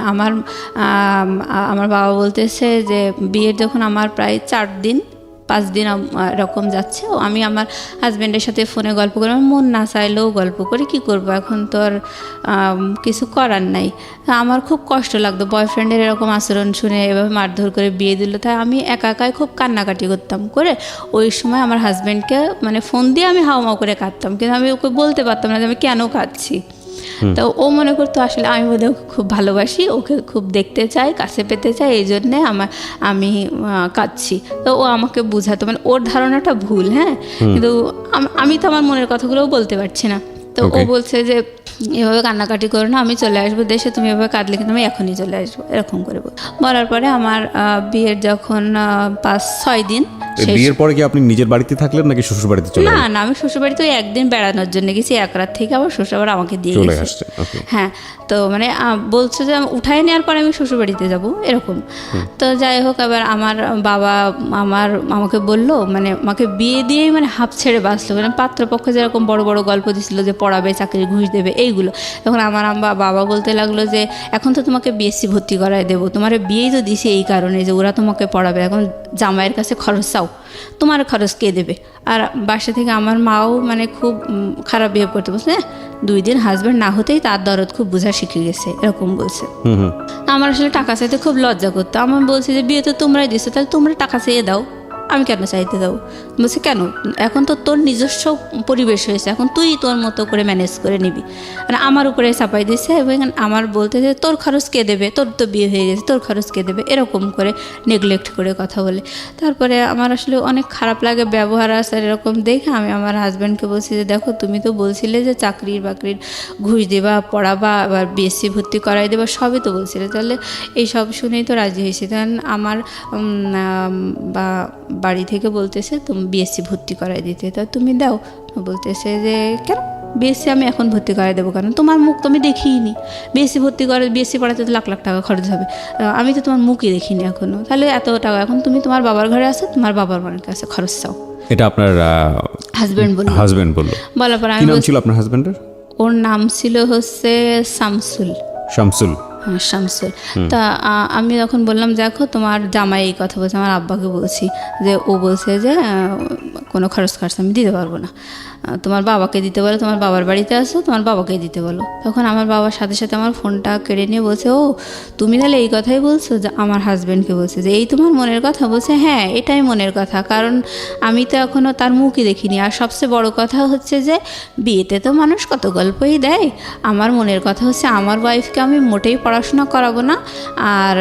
আমার বাবা বলতেছে যে বিয়ের যখন আমার প্রায় 4-5 দিন এরকম যাচ্ছে, আমি আমার হাজব্যান্ডের সাথে ফোনে গল্প করি, আমার মন না চাইলেও গল্প করি, কী করবো, এখন তো আর কিছু করার নাই। আমার খুব কষ্ট লাগতো বয়ফ্রেন্ডের এরকম আচরণ শুনে, এভাবে মারধর করে বিয়ে দিল। তাই আমি একাই খুব কান্নাকাটি করতাম, করে ওই সময় আমার হাজব্যান্ডকে মানে ফোন দিয়ে আমি হাওমাও করে কাঁদতাম, কিন্তু আমি ওকে বলতে পারতাম না যে আমি কেন কাঁদছি। তো ও মনে করতো আসলে আমি বোধহয় ওকে খুব ভালোবাসি, ওকে খুব দেখতে চাই, কাছে পেতে চাই, এই জন্যে আমি কাঁদছি। তো ও আমাকে বুঝাতো, মানে ওর ধারণাটা ভুল, হ্যাঁ, কিন্তু আমি তো আমার মনের কথাগুলোও বলতে পারছি না। তো ও বলছে যে এভাবে কান্নাকাটি করো না, আমি চলে আসবো দেশে, তুমি এভাবে কাঁদলে কিন্তু আমি এখনই চলে আসবো, এরকম করে বলার পরে আমার বিয়ের যখন 5-6 দিন, বিয়ের পরে কি আপনি নিজের বাড়িতে থাকলেন নাকি শ্বশুর বাড়িতে চলে না না, আমি শ্বশুর বাড়িতে ওই একদিন বেড়ানোর জন্য গেছি, 1 রাত থেকে আবার শ্বশুর আবার আমাকে দিয়ে গেছে। হ্যাঁ, তো মানে বলছে যে উঠায় নেওয়ার পরে আমি শ্বশুর বাড়িতে যাবো এরকম। তো যাই হোক, এবার আমার বাবা আমাকে বললো, মানে আমাকে বিয়ে দিয়েই মানে হাফ ছেড়ে বাঁচলো, মানে পাত্রপক্ষ যেরকম বড় বড় গল্প দিছিল যে পড়াবে, চাকরি, ঘুষ দেবে, এইগুলো। তখন আমার বাবা বলতে লাগলো যে এখন তো তোমাকে বিএসসি ভর্তি করায় দেবো, তোমার বিয়েই তো দিছে এই কারণে যে ওরা তোমাকে পড়াবে, এখন জামাইয়ের কাছে খরচ চাও, তোমার খরচ কে দেবে? আর বাসা থেকে আমার মাও মানে খুব খারাপ বিহেভ করতে বলছে, 2 দিন হাজব্যান্ড না হতেই তার দরদ খুব বোঝা শিখে গেছে, এরকম বলছে। আমার আসলে টাকা চাইতে খুব লজ্জা করতো। আমার বলছে যে বিয়ে তো তোমরাই দিছো, তাহলে তোমরা টাকা চেয়ে দাও, আমি কেন চাইতে দাও? বলছে কেন, এখন তো তোর নিজস্ব পরিবেশ হয়েছে, এখন তুই তোর মতো করে ম্যানেজ করে নিবি। মানে আমার উপরে চাপাই দিয়েছে, এবং আমার বলতে যে তোর খরচ কে দেবে, তোর তো বিয়ে হয়ে গেছে, তোর খরচ কে দেবে, এরকম করে নেগলেক্ট করে কথা বলে। তারপরে আমার আসলে অনেক খারাপ লাগে ব্যবহার আসার এরকম দেখে। আমি আমার হাজব্যান্ডকে বলছি যে দেখো তুমি তো বলছিলে যে চাকরির বাকরির ঘুষ দেবা, পড়াবা, আবার বিএসসি ভর্তি করাই দেবা, সবই তো বলছিলে, তাহলে এই সব শুনেই তো রাজি হয়েছি। তখন আমার বাড়ি থেকে বলতেছে তুমি বিএসসি ভর্তি করাই দিতে, তা তুমি দাও। বলতেছে যে কেন, বিএসসি আমি এখন ভর্তি করাই দেবো, কারণ তোমার মুখ তো আমি দেখিনি। বিএসসি পড়াতে তো লাখ লাখ টাকা খরচ হবে, আমি তো তোমার মুখই দেখিনি এখনও, তাহলে এত টাকা এখন তুমি তোমার বাবার ঘরে আসো, তোমার বাবার মায়ের কাছে খরচ চাও। এটা আপনার হাজব্যান্ড বললো। হাজবেন্ড বললো? বলার পর কি আমি নাম ছিল আপনার হাজবেন্ডের? ওর নাম ছিল হচ্ছে শামসুল। শামসুল। হ্যাঁ, শামসুল। তা আমি যখন বললাম দেখো তোমার জামাই এই কথা বলছে, আমার আব্বাকে বলছি যে ও বলছে যে কোনো খরচ আমি দিতে পারবো না, তোমার বাবাকে দিতে বলো, তোমার বাবার বাড়িতে আসো, তোমার বাবাকে দিতে বলো। তখন আমার বাবার সাথে সাথে আমার ফোনটা কেড়ে নিয়ে বলছে, ও তুমি তাহলে এই কথাই বলছো? যে আমার হাজব্যান্ডকে বলছে যে এই তোমার মনের কথা? বলছে হ্যাঁ এটাই মনের কথা, কারণ আমি তো এখনও তার মুখই দেখিনি। আর সবচেয়ে বড় কথা হচ্ছে যে বিয়েতে তো মানুষ কত গল্পই দেয়, আমার মনের কথা হচ্ছে আমার ওয়াইফকে আমি মোটেই পড়াশোনা করাবো না, আর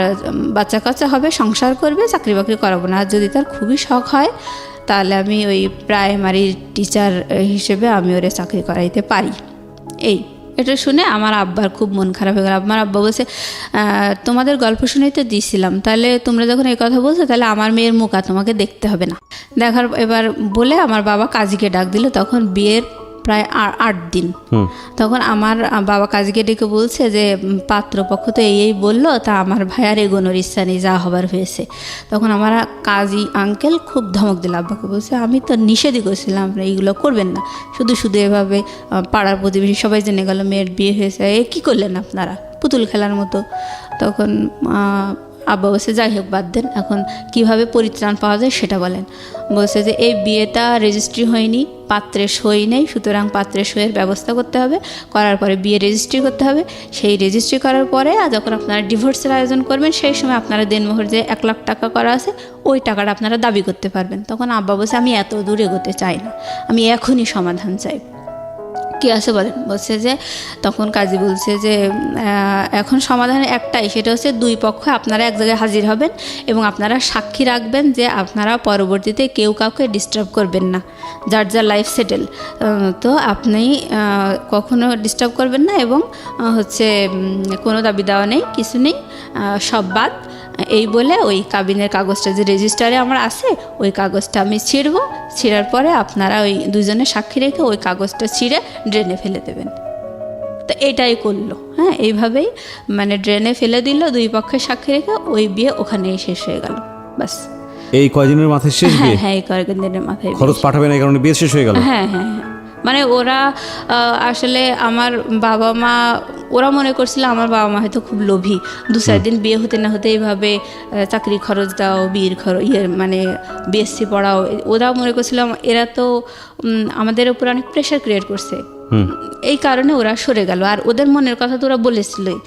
বাচ্চা কাচ্চা হবে, সংসার করবে, চাকরি বাকরি করাবো না। আর যদি তার খুবই শখ হয় তাহলে আমি ওই প্রাইমারি টিচার হিসেবে আমি ওরে চাকরি করাইতে পারি। এটা শুনে আমার আব্বার খুব মন খারাপ হয়ে গেল। আমার আব্বা বলছে তোমাদের গল্প শুনেই তো দিয়েছিলাম, তাহলে তোমরা যখন এই কথা বলছো তাহলে আমার মেয়ের মুখ আর তোমাকে দেখতে হবে না। দেখার এবার বলে আমার বাবা কাজীকে ডাক দিল। তখন বিয়ের প্রায় 8 দিন। তখন আমার বাবা কাজীকে ডেকে বলছে যে পাত্রপক্ষ তো এই বললো, তা আমার ভাইয়ার এগোনোর ইচ্ছা নেই, যা হবার হয়েছে। তখন আমার কাজী আঙ্কেল খুব ধমক দিল আব্বাকে, বলছে আমি তো নিষেধই করছিলাম আপনারা এইগুলো করবেন না, শুধু শুধু এভাবে পাড়ার প্রতিবেশী সবাই জেনে গেল মেয়ের বিয়ে হয়েছে, এ কী করলেন আপনারা, পুতুল খেলার মতো। তখন আব্বা বলছে যাই হোক বাদ দেন, এখন কিভাবে পরিত্রাণ পাওয়া যায় সেটা বলেন। বলছে যে এই বিয়েটা রেজিস্ট্রি হয়নি, পাত্রের সই নেই, সুতরাং পাত্রের সইয়ের ব্যবস্থা করতে হবে, করার পরে বিয়ে রেজিস্ট্রি করতে হবে, সেই রেজিস্ট্রি করার পরে যখন আপনারা ডিভোর্সের আয়োজন করবেন সেই সময় আপনারা দেনমোহর যে 1 লাখ টাকা করা আছে ওই টাকাটা আপনারা দাবি করতে পারবেন। তখন আব্বা বলছে আমি এত দূর এগোতে চাই না, আমি এখনই সমাধান চাই। কী আছে বলেন? বলছে যে তখন কাজী বলছে যে এখন সমাধান একটাই, সেটা হচ্ছে 2 পক্ষ আপনারা এক জায়গায় হাজির হবেন এবং আপনারা সাক্ষী রাখবেন যে আপনারা পরবর্তীতে কেউ কাউকে ডিস্টার্ব করবেন না, যার যার লাইফ সেটেল, তো আপনি কখনো ডিস্টার্ব করবেন না এবং হচ্ছে কোনো দাবি দেওয়া নেই, কিছু নেই, সব বাদ। এই বলে ওই কাবিনের কাগজটা যে রেজিস্টারে আমার আছে ওই কাগজটা আমি ছিঁড়ার পরে আপনারা ওই 2 জনে সাক্ষী রেখে ওই কাগজটা ছিঁড়ে ড্রেনে ফেলে দেবেন। তো এটাই করলো। হ্যাঁ, এইভাবেই মানে ড্রেনে ফেলে দিল 2 পক্ষের সাক্ষী রেখে, ওই বিয়ে ওখানেই শেষ হয়ে গেল। বাস এই কয়দিনের মাথায় শেষ বিয়ে? হ্যাঁ, এই কয়েকদিনের মাথায় খরচ পাঠাবে না এই কারণে বিয়ে শেষ হয়ে গেল। হ্যাঁ, মানে ওরা আসলে আমার বাবা মা, ওরা মনে করছিল আমার বাবা মা হয়তো খুব লোভী, 2-4 দিন বিয়ে হতে না হতে এইভাবে চাকরি খরচ দাও, বিয়ের খরচ মানে বিএসসি পড়াও, ওরা মনে করছিল এরা তো আমাদের উপর অনেক প্রেশার ক্রিয়েট করছে, এই কারণে ওরা সরে গেল। আর ওদের মনের কথা তো ওরা বলেছিলই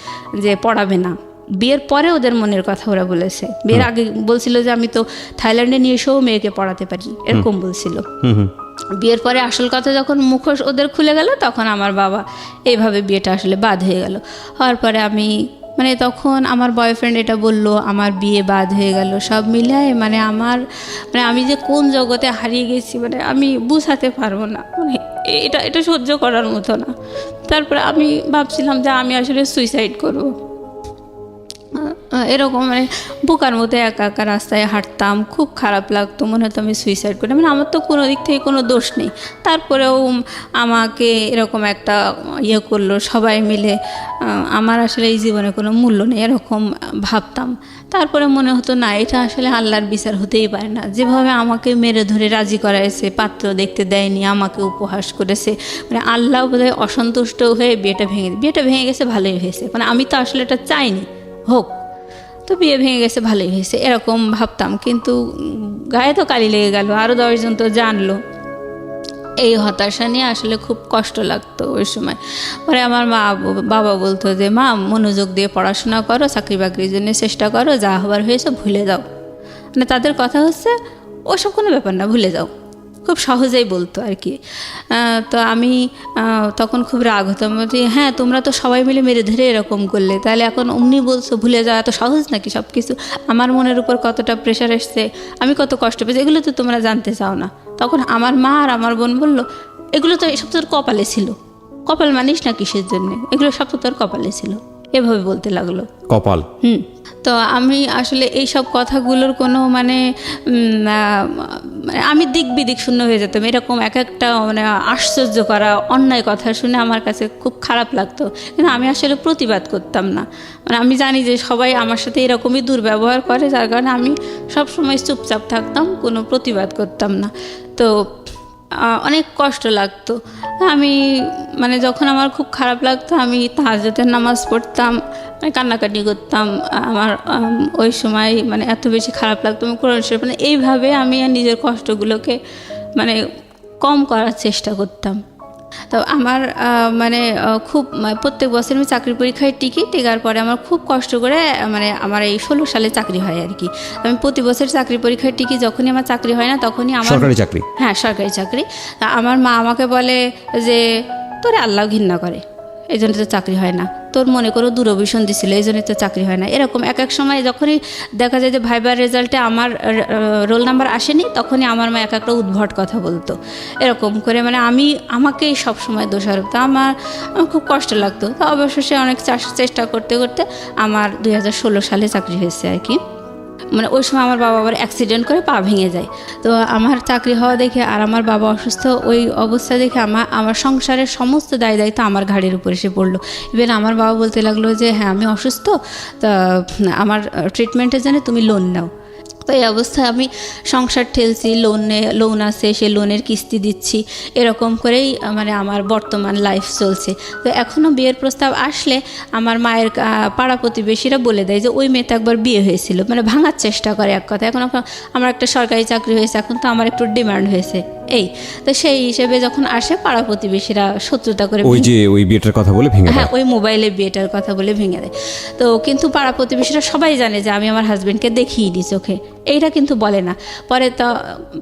যে পড়াবে না। বিয়ের পরে ওদের মনের কথা ওরা বলেছে, বিয়ের আগে বলছিল যে আমি তো থাইল্যান্ডে নিয়ে এসেও মেয়েকে পড়াতে পারি, এরকম বলছিল। বিয়ের পরে আসল কথা যখন মুখোশ ওদের খুলে গেল তখন আমার বাবা এইভাবে বিয়েটা আসলে বাদ হয়ে গেল। হওয়ার পরে আমি মানে তখন আমার বয়ফ্রেন্ড এটা বলল, আমার বিয়ে বাদ হয়ে গেল, সব মিলায় মানে আমি যে কোন জগতে হারিয়ে গেছি মানে আমি বুঝাতে পারবো না, মানে এটা সহ্য করার মতো না। তারপরে আমি ভাবছিলাম যে আমি আসলে সুইসাইড করবো, এরকম মানে বোকার মতো একা একা রাস্তায় হাঁটতাম, খুব খারাপ লাগতো, মনে হতো আমি সুইসাইড করি, মানে আমার তো কোনো দিক থেকে কোনো দোষ নেই, তারপরেও আমাকে এরকম একটা করলো সবাই মিলে, আমার আসলে এই জীবনে কোনো মূল্য নেই এরকম ভাবতাম। তারপরে মনে হতো না, এটা আসলে আল্লাহর বিচার হতেই পারে না, যেভাবে আমাকে মেরে ধরে রাজি করাইছে, পাত্র দেখতে দেয়নি, আমাকে উপহাস করেছে, মানে আল্লাহ বোধহয় অসন্তুষ্ট হয়ে বিয়েটা ভেঙে গেছে, ভালোই হয়েছে, মানে আমি তো আসলে এটা চাইনি হোক, তো বিয়ে ভেঙে গেছে ভালোই হয়েছে এরকম ভাবতাম। কিন্তু গায়ে তো কালি লেগে গেল, আরও 10 জন তো জানলো, এই হতাশা নিয়ে আসলে খুব কষ্ট লাগতো ওই সময়। পরে আমার বাবা বলতো যে মা মনোযোগ দিয়ে পড়াশোনা করো, চাকরি বাকরির জন্য চেষ্টা করো, যা হবার হয়েছে ভুলে যাও, মানে তাদের কথা হচ্ছে ওসব কোনো ব্যাপার না, ভুলে যাও, খুব সহজেই বলতো আর কি। তো আমি তখন খুব রাগ হতাম, বলছি হ্যাঁ তোমরা তো সবাই মিলে মেরে ধরে এরকম করলে, তাহলে এখন অমনি বলছো ভুলে যাওয়া এত সহজ নাকি? সব কিছু আমার মনের উপর কতটা প্রেশার এসছে, আমি কত কষ্ট পেয়েছি, এগুলো তো তোমরা জানতে চাও না। তখন আমার মা আর আমার বোন বলল এগুলো তো এসব তোর কপালে ছিল, কপাল মানিস না কিসের জন্যে, এগুলো সব তো তোর কপালে ছিল। এভাবে বলতে লাগলো। কপাল। তো আমি আসলে এই সব কথাগুলোর কোনো মানে আমি দিক বিদিক শূন্য হয়ে যেতাম। এরকম এক একটা মানে আশ্চর্য করা অন্যায় কথা শুনে আমার কাছে খুব খারাপ লাগতো, কিন্তু আমি আসলে প্রতিবাদ করতাম না। মানে আমি জানি যে সবাই আমার সাথে এরকমই দুর্ব্যবহার করে, যার কারণে আমি সবসময় চুপচাপ থাকতাম, কোনো প্রতিবাদ করতাম না। তো অনেক কষ্ট লাগতো। আমি মানে যখন আমার খুব খারাপ লাগতো আমি তাহাজ্জুদের নামাজ পড়তাম, মানে কান্নাকাটি করতাম। আমার ওই সময় মানে এত বেশি খারাপ লাগতো, আমি কোরআন শরীফ মানে এইভাবে আমি নিজের কষ্টগুলোকে মানে কম করার চেষ্টা করতাম। তো আমার মানে খুব প্রত্যেক বছর আমি চাকরি পরীক্ষায় টিকার পরে আমার খুব কষ্ট করে মানে আমার এই 16 সালে চাকরি হয় আর কি। আমি প্রতি বছর চাকরি পরীক্ষায় টিকি, যখনই আমার চাকরি হয় না তখনই আমার সরকারি চাকরি, হ্যাঁ সরকারি চাকরি। তা আমার মা আমাকে বলে যে তোরে আল্লাহ ঘৃণা করে, এই জন্য তো চাকরি হয় না, তোর মনে করো দূরভিসন্ধি দিছিল এই জন্যই তো চাকরি হয় না। এরকম এক এক সময় যখনই দেখা যায় যে ভাইবার রেজাল্টে আমার রোল নাম্বার আসেনি, তখনই আমার মা এক একটা উদ্ভট কথা বলতো। এরকম করে মানে আমাকেই সবসময় দোষারোপ। তো আমার খুব কষ্ট লাগতো। তো অবশেষে অনেক চেষ্টা করতে করতে আমার 2016 সালে চাকরি হয়েছে আর কি। মানে ওই সময় আমার বাবা আবার অ্যাক্সিডেন্ট করে পা ভেঙে যায়। তো আমার চাকরি হওয়া দেখে আর আমার বাবা অসুস্থ, ওই অবস্থা দেখে আমার সংসারের সমস্ত দায়িত্ব আমার ঘাড়ের উপর এসে পড়লো। ইভেন আমার বাবা বলতে লাগলো যে হ্যাঁ আমি অসুস্থ, তা আমার ট্রিটমেন্টের জন্য তুমি লোন নাও। তো এই অবস্থায় আমি সংসার ঠেলছি, লোন আছে, সে লোনের কিস্তি দিচ্ছি, এরকম করেই মানে আমার বর্তমান লাইফ চলছে। তো এখনও বিয়ের প্রস্তাব আসলে আমার মায়ের পাড়া প্রতিবেশীরা বলে দেয় যে ওই মেয়েটা একবার বিয়ে হয়েছিল, মানে ভাঙার চেষ্টা করে এক কথা। এখন আমার একটা সরকারি চাকরি হয়েছে, এখন তো আমার একটু ডিমান্ড হয়েছে এই। তো সেই হিসেবে যখন আসে পাড়া প্রতিবেশীরা শত্রুতা করে ওই বিয়েটার কথা বলে ভেঙে দেয়। হ্যাঁ, ওই মোবাইলে বিয়েটার কথা বলে ভেঙে দেয়। তো কিন্তু পাড়া প্রতিবেশীরা সবাই জানে যে আমি আমার হাজব্যান্ডকে দেখিয়ে চোখে, এইটা কিন্তু বলে না। পরে তো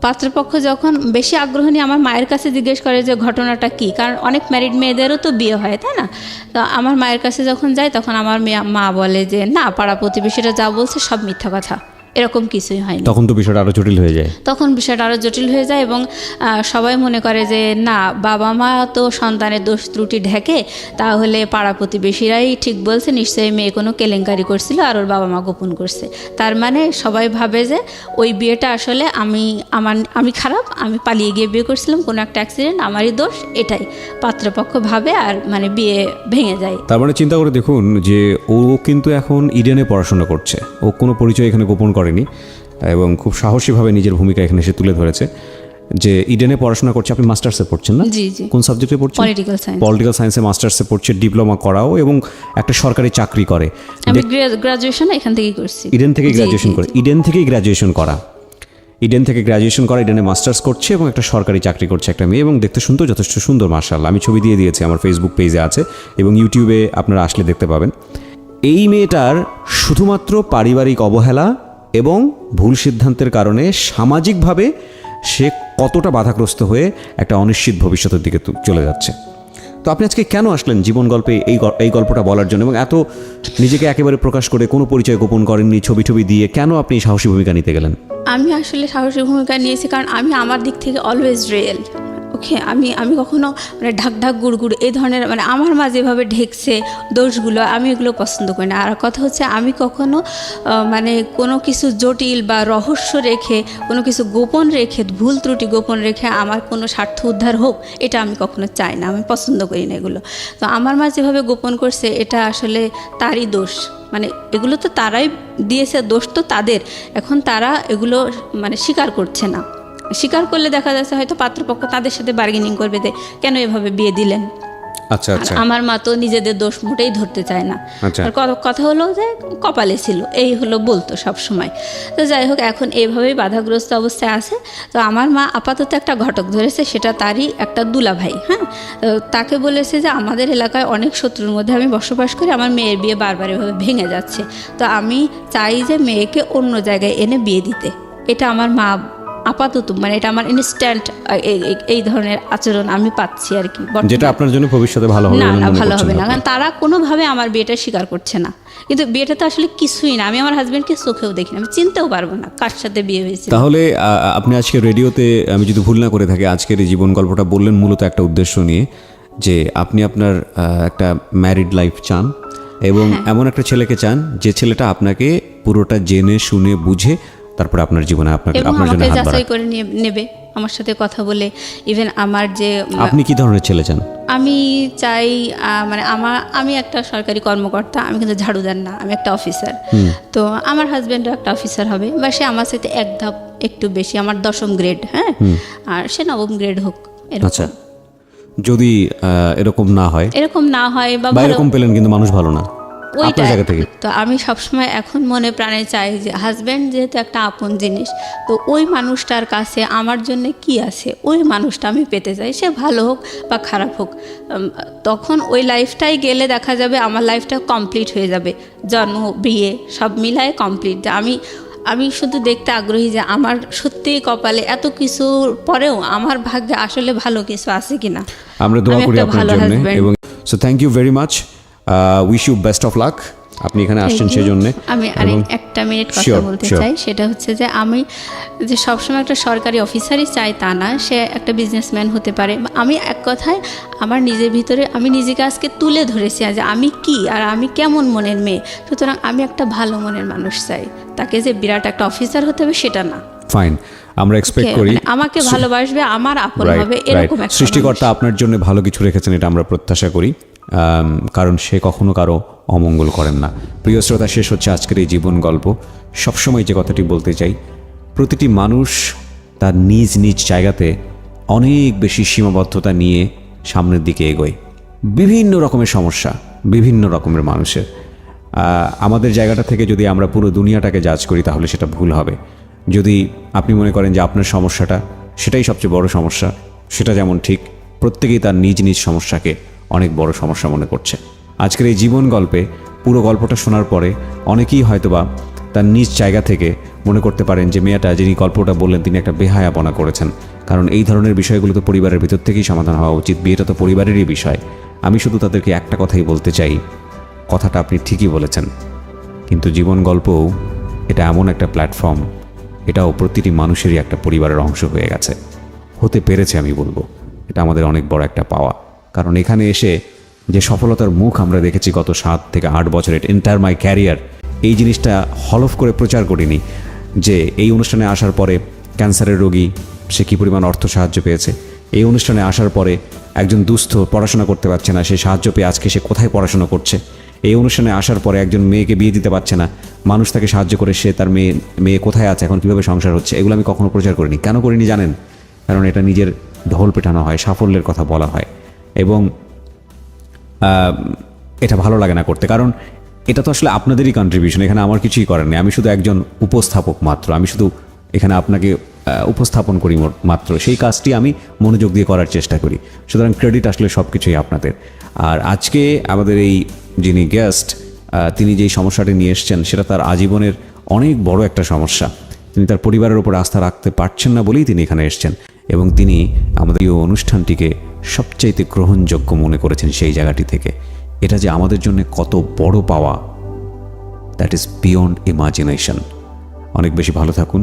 পাত্রপক্ষ যখন বেশি আগ্রহ নিয়ে আমার মায়ের কাছে জিজ্ঞেস করে যে ঘটনাটা কী, কারণ অনেক ম্যারিড মেয়েদেরও তো বিয়ে হয়, তাই না? তো আমার মায়ের কাছে যখন যায় তখন আমার মা বলে যে না, পাড়া প্রতিবেশীরা যা বলছে সব মিথ্যা কথা, এরকম কিছুই হয়নি। তখন তো বিষয়টা আরও জটিল হয়ে যায়। এবং সবাই মনে করে যে না, বাবা মা তো সন্তানের দোষ ত্রুটি ঢেকে, তাহলে পাড়া প্রতিবেশীরাই ঠিক বলছে, নিশ্চয়ই মেয়ে কোনো কেলেঙ্কারি করছিল আর ওর বাবা মা গোপন করছে। তার মানে সবাই ভাবে যে ওই বিয়েটা আসলে আমি খারাপ, আমি পালিয়ে গিয়ে বিয়ে করছিলাম, কোনো একটা অ্যাক্সিডেন্ট, আমারই দোষ, এটাই পাত্রপক্ষ ভাবে, আর মানে বিয়ে ভেঙে যায়। তার মানে চিন্তা করে দেখুন যে ও কিন্তু এখন ইডেনে পড়াশোনা করছে, ও কোনো পরিচয় এখানে গোপন করেনি এবং খুব সাহসীভাবে নিজের ভূমিকা এখানে এসে তুলে ধরেছে যে ইডেনে পড়াশোনা করছে। আপনি মাস্টার্সে পড়ছেন না? জি জি। কোন সাবজেক্টে পড়ছেন? পলিটিক্যাল সায়েন্সে মাস্টার্সে পড়ছে, ডিপ্লোমা করাও এবং একটা সরকারি চাকরি করে। আমি গ্রাজুয়েশন এখান থেকেই করছি, ইডেন থেকেই গ্রাজুয়েশন করে। ইডেন থেকেই গ্রাজুয়েশন করা, ইডেনে মাস্টার্স করছে এবং একটা সরকারি চাকরি করছে একটা মেয়ে, এবং দেখতে শুনতেও যথেষ্ট সুন্দর, মাশাআল্লাহ। আমি ছবি দিয়ে দিয়েছি, আমার ফেসবুক পেজে আছে এবং ইউটিউবে আপনারা আসলে দেখতে পাবেন। এই মেয়েটার শুধুমাত্র পারিবারিক অবহেলা এবং ভুল সিদ্ধান্তের কারণে সামাজিকভাবে সে কতটা বাধাগ্রস্ত হয়ে একটা অনিশ্চিত ভবিষ্যতের দিকে চলে যাচ্ছে। তো আপনি আজকে কেন আসলেন জীবন গল্পে এই গল্পটা বলার জন্য, এবং এত নিজেকে একেবারে প্রকাশ করে কোনো পরিচয় গোপন করেননি, ছবি দিয়ে কেন আপনি সাহসী ভূমিকা নিতে গেলেন? আমি আসলে সাহসী ভূমিকা নিয়েছি কারণ আমি আমার দিক থেকে অলওয়েজ রিয়েল। ওকে, আমি কখনো মানে ঢাক গুড় এই ধরনের মানে আমার মা যেভাবে ঢেকছে দোষগুলো, আমি এগুলো পছন্দ করি না। আর কথা হচ্ছে আমি কখনো মানে কোনো কিছু জটিল বা রহস্য রেখে, কোনো কিছু গোপন রেখে, ভুল ত্রুটি গোপন রেখে আমার কোনো স্বার্থ উদ্ধার হোক, এটা আমি কখনো চাই না, আমি পছন্দ করি না এগুলো। তো আমার মা যেভাবে গোপন করছে এটা আসলে তারই দোষ, মানে এগুলো তো তারাই দিয়েছে, দোষ তো তাদের। এখন তারা এগুলো মানে স্বীকার করছে না। স্বীকার করলে দেখা যাচ্ছে হয়তো পাত্রপক্ষ তাদের সাথে বার্গেনিং করবে যে কেন এভাবে বিয়ে দিলেন। আচ্ছা আচ্ছা। আমার মা তো নিজেদের দোষ মোটেই ধরতে চায় না। আর কথা হলো যে কপালে ছিল, এই হলো বলতো সব সময়। তো যাই হোক, এখন এইভাবেই বাধাগ্রস্ত অবস্থায় আছে। তো আমার মা আপাতত একটা ঘটক ধরেছে, সেটা তারই একটা দুলাভাই। হ্যাঁ, তাকে বলেছে যে আমাদের এলাকায় অনেক শত্রুর মধ্যে আমি বসবাস করি, আমার মেয়ের বিয়ে বারবার এভাবে ভেঙে যাচ্ছে, তো আমি চাই যে মেয়েকে অন্য জায়গায় এনে বিয়ে দিতে। এটা আমার মা আপাতত মানে এটা আমার ইনস্ট্যান্ট এই ধরনের আচরণ আমি পাচ্ছি আর কি, যেটা আপনার জন্য ভবিষ্যতে ভালো হবে না। ভালো হবে না, কারণ তারা কোনোভাবে আমার বিয়েটা স্বীকার করছে না। কিন্তু বিয়েটা তো আসলে কিছুই না, আমি আমার হাজবেন্ডকে চোখেও দেখি না, আমি চিনতেও পারবো না কার সাথে বিয়ে হয়েছে। তাহলে আপনি আজকে রেডিওতে, আমি যদি ভুল না করে থাকি, আজকের এই জীবন গল্পটা বললেন মূলত একটা উদ্দেশ্য নিয়ে, যে আপনি আপনার একটা ম্যারিড লাইফ চান এবং এমন একটা ছেলেকে চান যে ছেলেটা আপনাকে পুরোটা জেনে শুনে বুঝে তারপরে আপনার জীবনে আপনার এবং জন্য আমাকে হাত যাচাই বাড়ায়। করে নেবে, আমার সাথে কথা বলে। ইভেন আমার যে আপনি কি ধরনের ছেলে চান? আমি চাই মানে আমি একটা সরকারি কর্মকর্তা, আমি কিন্তু ঝাড়ুদার না, আমি একটা অফিসার। তো আমার হাজব্যান্ডও একটা অফিসার হবে, বা সে আমার সাথে এক ধাপ একটু বেশি, আমার 10ম গ্রেড, হ্যাঁ, আর সে 9ম গ্রেড হোক, আচ্ছা, যদি এরকম না হয় বা বা ভালো এরকম পেলেন কিন্তু মানুষ ভালো না আপনার ওইটা। জায়গা থেকে, তো আমি সবসময় এখন মনে প্রাণে চাই যে হাজব্যান্ড যেহেতু একটা আপন জিনিস, তো ওই মানুষটার কাছে আমার জন্য কি আছে ওই মানুষটা আমি পেতে চাই, সে ভালো হোক বা খারাপ হোক। তখন ওই লাইফটাই গেলে দেখা যাবে আমার লাইফটা কমপ্লিট হয়ে যাবে, জন্ম বিয়ে সব মিলায় কমপ্লিট। যে আমি শুধু দেখতে আগ্রহী যে আমার সত্যিই কপালে এত কিছুর পরেও আমার ভাগ্যে আসলে ভালো কিছু আছে কিনা। আমরা দোয়া আমি করি একটা আপনার ভালো জন্য। husband। এবং so thank you very much, wish you best of luck. আপনি এখানে আসছেন সেই জন্য। আমি একটা মিনিট কথা Sure, বলতে sure. চাই, সেটা হচ্ছে যে আমি যে সবসময় একটা সরকারি অফিসারই চাই তা না, সে একটা বিজনেসম্যান হতে পারে। আমি এক কথায় আমার নিজের ভিতরে আমি নিজেকে আজকে তুলে ধরেছি যে আমি কি আর আমি কেমন মনের মেয়ে। সুতরাং আমি একটা ভালো মনের মানুষ চাই, তাকে যে বিরাট একটা অফিসার হতে হবে সেটা না। ফাইন, আমরা এক্সপেক্ট করি মানে আমাকে ভালোবাসবে, আমার আপন হবে, এরকম একটা সৃষ্টিকর্তা আপনার জন্য ভালো কিছু রেখেছেন, এটা আমরা প্রত্যাশা করি, কারণ সে কখনো কারো অমঙ্গল করেন না। প্রিয় শ্রোতা, শেষ হচ্ছে আজকের এই জীবন গল্প। সবসময় যে কথাটি বলতে চাই, প্রতিটি মানুষ তার নিজ নিজ জায়গাতে অনেক বেশি সীমাবদ্ধতা নিয়ে সামনের দিকে এগোয়। বিভিন্ন রকমের সমস্যা, বিভিন্ন রকমের মানুষের। আমাদের জায়গাটা থেকে যদি আমরা পুরো দুনিয়াটাকে জাজ করি তাহলে সেটা ভুল হবে। যদি আপনি মনে করেন যে আপনার সমস্যাটা সেটাই সবচেয়ে বড় সমস্যা, সেটা যেমন ঠিক, প্রত্যেকেই তার নিজ নিজ সমস্যাকে অনেক বড় সমস্যা মনে করছে। আজকের এই জীবন গল্পে পুরো গল্পটা শোনার পরে অনেকেই হয়তোবা তার নিজ জায়গা থেকে মনে করতে পারেন যে মেয়েটা যিনি গল্পটা বললেন তিনি একটা বেহায়াপনা করেছেন, কারণ এই ধরনের বিষয়গুলো তো পরিবারের ভিতর থেকেই সমাধান হওয়া উচিত। বিয়েটা তো পরিবারেরই বিষয়। আমি শুধু তাদেরকে একটা কথাই বলতে চাই, কথাটা আপনি ঠিকই বলেছেন, কিন্তু জীবন গল্পও এটা এমন একটা প্ল্যাটফর্ম, এটাও প্রতিটি মানুষেরই একটা পরিবারের অংশ হয়ে গেছে, হতে পেরেছে। আমি বলবো এটা আমাদের অনেক বড় একটা পাওয়া, কারণ এখানে এসে যে সফলতার মুখ আমরা দেখেছি গত 7 থেকে 8 বছরের এন্টায়ার মাই ক্যারিয়ার, এই জিনিসটা হলফ করে প্রচার করিনি যে এই অনুষ্ঠানে আসার পরে ক্যান্সারের রোগী সে কী পরিমাণ অর্থ সাহায্য পেয়েছে, এই অনুষ্ঠানে আসার পরে একজন দুস্থ পড়াশোনা করতে পারছে না, সে সাহায্য পেয়ে আজকে সে কোথায় পড়াশোনা করছে, এই অনুষ্ঠানে আসার পরে একজন মেয়েকে বিয়ে দিতে পারছে না, মানুষ তাকে সাহায্য করে সে তার মেয়ে কোথায় আছে, এখন কীভাবে সংসার হচ্ছে, এগুলো আমি কখনো প্রচার করিনি। কেন করিনি জানেন? কারণ এটা নিজের ঢোল পেটানো হয়, সাফল্যের কথা বলা হয়, এবং এটা ভালো লাগে না করতে, কারণ এটা তো আসলে আপনাদেরই কন্ট্রিবিউশন, এখানে আমার কিছুই করার নেই। আমি শুধু একজন উপস্থাপক মাত্র, আমি শুধু এখানে আপনাকে উপস্থাপন করি মাত্র, সেই কাজটি আমি মনোযোগ দিয়ে করার চেষ্টা করি। সুতরাং ক্রেডিট আসলে সব কিছুই আপনাদের। আর আজকে আমাদের এই যিনি গেস্ট, তিনি যেই সমস্যাটি নিয়ে এসছেন সেটা তার আজীবনের অনেক বড় একটা সমস্যা। তিনি তার পরিবারের উপর আস্থা রাখতে পারছেন না বলেই তিনি এখানে এসছেন, এবং তিনি আমাদের এই অনুষ্ঠানটিকে সবচাইতে গ্রহণযোগ্য মনে করেছেন সেই জায়গাটি থেকে। এটা যে আমাদের জন্য কত বড় পাওয়া, দ্যাট ইজ বিয়ন্ড ইমাজিনেশন। অনেক বেশি ভালো থাকুন।